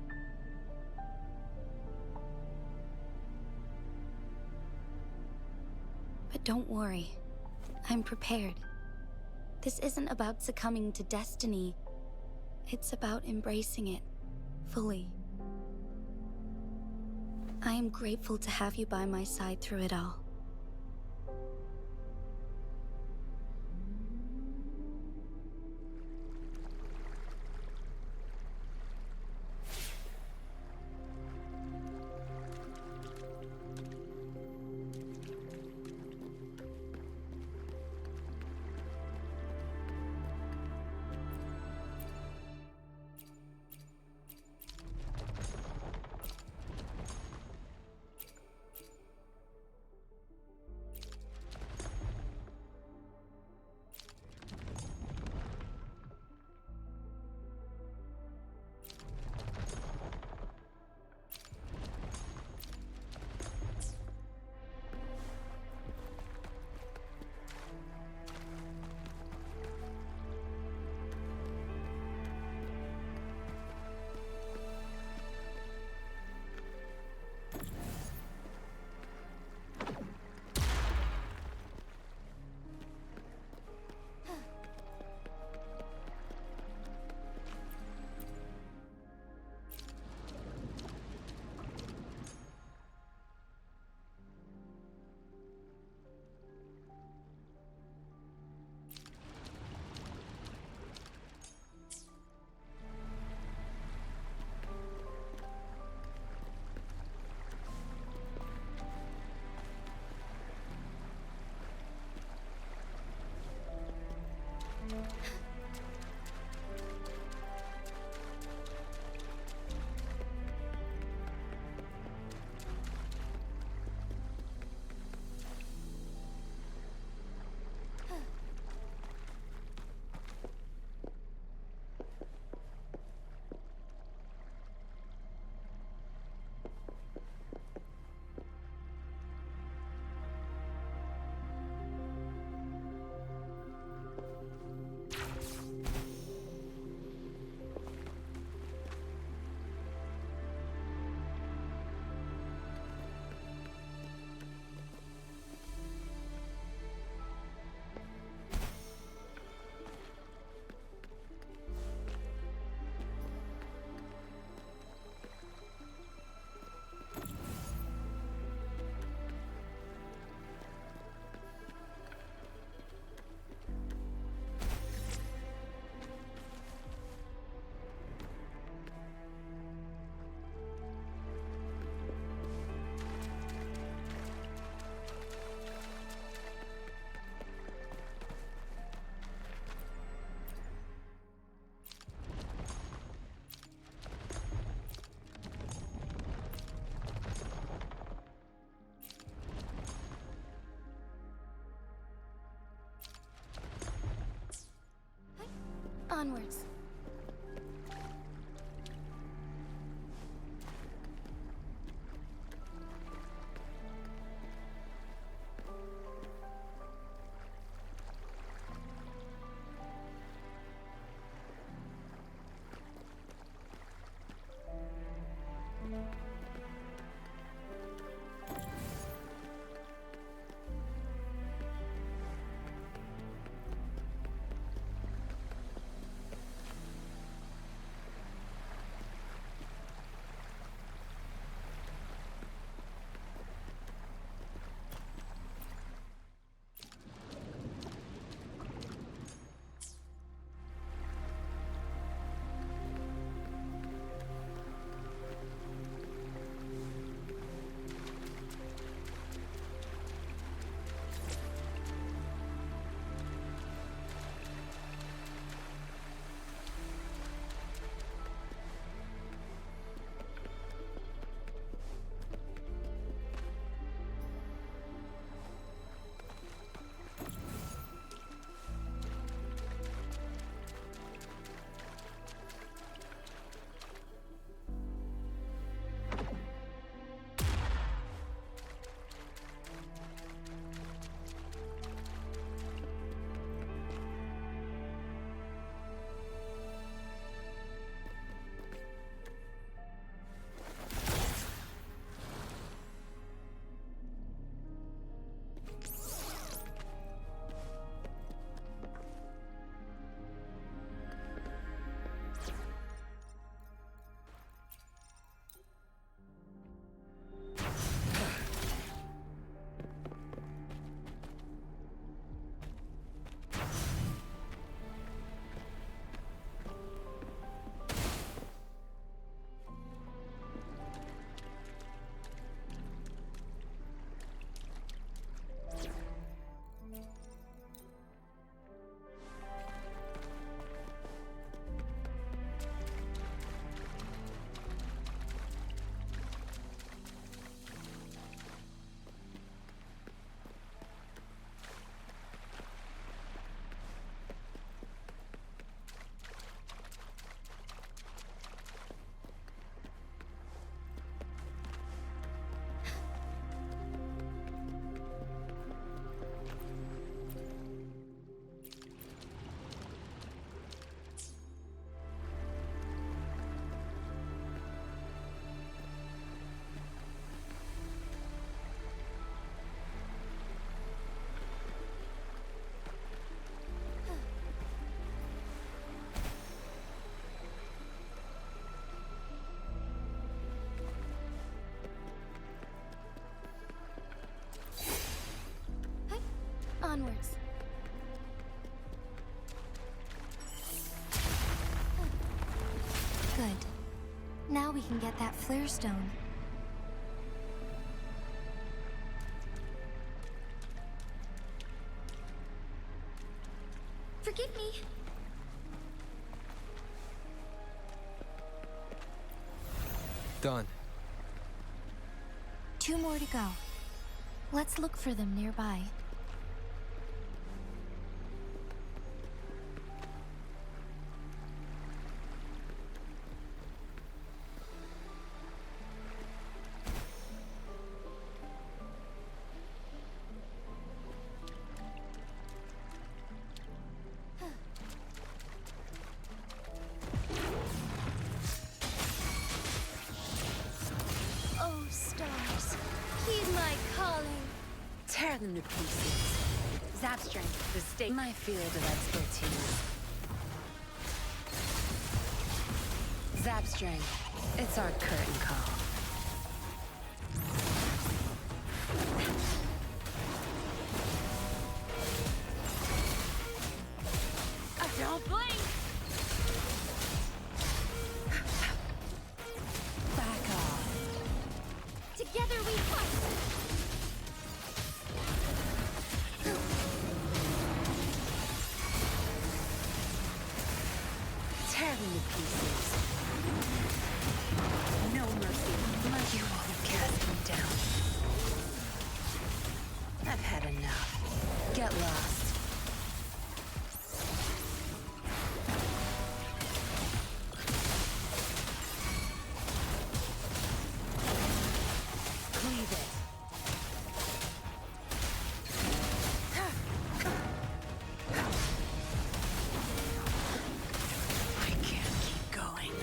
But don't worry, I'm prepared. This isn't about succumbing to destiny, it's about embracing it fully. I am grateful to have you by my side through it all. Onwards. Onwards. Good. Now we can get that flare stone. Forgive me. Done. 2 more to go. Let's look for them nearby. Oh, stars, heed my calling. Tear them to pieces. Zap strength, the state my field of expertise. Zap strength, it's our curtain call. Don't blink! Back off. Together we fight! Tear them to pieces. No mercy. You won't cast me down. I've had enough. Get lost. Cleave it. I can't keep going.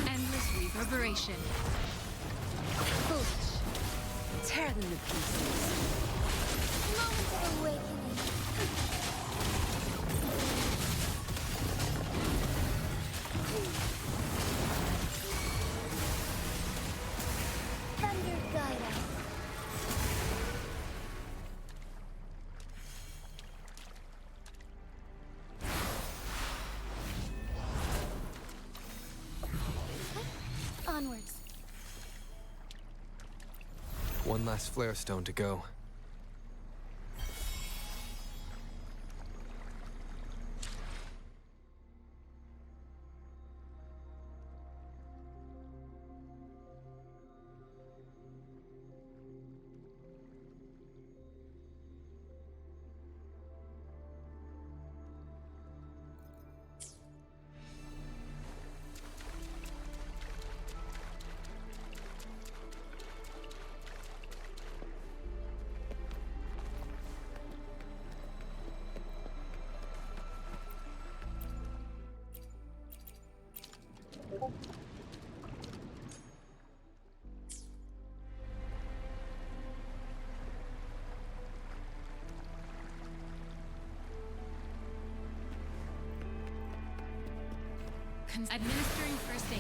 Endless reverberation. Foolish. Tear them to pieces. Moment of awakening. Thunder guide us. Onwards. One last flare stone to go. Administering first aid.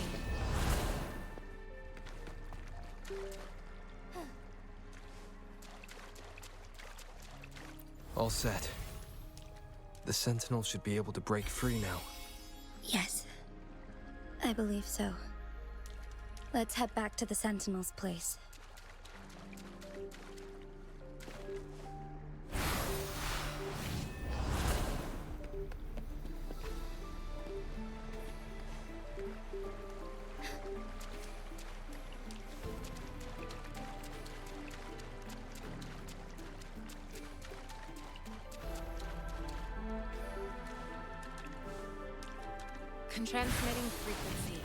All set. The Sentinel should be able to break free now. Yes, I believe so. Let's head back to the Sentinel's place. Transmitting frequency.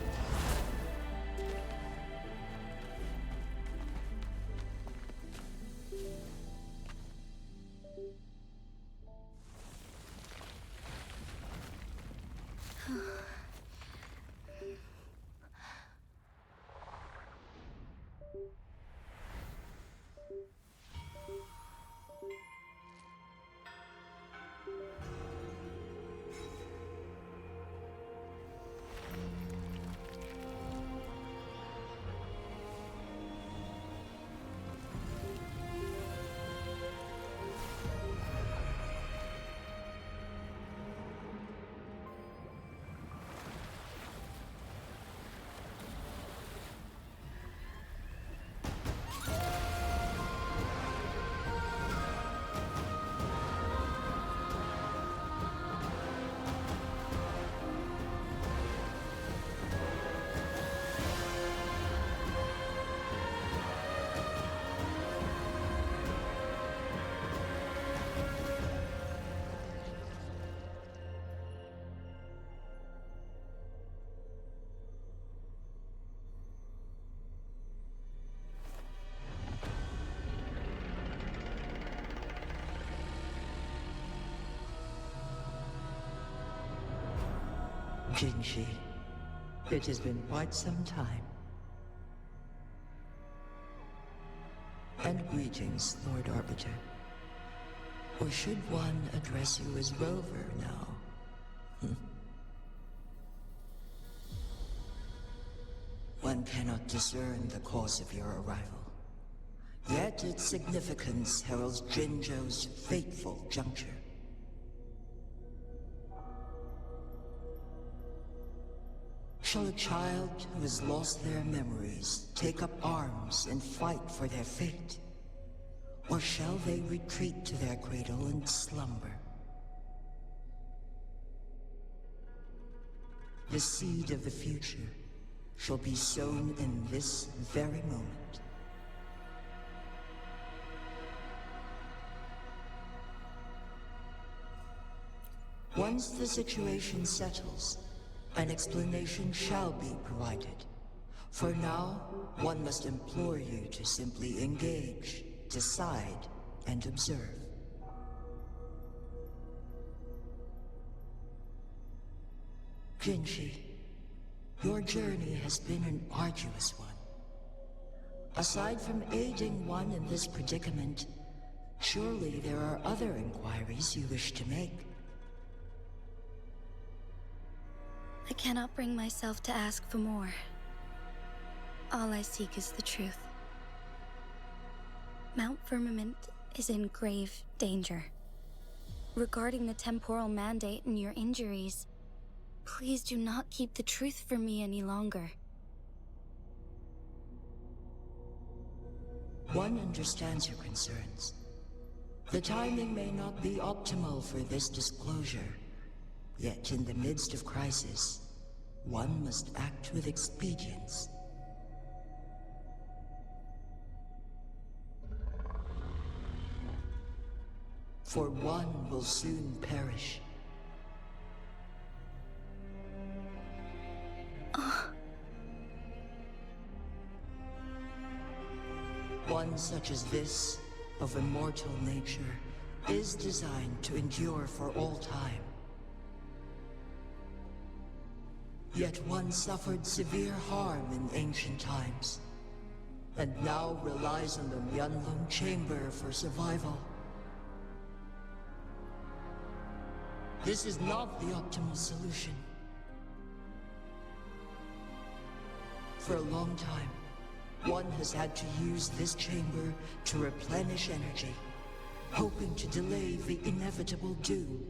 Jinshi, it has been quite some time. And greetings, Lord Arbiter. Or should one address you as Rover now? One cannot discern the cause of your arrival. Yet its significance heralds Jinzhou's fateful juncture. Shall a child who has lost their memories take up arms and fight for their fate? Or shall they retreat to their cradle and slumber? The seed of the future shall be sown in this very moment. Once the situation settles, an explanation shall be provided. For now, one must implore you to simply engage, decide, and observe. Jinshi, your journey has been an arduous one. Aside from aiding one in this predicament, surely there are other inquiries you wish to make. I cannot bring myself to ask for more. All I seek is the truth. Mount Firmament is in grave danger. Regarding the temporal mandate and your injuries, please do not keep the truth from me any longer. One understands your concerns. The timing may not be optimal for this disclosure. Yet in the midst of crisis, one must act with expedience. For one will soon perish. One such as this, of immortal nature, is designed to endure for all time. Yet one suffered severe harm in ancient times, and now relies on the Myanlong Chamber for survival. This is not the optimal solution. For a long time, one has had to use this chamber to replenish energy, hoping to delay the inevitable doom.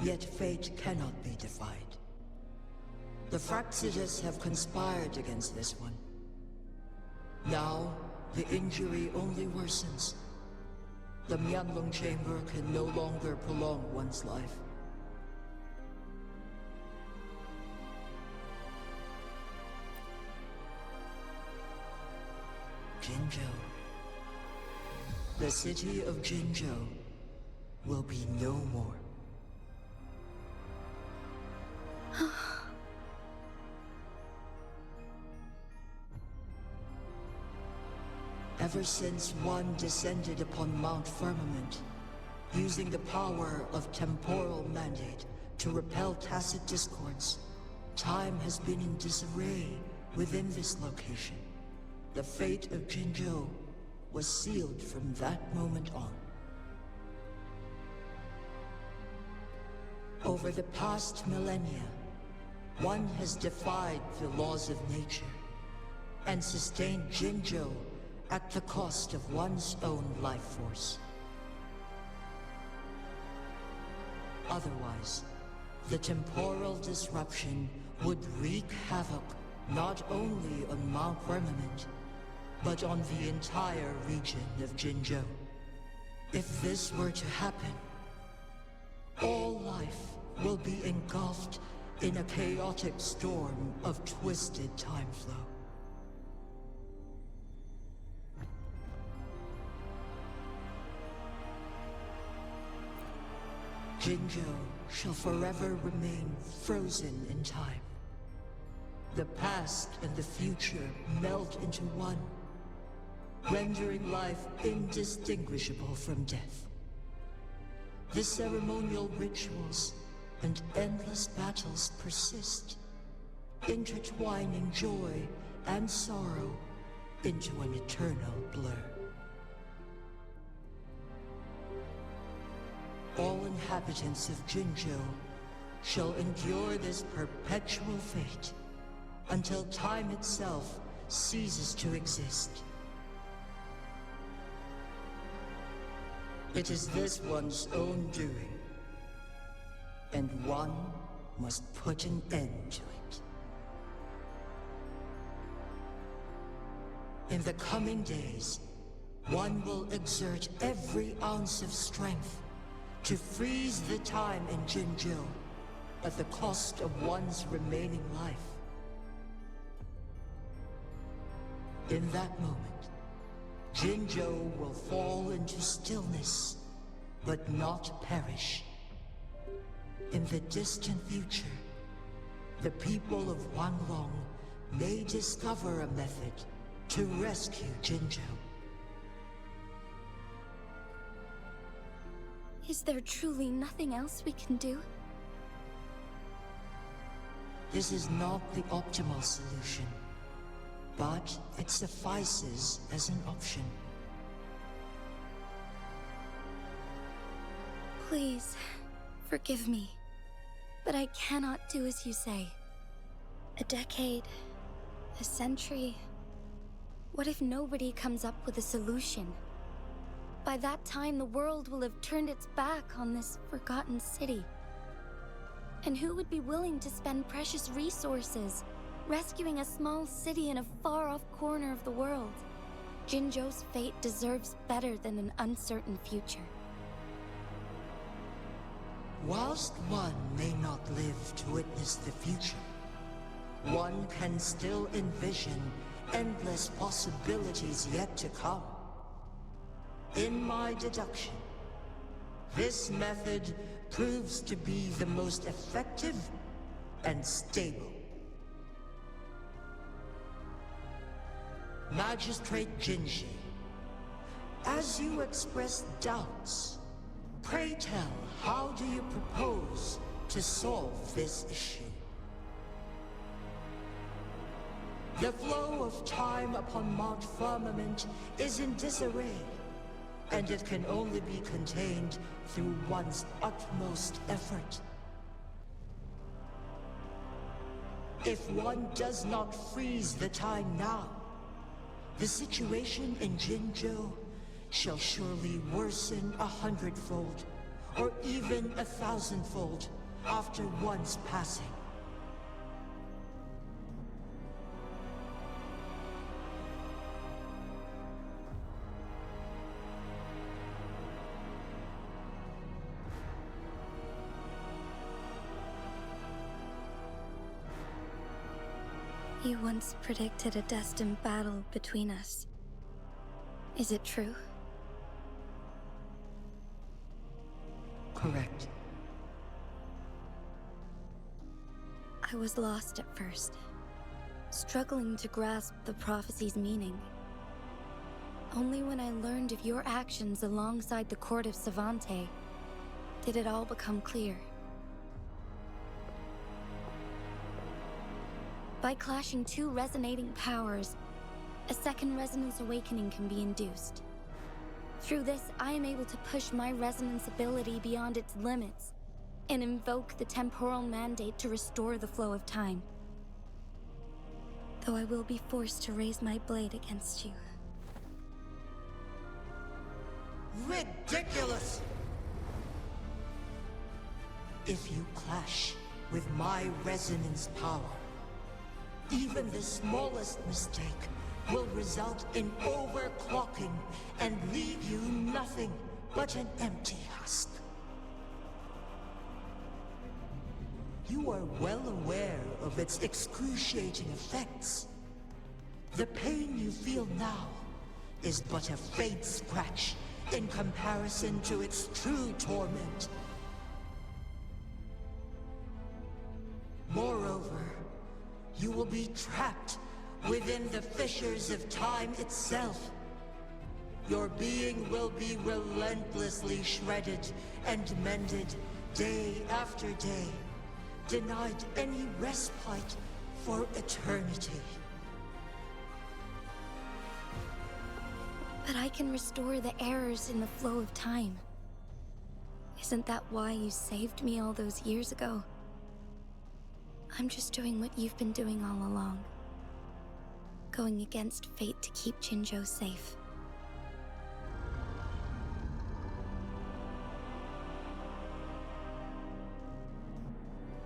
Yet fate cannot be defied. The Fraxidas have conspired against this one. Now, the injury only worsens. The Myanlong Chamber can no longer prolong one's life. Jinzhou. The city of Jinzhou will be no more. Ever since one descended upon Mount Firmament, using the power of temporal mandate to repel tacit discords, time has been in disarray within this location. The fate of Jinzhou was sealed from that moment on. Over the past millennia, one has defied the laws of nature and sustained Jinzhou at the cost of one's own life force. Otherwise, the temporal disruption would wreak havoc not only on Mount Firmament, but on the entire region of Jinzhou. If this were to happen, all life will be engulfed in a chaotic storm of twisted time flow. Jinzhou shall forever remain frozen in time. The past and the future melt into one, rendering life indistinguishable from death. The ceremonial rituals and endless battles persist, intertwining joy and sorrow into an eternal blur. All inhabitants of Jinzhou shall endure this perpetual fate until time itself ceases to exist. It is this one's own doing, and one must put an end to it. In the coming days, one will exert every ounce of strength to freeze the time in Jinzhou at the cost of one's remaining life. In that moment, Jinzhou will fall into stillness, but not perish. In the distant future, the people of Wanglong may discover a method to rescue Jinzhou. Is there truly nothing else we can do? This is not the optimal solution, but it suffices as an option. Please, forgive me, but I cannot do as you say. A decade, a century. What if nobody comes up with a solution? By that time, the world will have turned its back on this forgotten city. And who would be willing to spend precious resources rescuing a small city in a far-off corner of the world? Jinzhou's fate deserves better than an uncertain future. Whilst one may not live to witness the future, one can still envision endless possibilities yet to come. In my deduction, this method proves to be the most effective and stable. Magistrate Jinji, as you express doubts, pray tell, how do you propose to solve this issue? The flow of time upon Mount Firmament is in disarray, and it can only be contained through one's utmost effort. If one does not freeze the time now, the situation in Jinzhou shall surely worsen 100-fold, or even 1,000-fold after one's passing. You once predicted a destined battle between us. Is it true? Correct. I was lost at first, struggling to grasp the prophecy's meaning. Only when I learned of your actions alongside the court of Savante did it all become clear. By clashing two resonating powers, a second resonance awakening can be induced. Through this, I am able to push my resonance ability beyond its limits and invoke the temporal mandate to restore the flow of time. Though I will be forced to raise my blade against you. Ridiculous! If you clash with my resonance power, even the smallest mistake will result in overclocking and leave you nothing but an empty husk. You are well aware of its excruciating effects. The pain you feel now is but a faint scratch in comparison to its true torment. Moreover, you will be trapped within the fissures of time itself. your being will be relentlessly shredded and mended day after day, denied any respite for eternity. But I can restore the errors in the flow of time. Isn't that why you saved me all those years ago? I'm just doing what you've been doing all along. Going against fate to keep Jinzhou safe.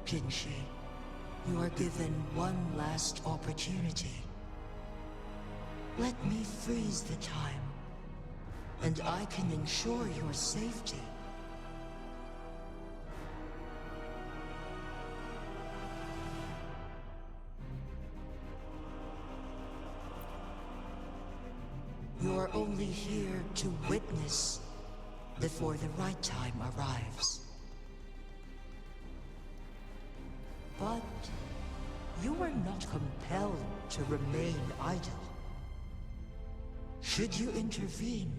Jinshi, you are given one last opportunity. Let me freeze the time, and I can ensure your safety. You're only here to witness before the right time arrives. But you are not compelled to remain idle. Should you intervene,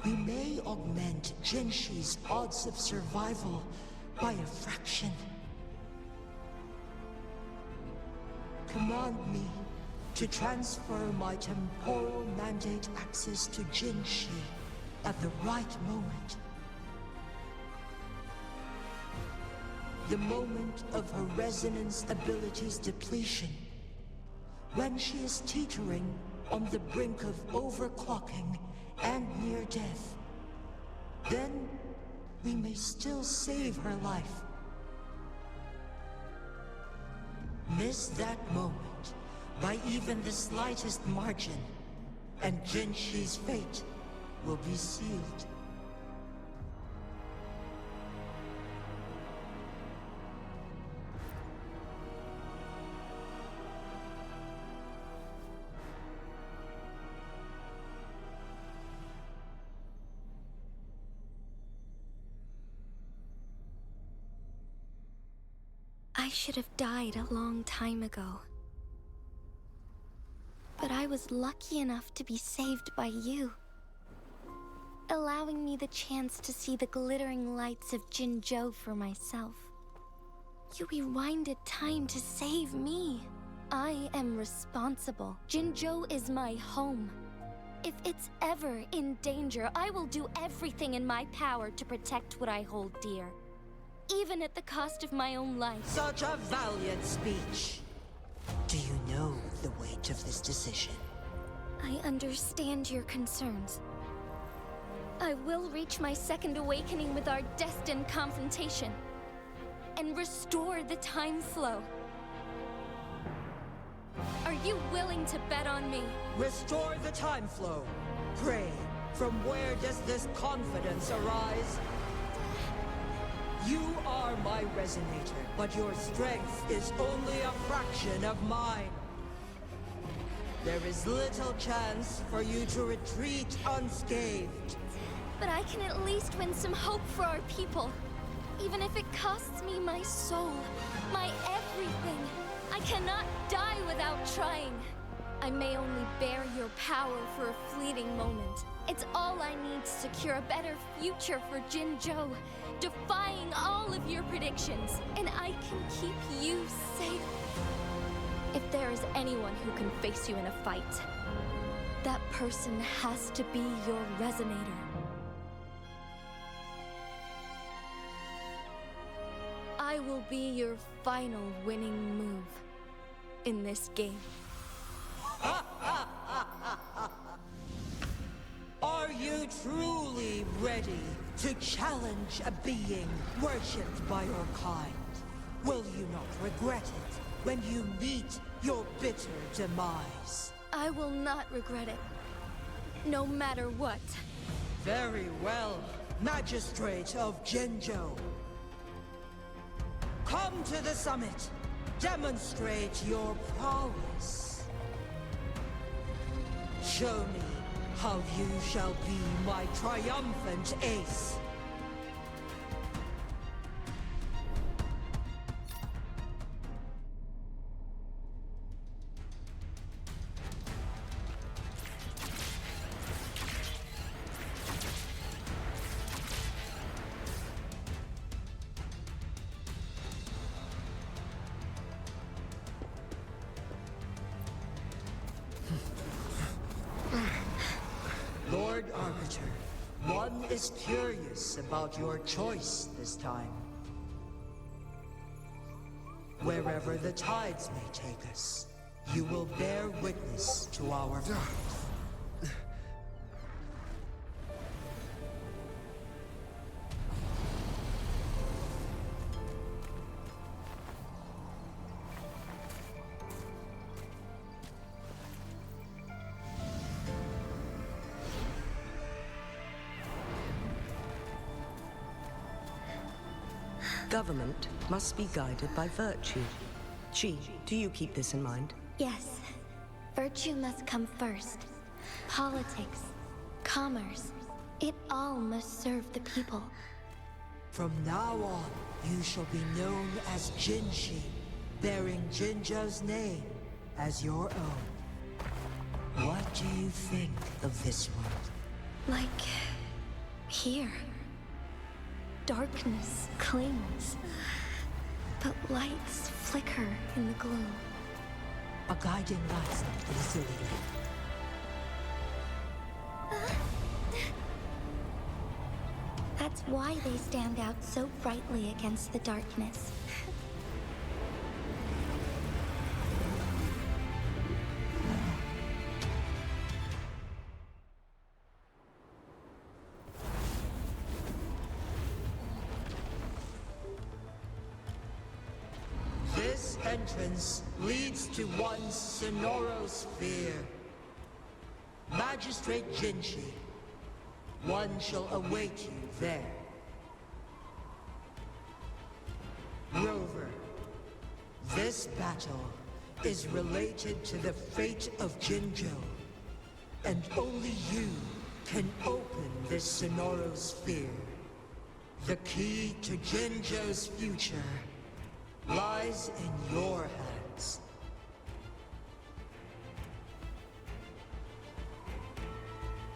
we may augment Jinshi's odds of survival by a fraction. Command me to transfer my temporal mandate access to Jinshi at the right moment. The moment of her resonance ability's depletion, when she is teetering on the brink of overclocking and near death. Then we may still save her life. Miss that moment by even the slightest margin, and Jinshi's fate will be sealed. I should have died a long time ago. But I was lucky enough to be saved by you, allowing me the chance to see the glittering lights of Jinzhou for myself. You rewinded time to save me. I am responsible. Jinzhou is my home. If it's ever in danger, I will do everything in my power to protect what I hold dear, even at the cost of my own life. Such a valiant speech. Do you know the weight of this decision? I understand your concerns. I will reach my second awakening with our destined confrontation, and restore the time flow. Are you willing to bet on me? Restore the time flow. Pray, from where does this confidence arise? You are my resonator, but your strength is only a fraction of mine. There is little chance for you to retreat unscathed. But I can at least win some hope for our people, even if it costs me my soul, my everything. I cannot die without trying. I may only bear your power for a fleeting moment. It's all I need to secure a better future for Jinzhou, defying all of your predictions, and I can keep you safe. If there is anyone who can face you in a fight, that person has to be your resonator. I will be your final winning move in this game. Are you truly ready to challenge a being worshipped by your kind? Will you not regret it when you meet your bitter demise? I will not regret it, no matter what. Very well, Magistrate of Jinzhou. Come to the summit. Demonstrate your prowess. Show me how you shall be my triumphant ace. Arbiter. One is curious about your choice this time. Wherever the tides may take us, you will bear witness to our fight. Government must be guided by virtue. Chi, do you keep this in mind? Yes. Virtue must come first. Politics, commerce, it all must serve the people. From now on, you shall be known as Jinshi, bearing Jinzhou's name as your own. What do you think of this world? Like... here. Darkness clings, but lights flicker in the gloom. A guiding light easily lit. That's why they stand out so brightly against the darkness. This entrance leads to one's Sonoro sphere. Magistrate Jinshi, one shall await you there. Rover, this battle is related to the fate of Jinzhou, and only you can open this Sonoro sphere. The key to Jinzhou's future lies in your hands.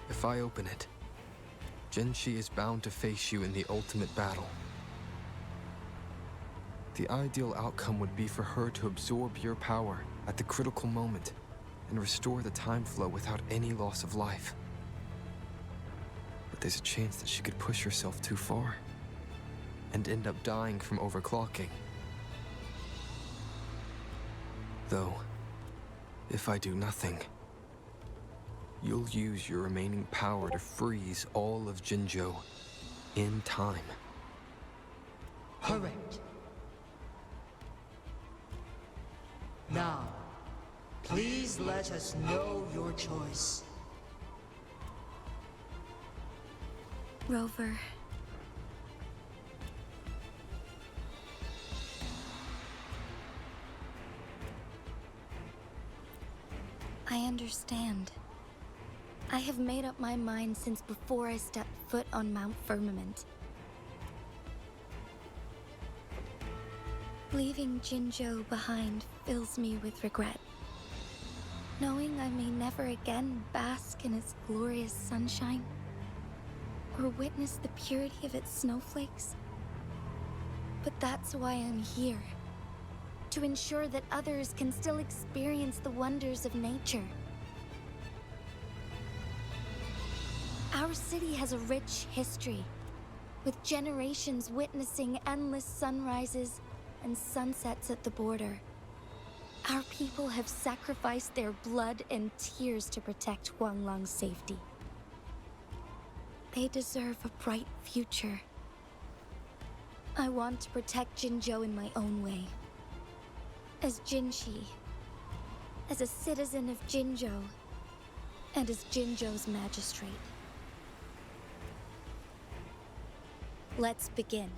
If I open it, Jinshi is bound to face you in the ultimate battle. The ideal outcome would be for her to absorb your power at the critical moment and restore the time flow without any loss of life. But there's a chance that she could push herself too far and end up dying from overclocking. Though, if I do nothing, you'll use your remaining power to freeze all of Jinzhou in time. Correct. Now, please let us know your choice. Rover. I understand. I have made up my mind since before I stepped foot on Mount Firmament. Leaving Jinzhou behind fills me with regret. Knowing I may never again bask in its glorious sunshine, or witness the purity of its snowflakes. But that's why I'm here. To ensure that others can still experience the wonders of nature. Our city has a rich history, with generations witnessing endless sunrises and sunsets at the border. Our people have sacrificed their blood and tears to protect Huanglang's safety. They deserve a bright future. I want to protect Jinzhou in my own way. As Jinshi, as a citizen of Jinzhou, and as Jinzhou's magistrate. Let's begin.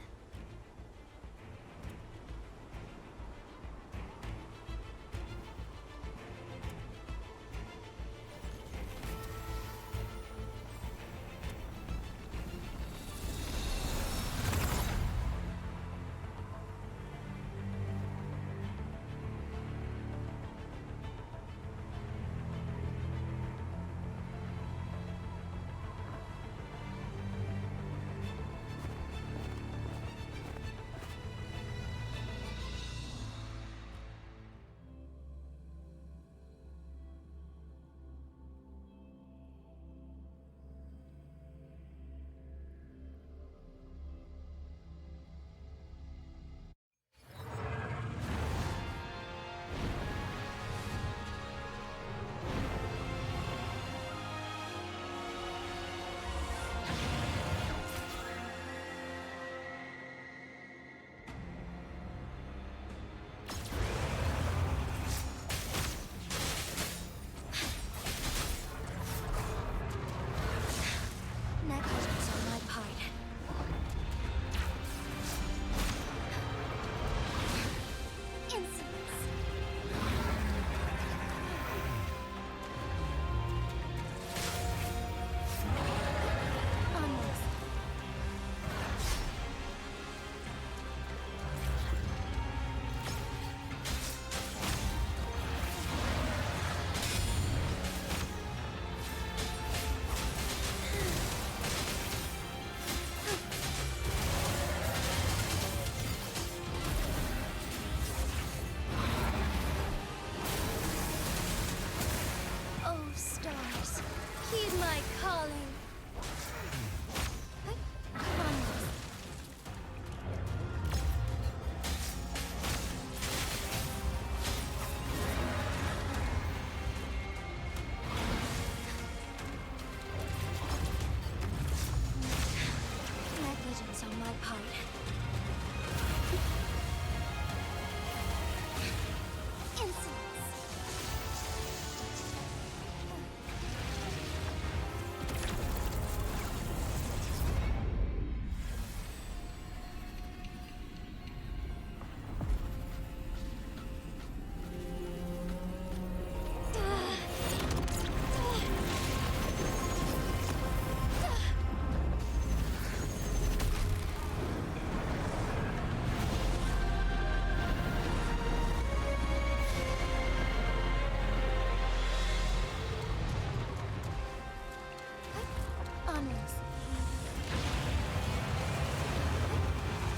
Onwards.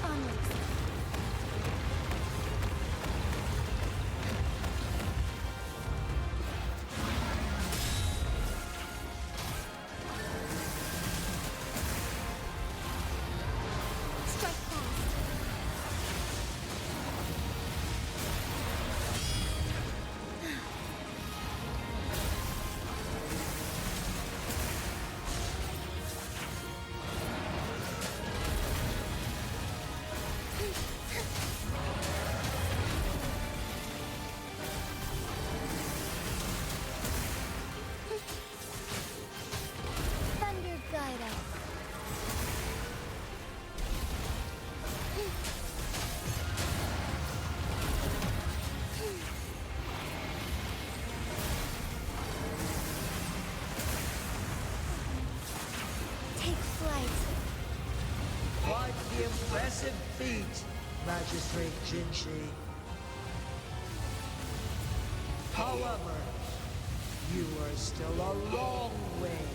Onwards. Strike fast. Thunder guide us. Take flight. Quite the impressive feat, Magistrate Jinshi. However, you are still a long way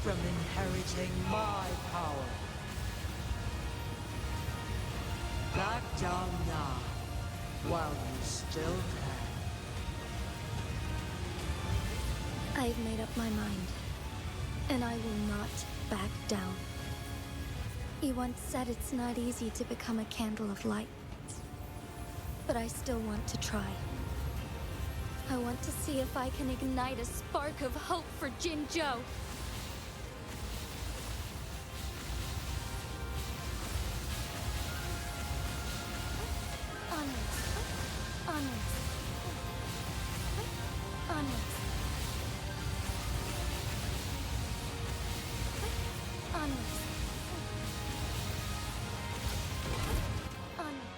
from inheriting my power. Back down now, while you still can. I've made up my mind, and I will not back down. You once said it's not easy to become a candle of light, but I still want to try. I want to see if I can ignite a spark of hope for Jinzhou. Onwards. Onwards. Onwards. Onwards. Onwards.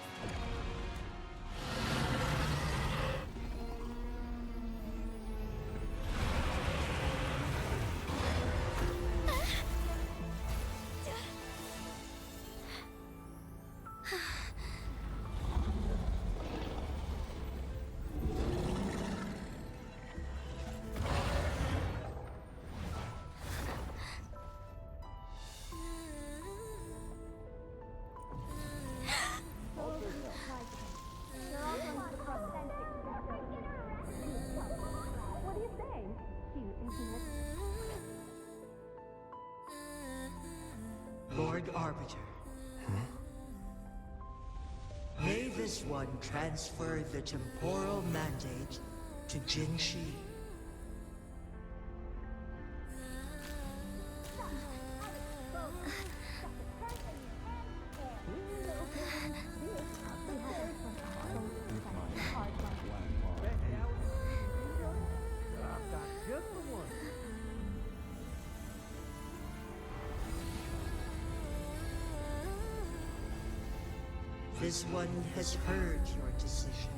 Lord Arbiter. May this one transfer the temporal mandate to Jinshi. This one has heard your decision.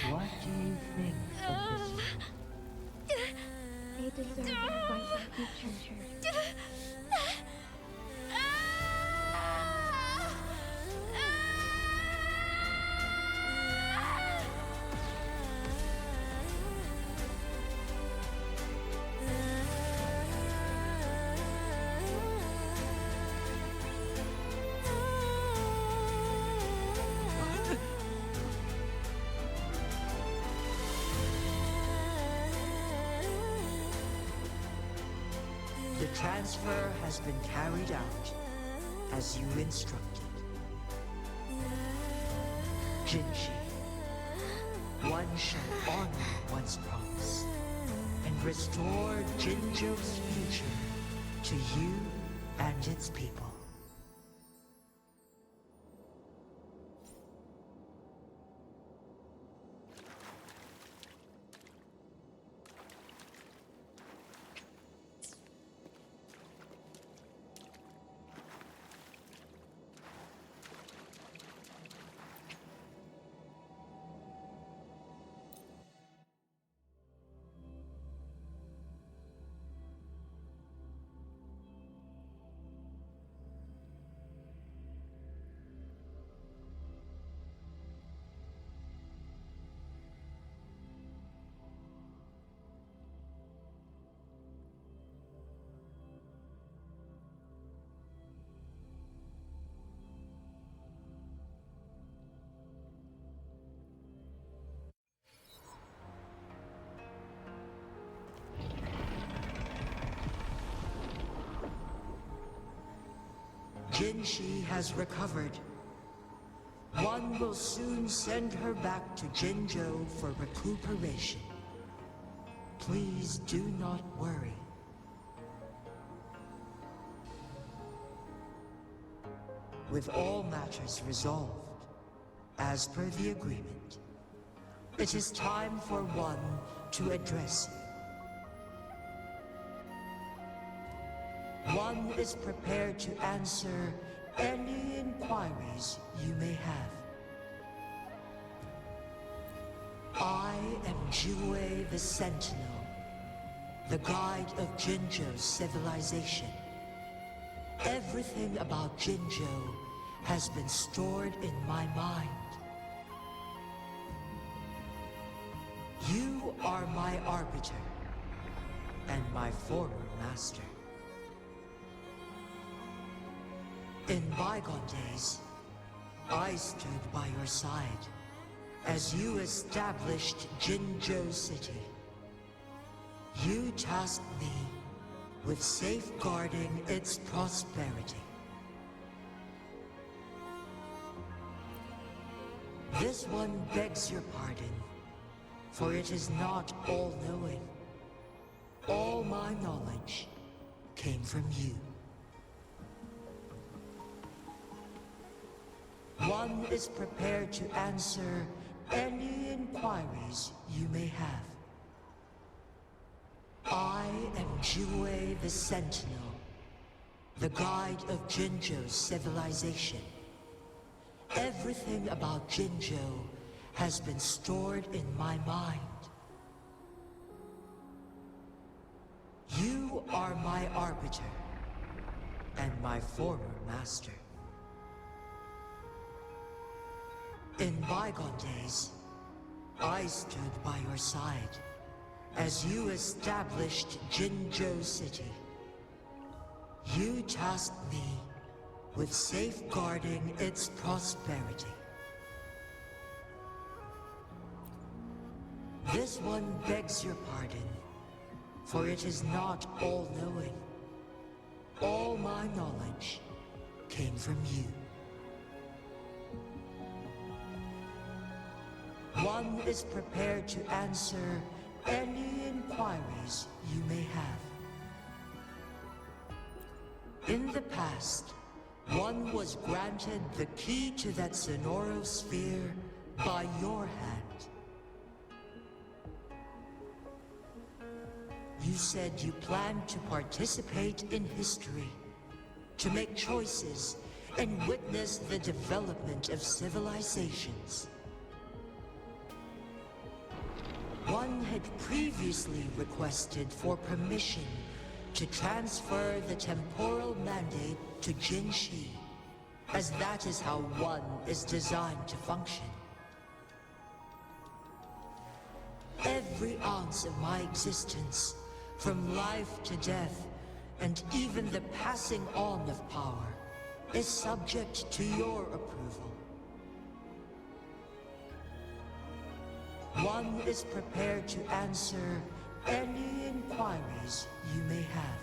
What do you think of this? They deserve a brighter future. The transfer has been carried out as you instructed. Jinshi, one shall honor one's promise and restore Jinzhou's future to you and its people. Jinshi has recovered. One will soon send her back to Jinzhou for recuperation. Please do not worry. With all matters resolved, as per the agreement, it is time for one to address you. One is prepared to answer any inquiries you may have. I am Jue the Sentinel, the guide of Jinzhou's civilization. Everything about Jinzhou has been stored in my mind. You are my arbiter, and my former master. In bygone days, I stood by your side as you established Jinzhou City. You tasked me with safeguarding its prosperity. This one begs your pardon, for it is not all-knowing. All my knowledge came from you. One is prepared to answer any inquiries you may have. I am Jue the Sentinel, the guide of Jinzhou's civilization. Everything about Jinzhou has been stored in my mind. You are my arbiter, and my former master. In bygone days, I stood by your side as you established Jinzhou City. You tasked me with safeguarding its prosperity. This one begs your pardon, for it is not all-knowing. All my knowledge came from you. One is prepared to answer any inquiries you may have. In the past, one was granted the key to that Sonoro sphere by your hand. You said you planned to participate in history, to make choices and witness the development of civilizations. One had previously requested for permission to transfer the temporal mandate to Jinshi, as that is how one is designed to function. Every ounce of my existence, from life to death, and even the passing on of power, is subject to your approval. One is prepared to answer any inquiries you may have.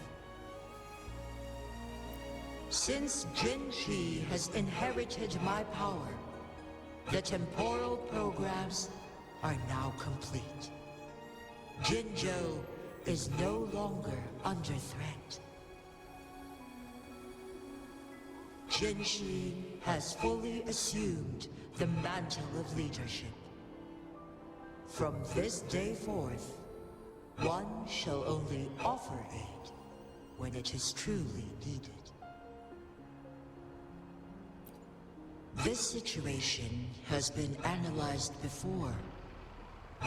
Since Jinshi has inherited my power, the temporal programs are now complete. Jinzhou is no longer under threat. Jinshi has fully assumed the mantle of leadership. From this day forth, one shall only offer aid when it is truly needed. This situation has been analyzed before,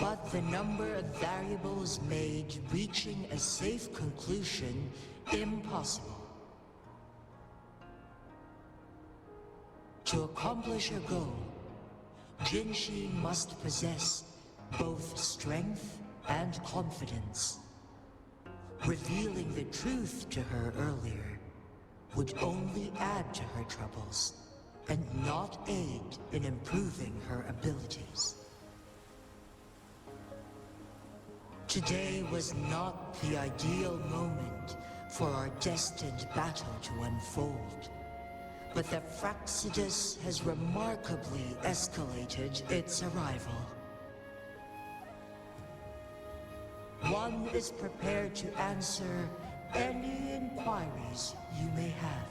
but the number of variables made reaching a safe conclusion impossible. To accomplish a goal, Jinshi must possess both strength and confidence. Revealing the truth to her earlier would only add to her troubles and not aid in improving her abilities. Today was not the ideal moment for our destined battle to unfold, but the Fraxidus has remarkably escalated its arrival. One is prepared to answer any inquiries you may have.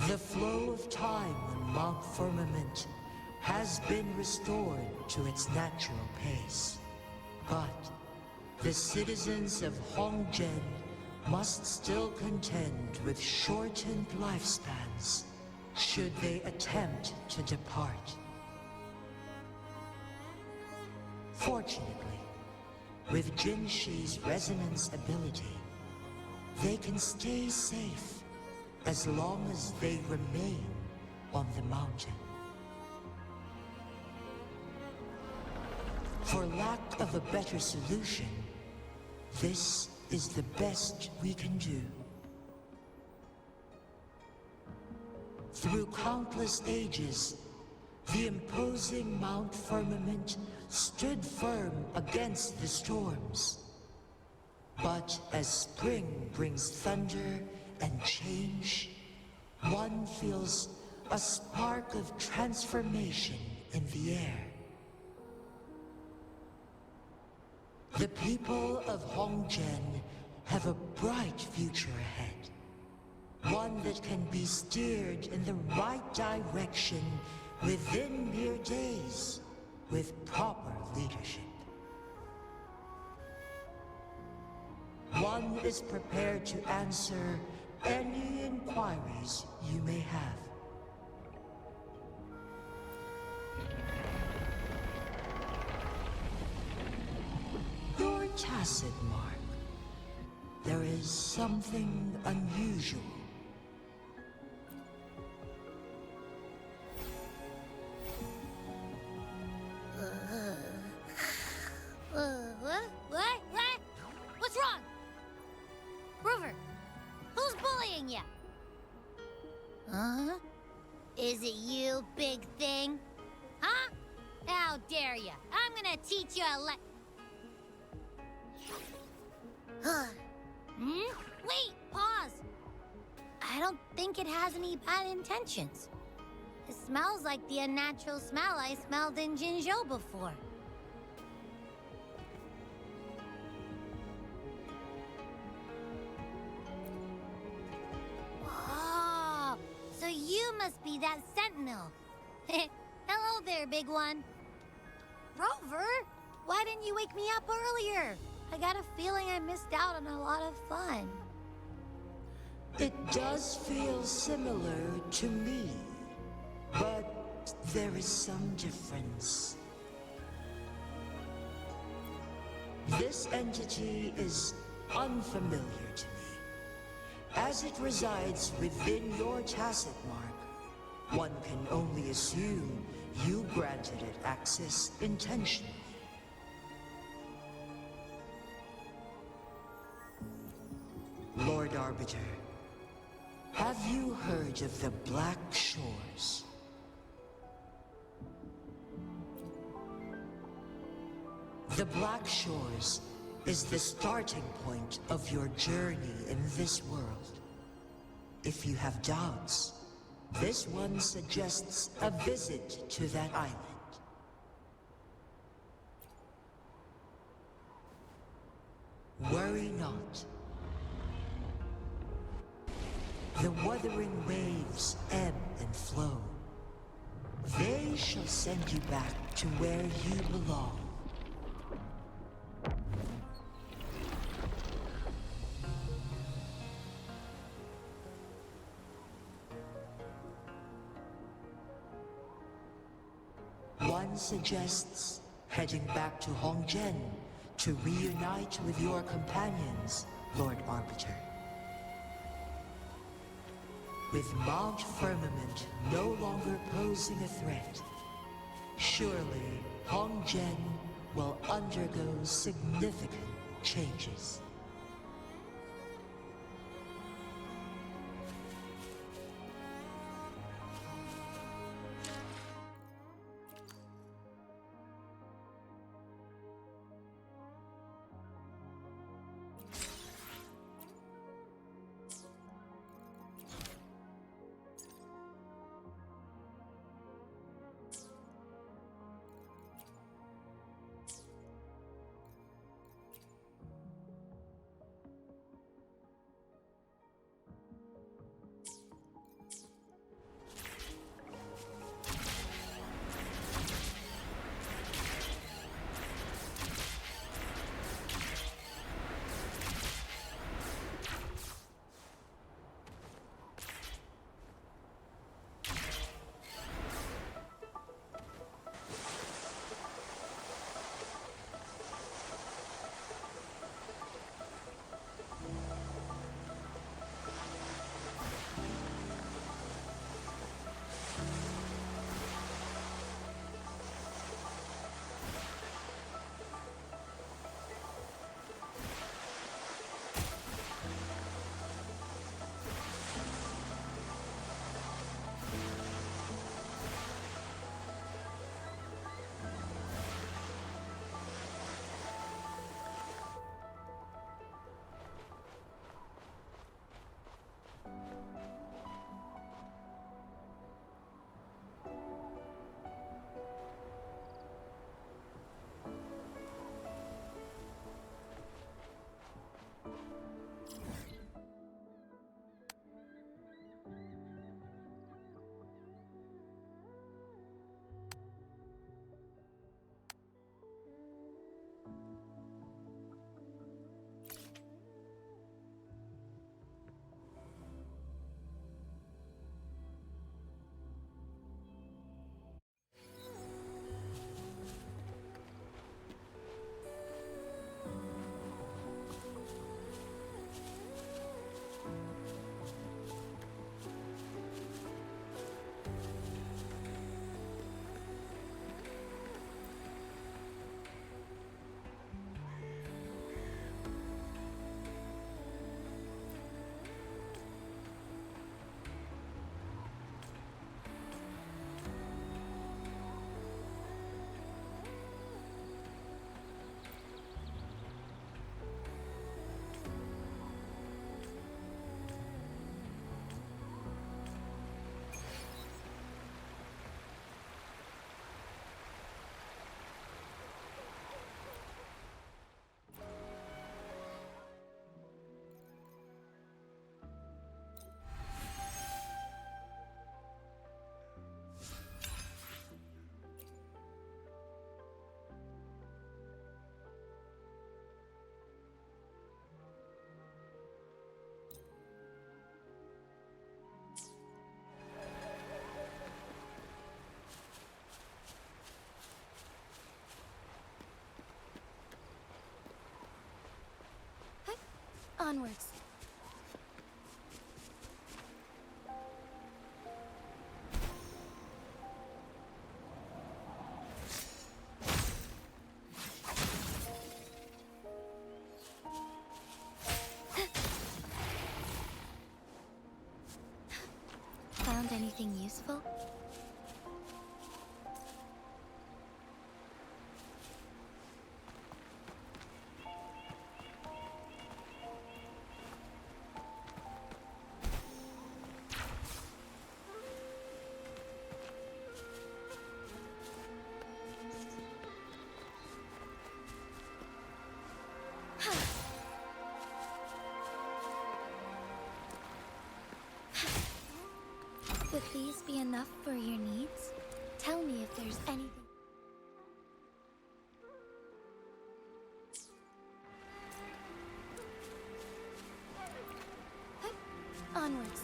The flow of time on Mount Firmament has been restored to its natural pace, but the citizens of Hongzhen must still contend with shortened lifespans should they attempt to depart. Fortunately, with Jinshi's resonance ability, they can stay safe as long as they remain on the mountain. For lack of a better solution, this is the best we can do. Through countless ages, the imposing Mount Firmament stood firm against the storms. But as spring brings thunder and change, one feels a spark of transformation in the air. The people of Hongzhen have a bright future ahead. One that can be steered in the right direction within mere days with proper leadership. One is prepared to answer any inquiries you may have. Your tacit mark. There is something unusual. What? What's wrong? Rover, who's bullying you? Huh? Is it you, big thing? Huh? How dare you? I'm gonna teach you a Wait, pause. I don't think it has any bad intentions. It smells like the unnatural smell I smelled in Jinzhou before. Oh, so you must be that sentinel. Hello there, big one. Rover, why didn't you wake me up earlier? I got a feeling I missed out on a lot of fun. It does feel similar to me, but there is some difference. This entity is unfamiliar to me, as it resides within your tacit mark. One can only assume you granted it access intentionally. Lord Arbiter, have you heard of the Black Shores? The Black Shores is the starting point of your journey in this world. If you have doubts, this one suggests a visit to that island. Worry not. The wuthering waves ebb and flow. They shall send you back to where you belong. One suggests heading back to Hongzhen to reunite with your companions, Lord Arbiter. With Mount Firmament no longer posing a threat, surely Hongzhen will undergo significant changes. Onwards. Found anything useful? Would these be enough for your needs? Tell me if there's anything. Onwards.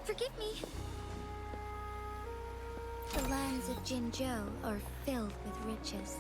Forgive me. The lands of Jinzhou are filled with riches.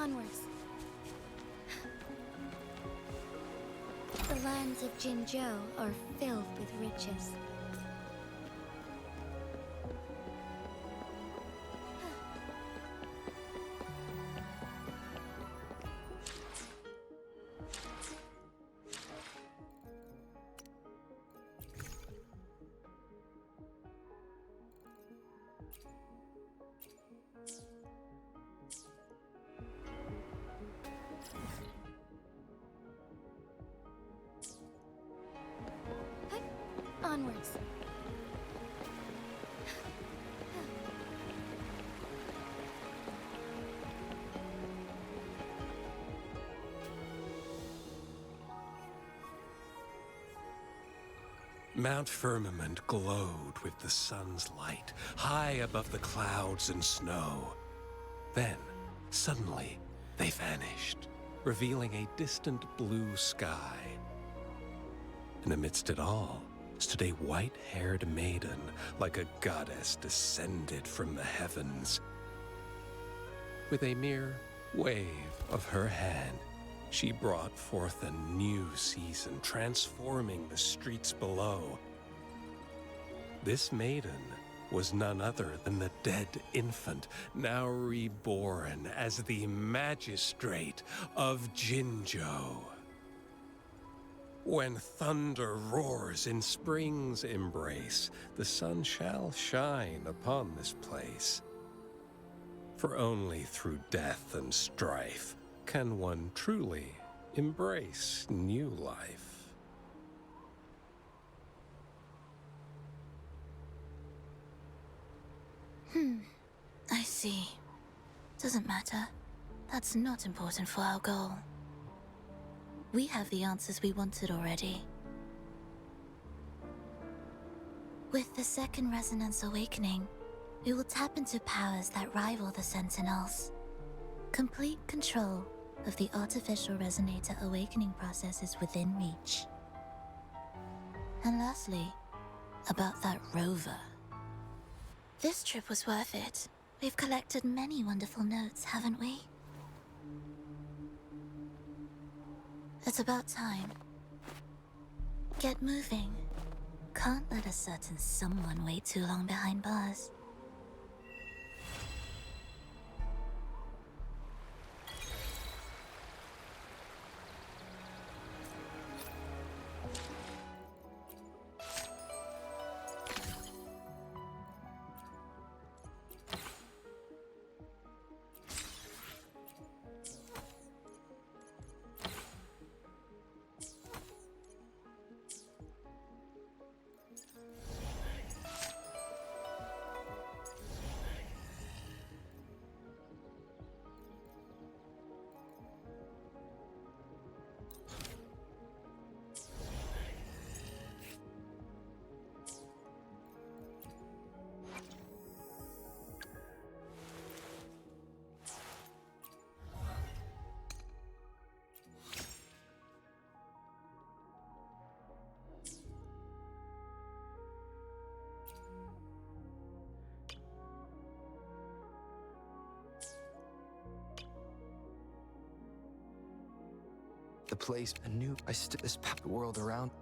Onwards. The lands of Jinzhou are filled with riches. Onwards. Mount Firmament glowed with the sun's light, high above the clouds and snow. Then, suddenly, they vanished, revealing a distant blue sky. And amidst it all stood a white-haired maiden, like a goddess descended from the heavens. With a mere wave of her hand, she brought forth a new season, transforming the streets below. This maiden was none other than the dead infant, now reborn as the magistrate of Jinzhou. When thunder roars in spring's embrace, the sun shall shine upon this place. For only through death and strife can one truly embrace new life. I see. Doesn't matter. That's not important for our goal. We have the answers we wanted already. With the second resonance awakening, we will tap into powers that rival the Sentinels. Complete control of the artificial resonator awakening process is within reach. And lastly, about that rover. This trip was worth it. We've collected many wonderful notes, haven't we? It's about time. Get moving. Can't let a certain someone wait too long behind bars. The place anew. I stood this packed world around.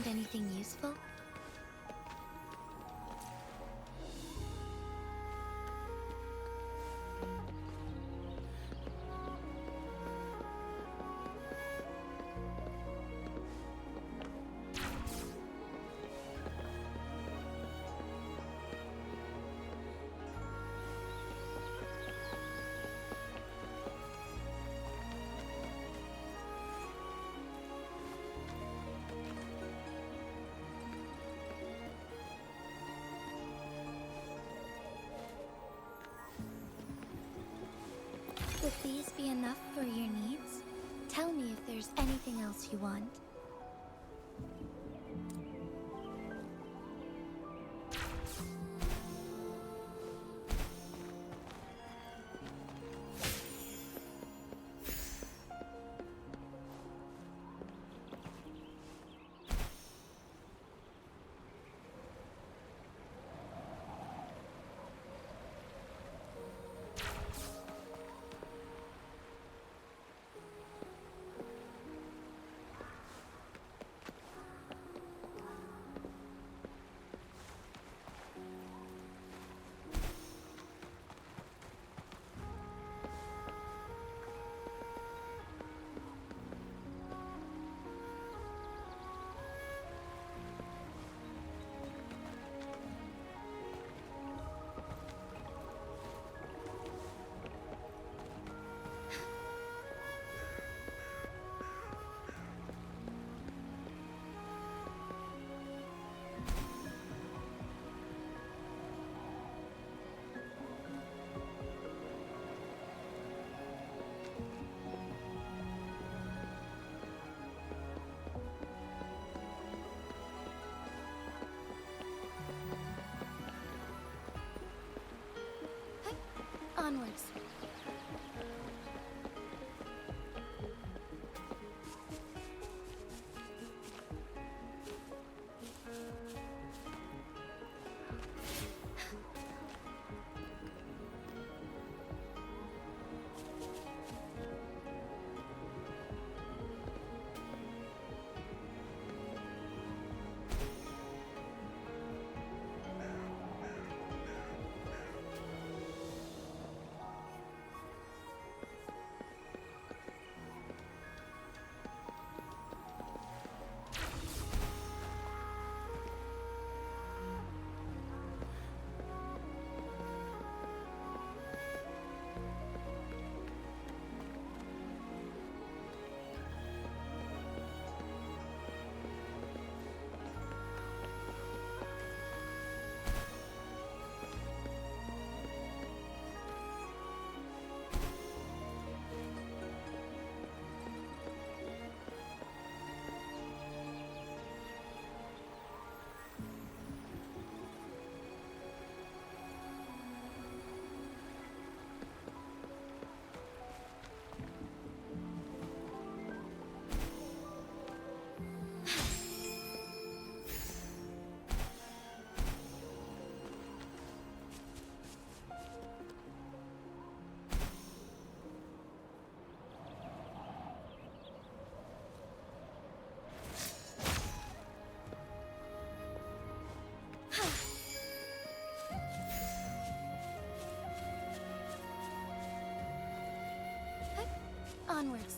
find anything useful? Would these be enough for your needs? Tell me if there's anything else you want. Onwards. Onwards.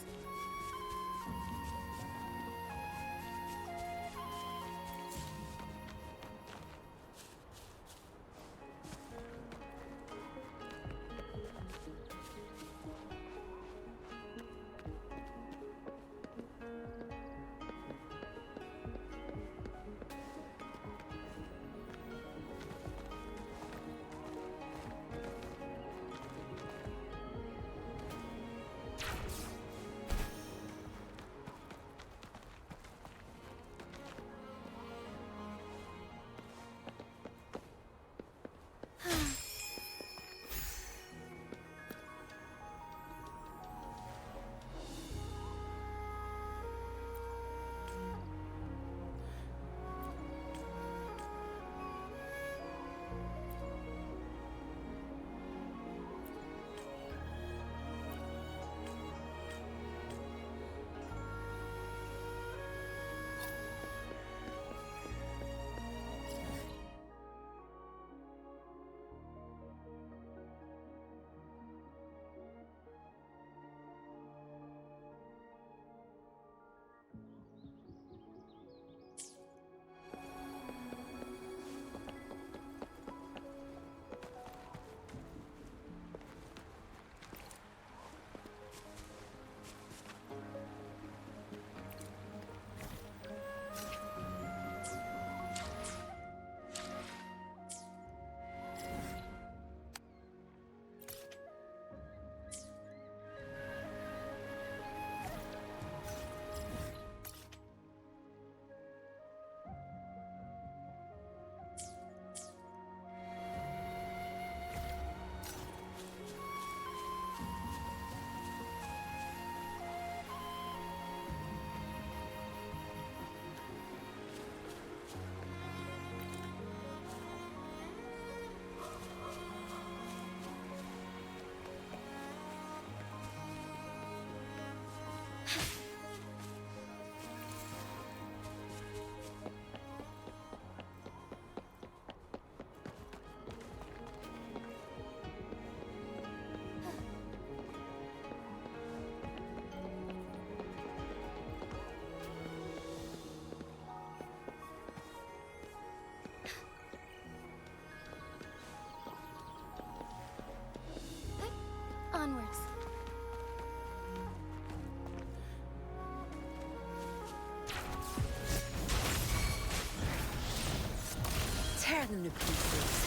cut into pieces.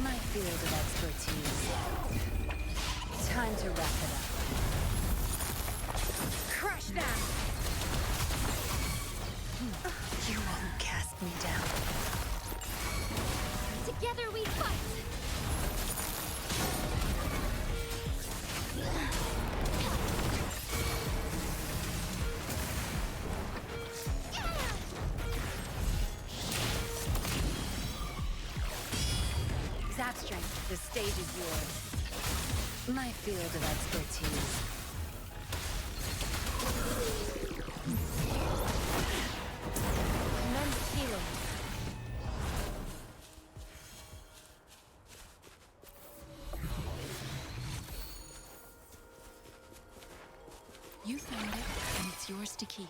My field of expertise. Time to wrap it up. Crush them! You won't cast me down. Together we fight! Zap strength, the stage is yours. My field of expertise. Commence healing. You found it, and it's yours to keep.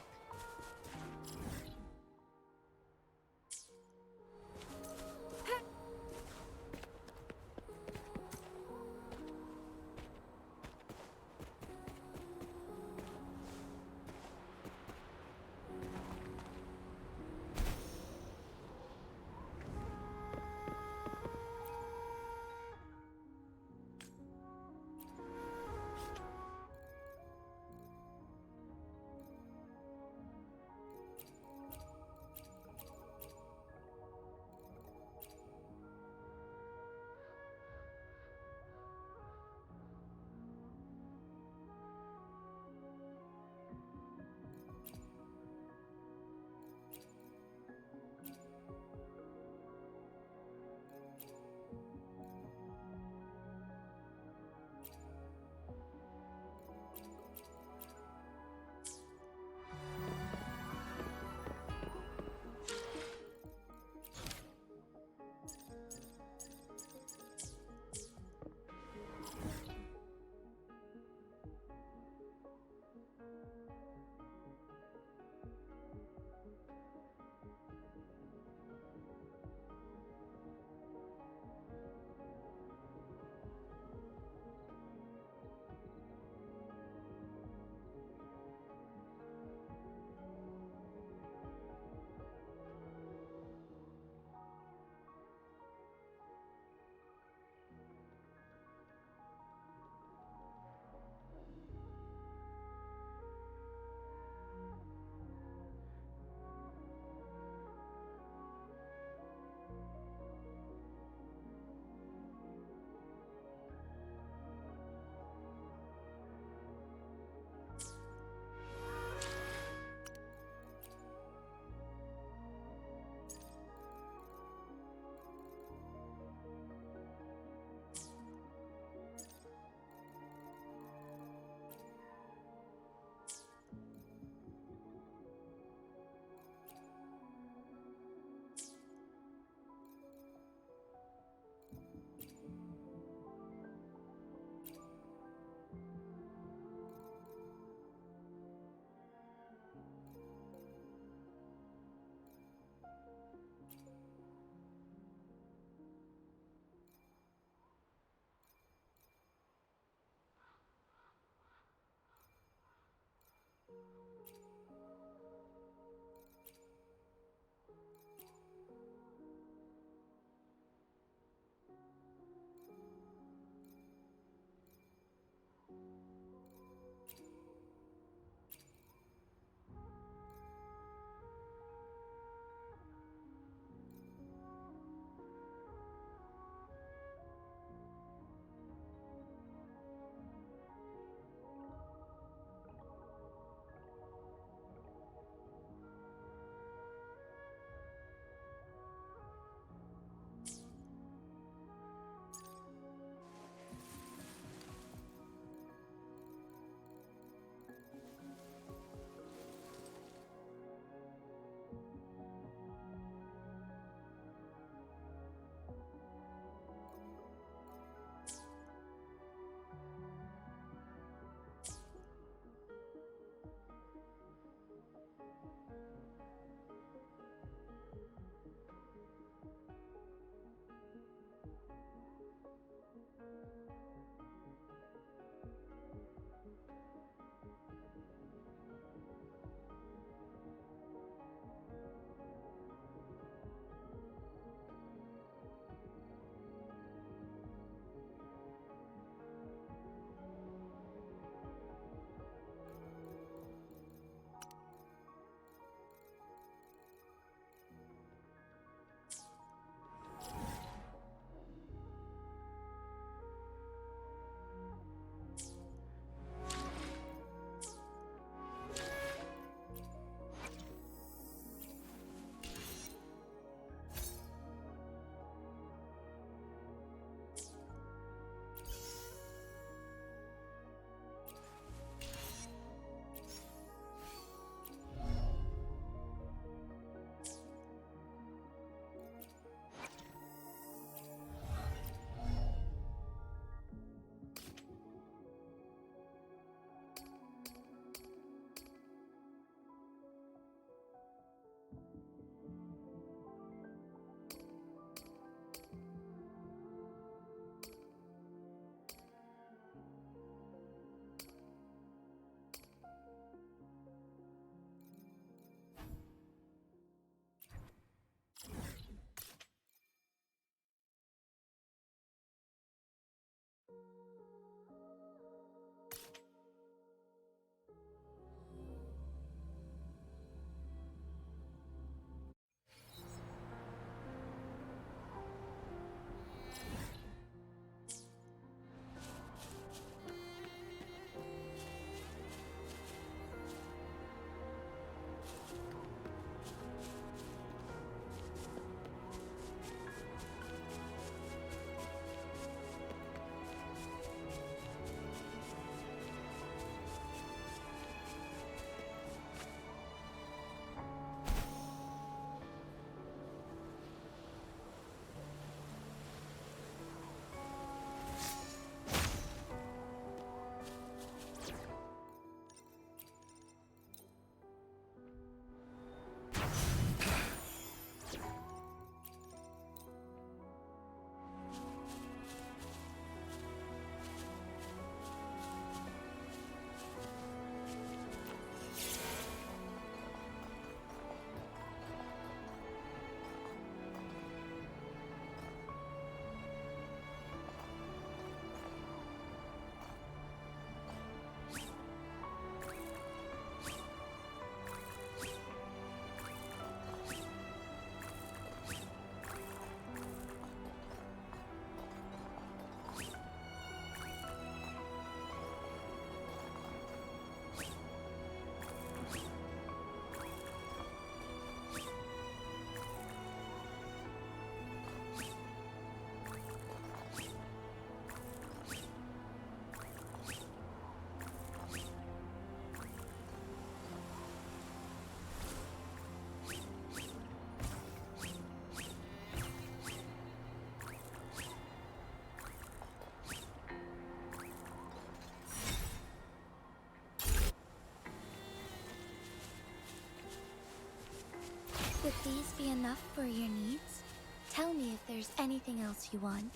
Would these be enough for your needs? Tell me if there's anything else you want.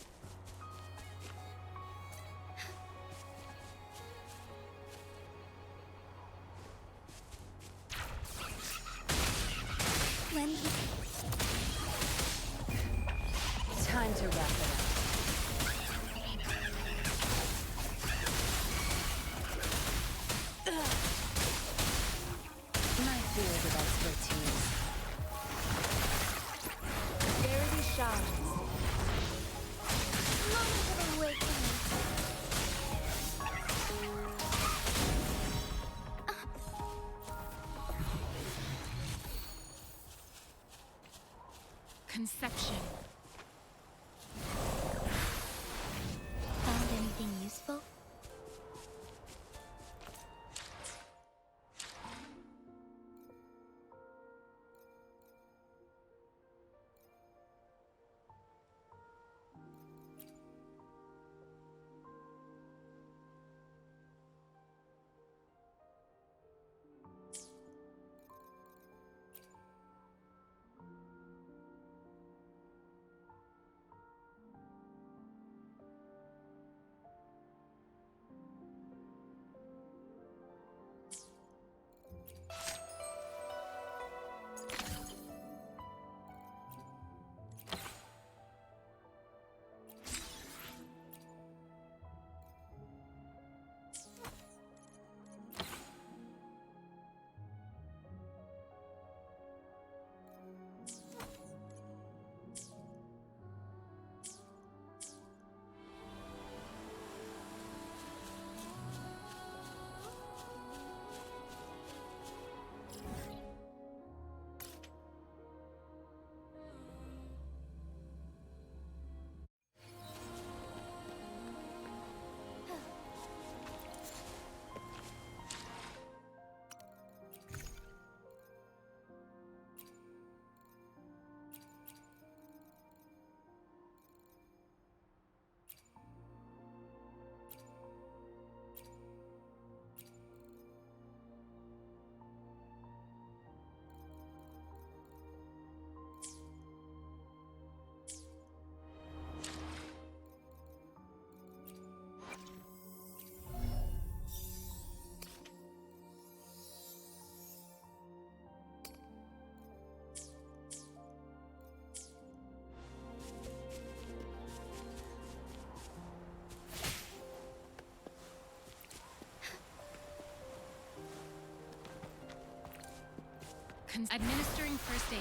When Time to wrap it up. My field of expertise. Rarity shines. Moment of awakening. Conception. Found anything useful? Administering first aid.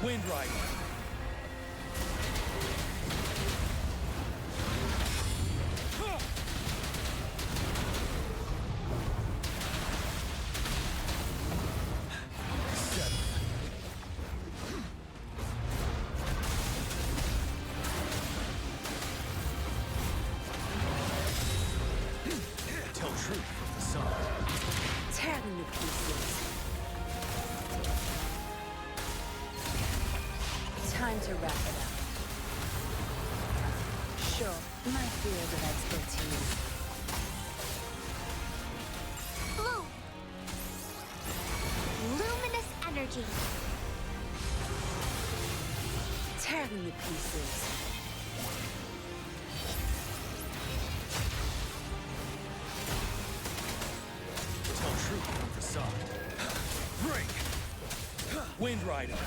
Wind Rider. Tell truth from the sun. Tear them to pieces. Time to wrap it up. Sure, my field of expertise. Blue! Luminous energy. Tear them to pieces. Tell truth from the sun. Break! Wind Rider.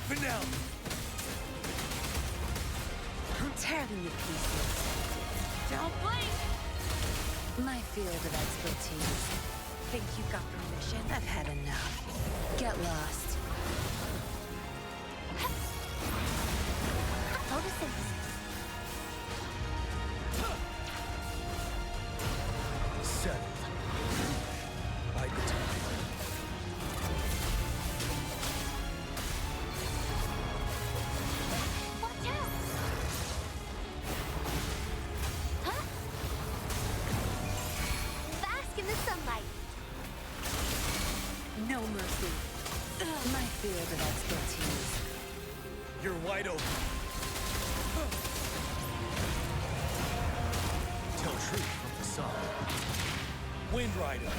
Finale! Tear them to pieces. Don't blink! My field of expertise. Think you got permission? I've had enough. Get lost. Photosynthesis. Settled. Bide the time. Watch out! Huh? Bask in the sunlight. No mercy. My field of expertise. You're wide open. Tell truth from the sun. Wind Rider.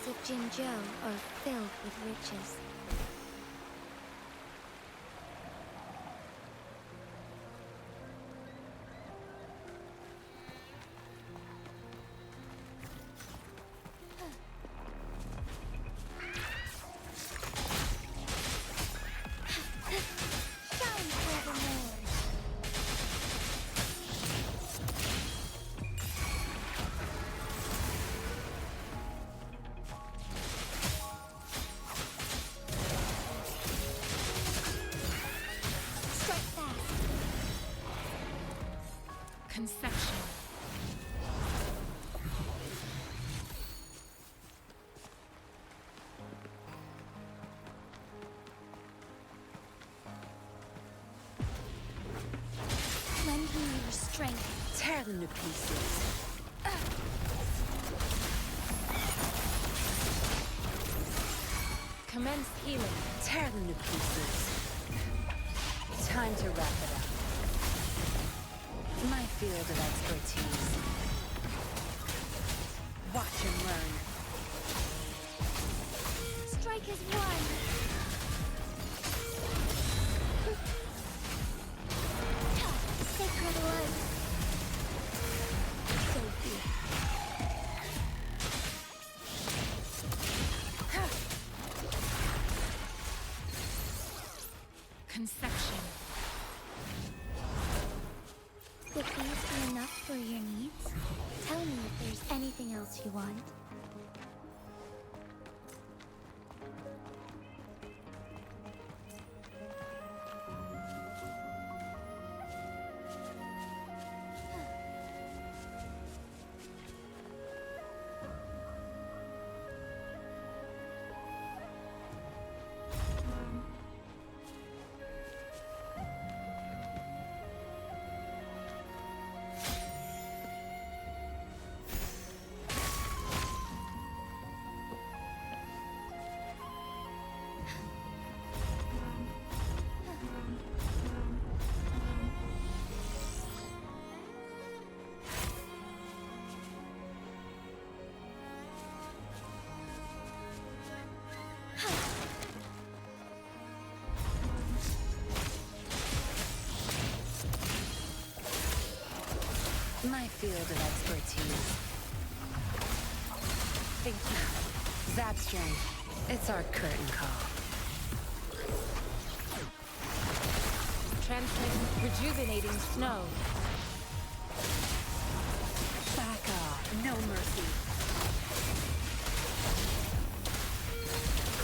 lands of Jinzhou are filled with riches. Shine forevermore. Strike fast. Conception. Lend me your strength. Tear them to pieces. Commence healing. Tear them to pieces. Time to wrap it up. My field of expertise. Watch and learn. Strike as one. Sacred light. So be it. Conception. Would these be enough for your needs? Tell me if there's anything else you want. My field of expertise. Think you. Zap strength. It's our curtain call. Transmitting rejuvenating snow. Back off. No mercy.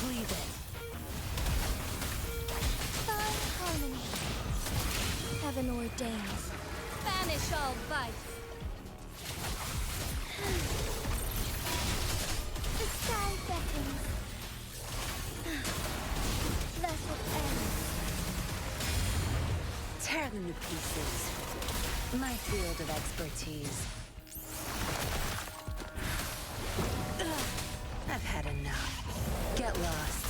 Cleave it. Fine harmony. Heaven ordains. Banish all vice. The sky beckons. Thus it ends. Tear them to pieces. My field of expertise. I've had enough. Get lost.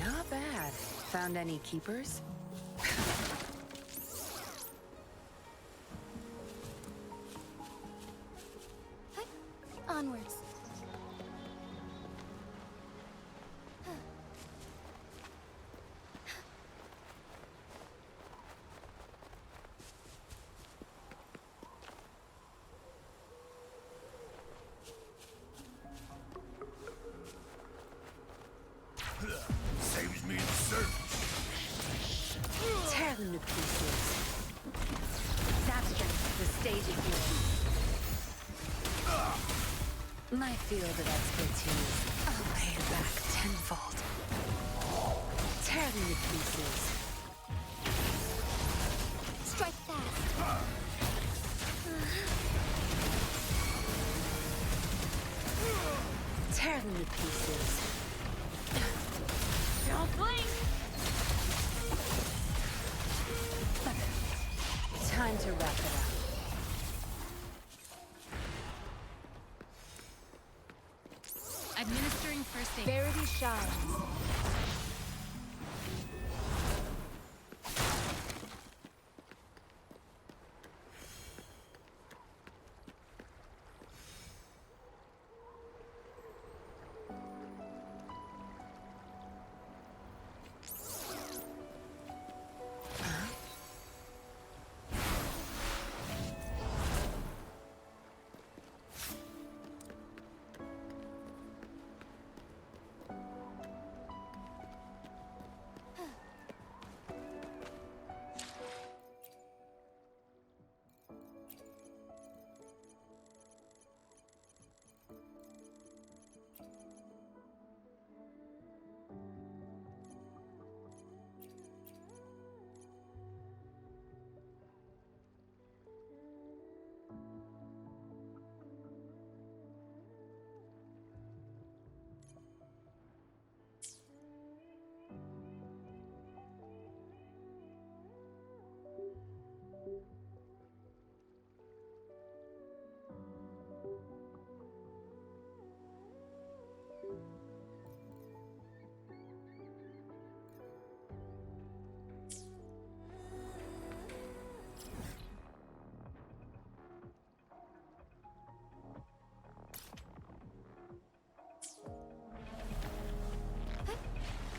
Not bad. Found any keepers? Onwards. Saves me the search. Tear them to pieces. Zap strength, the stage is yours. My field of expertise. I'll pay it back tenfold. Tear them to pieces. Strike fast. Tear them to pieces. Don't blink. Time to wrap it up. Administering first aid. shines.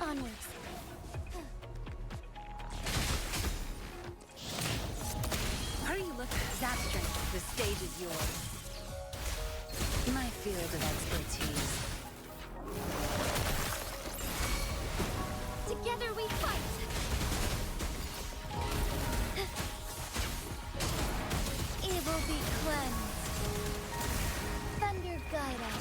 Onwards. What are you looking at? Zap strength. The stage is yours. My field of expertise. Together we fight! Evil be cleansed. Thunder guide us.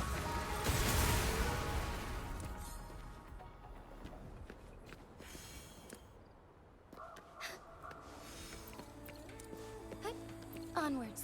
Onwards.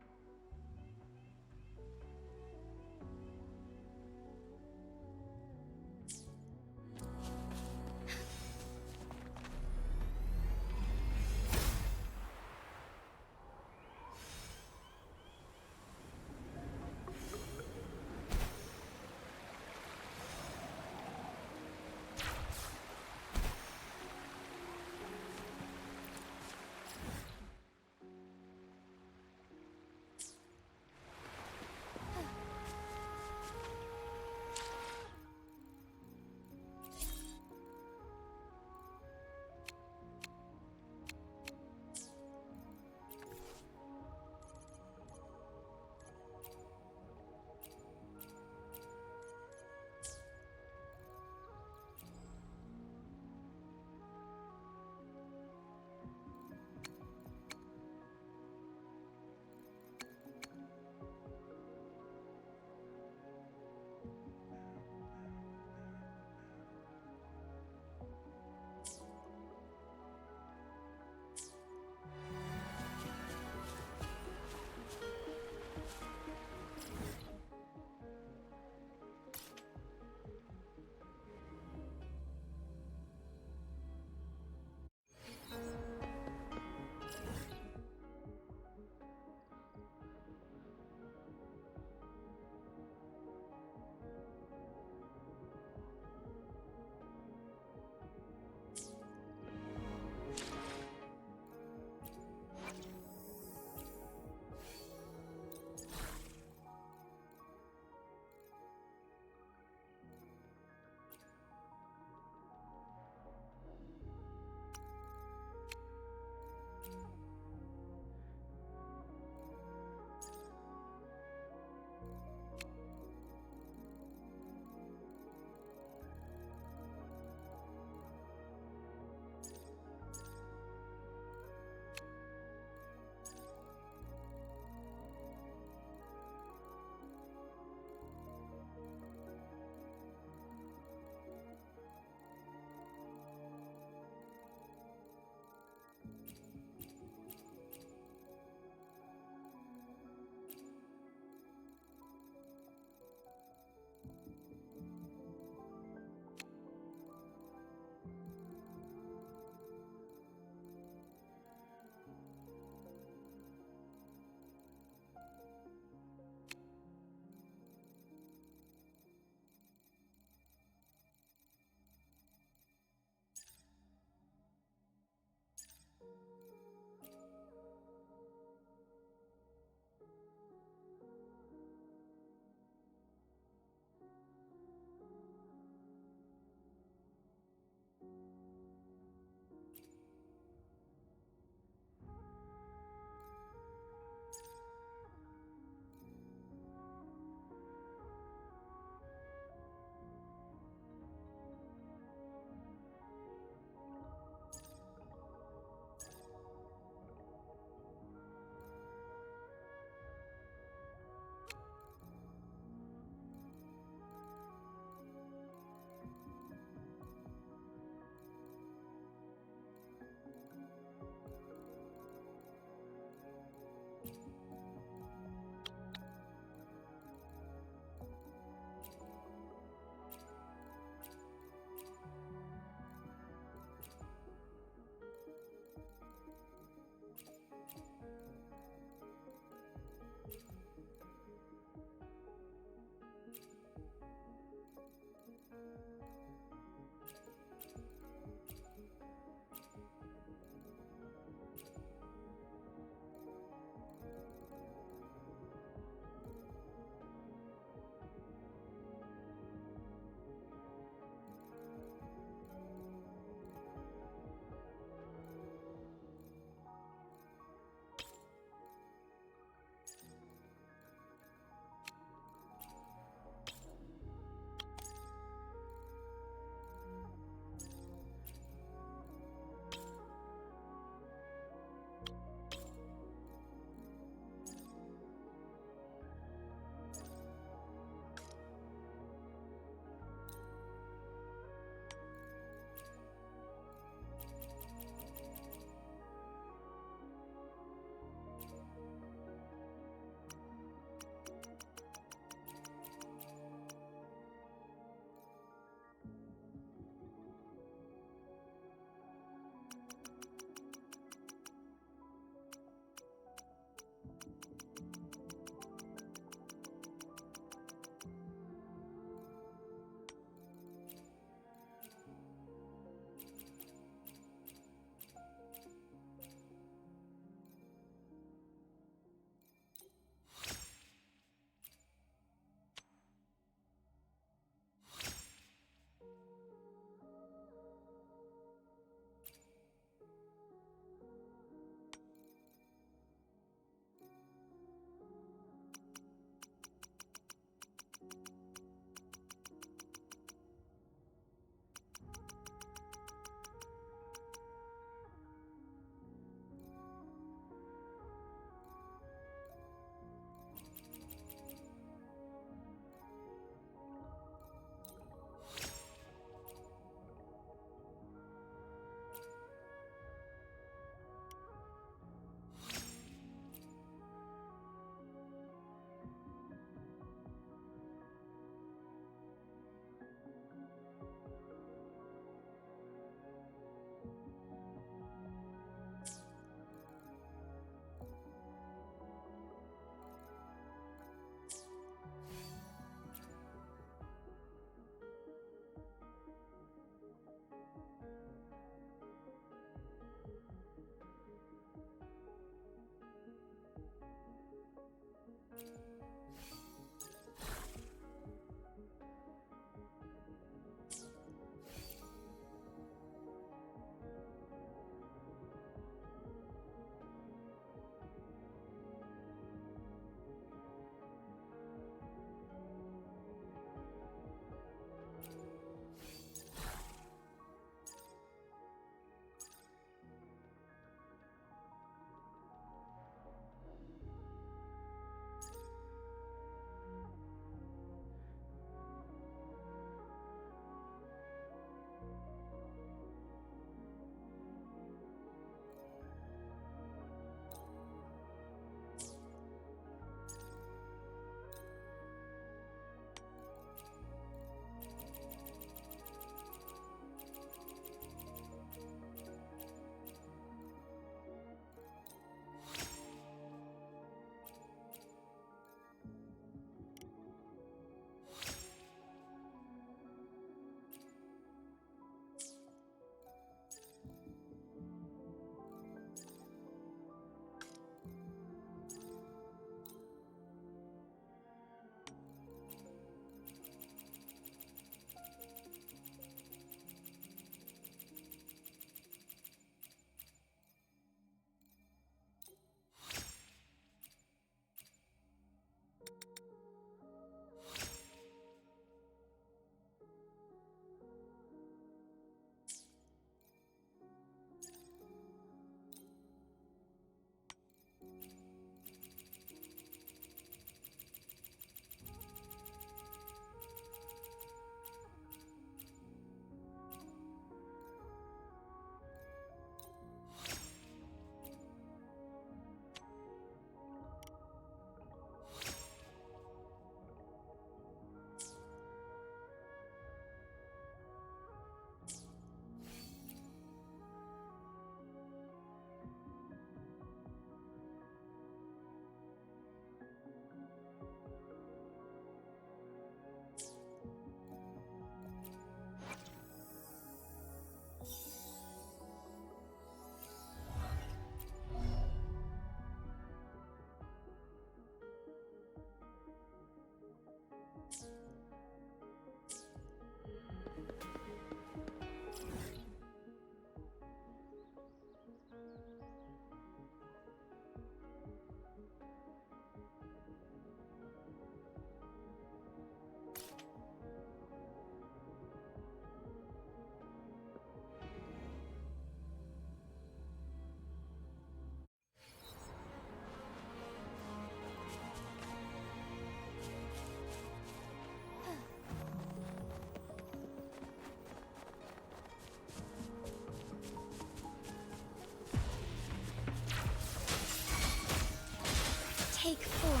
take form.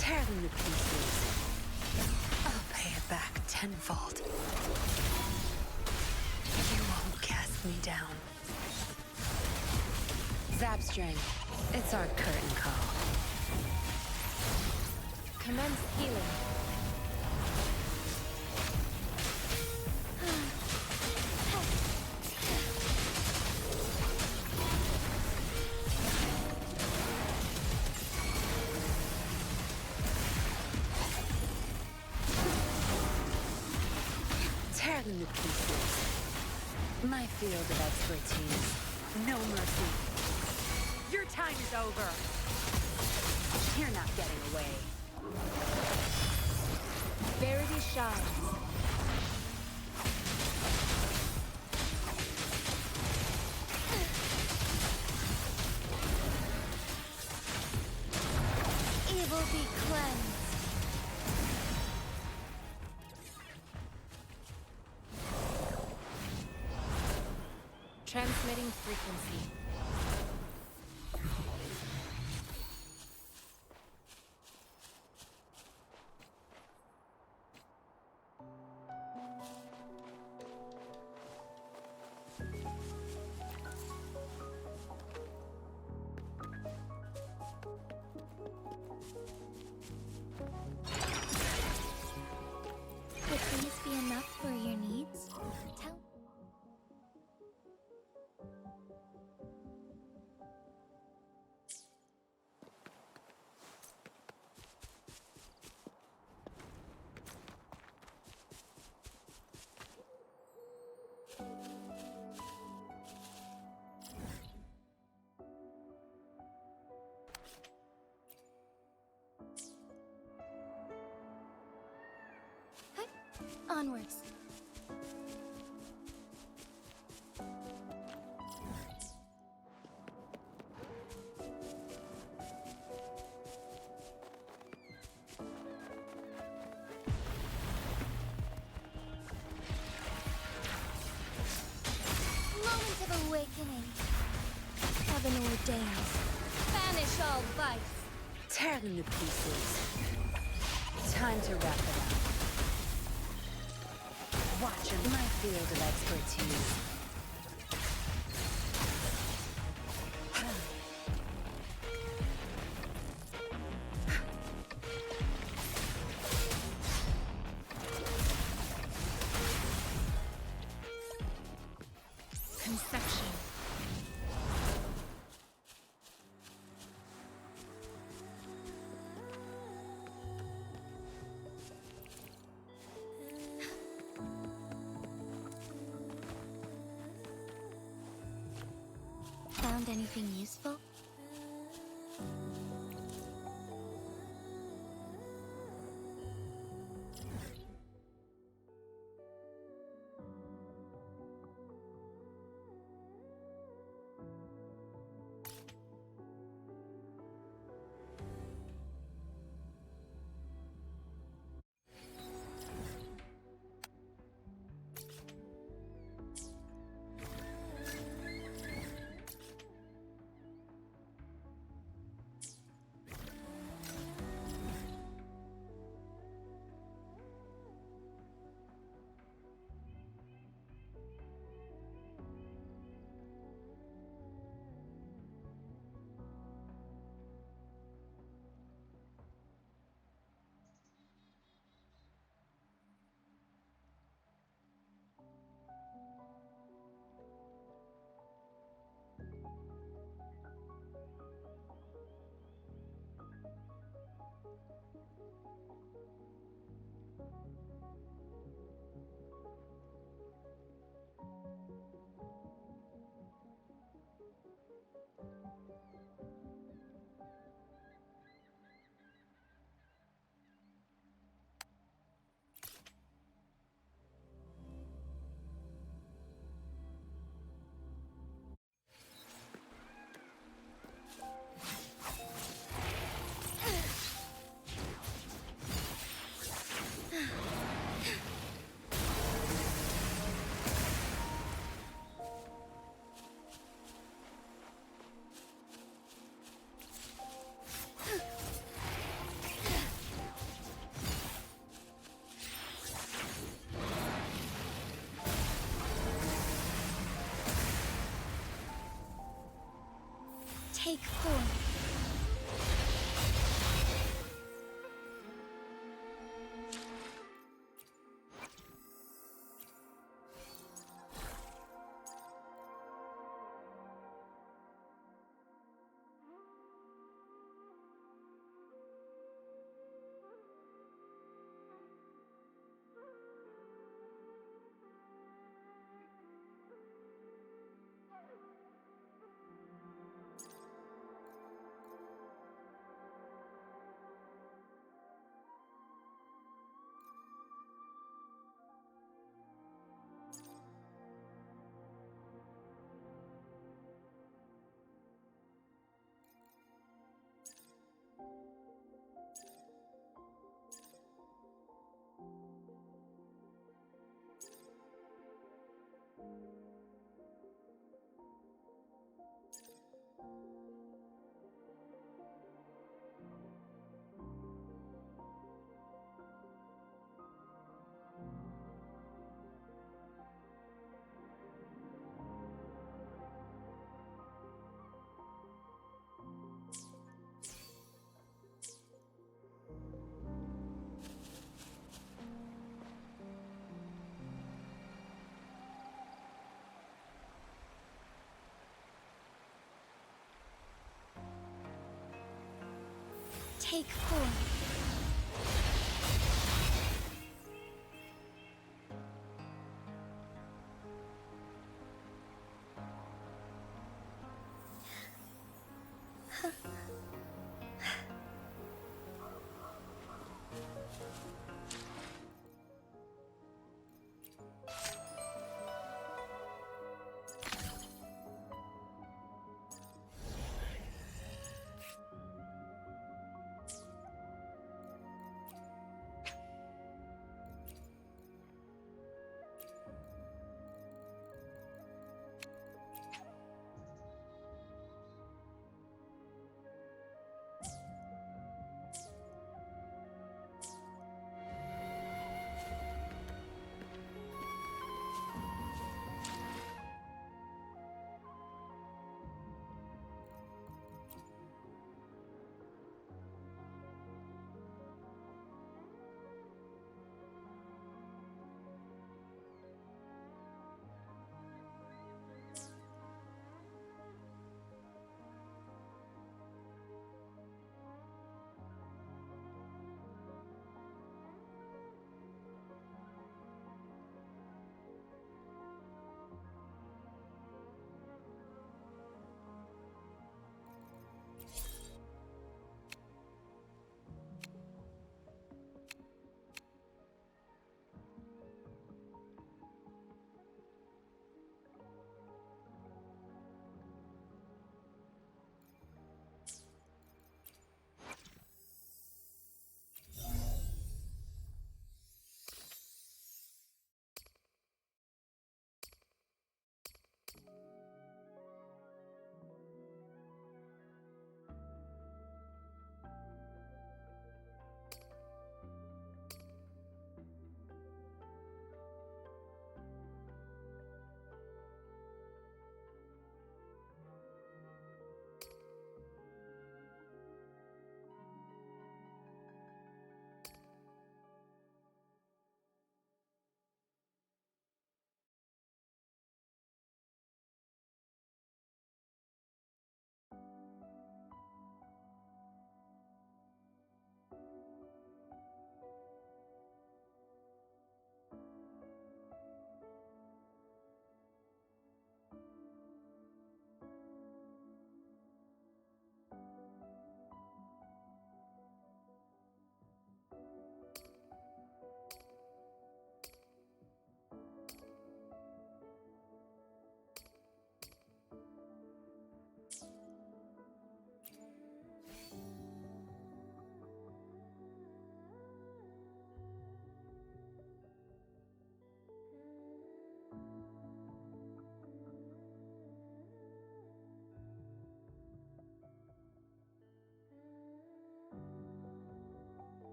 Tear them to pieces. I'll pay it back tenfold. You won't cast me down. Zapstring, it's our curtain call. Commence healing. Tear them to pieces. My field of expertise. No mercy. Your time is over. You're not getting away. Verity shines. Evil be cleansed. Transmitting frequency. Would these be enough for your needs? Tell. Onwards. Moment of awakening. Heaven ordains. Banish all vice. Tear them to pieces. Time to wrap it up. Watch in my field of expertise. Conception. Found anything useful? Take form. Take form.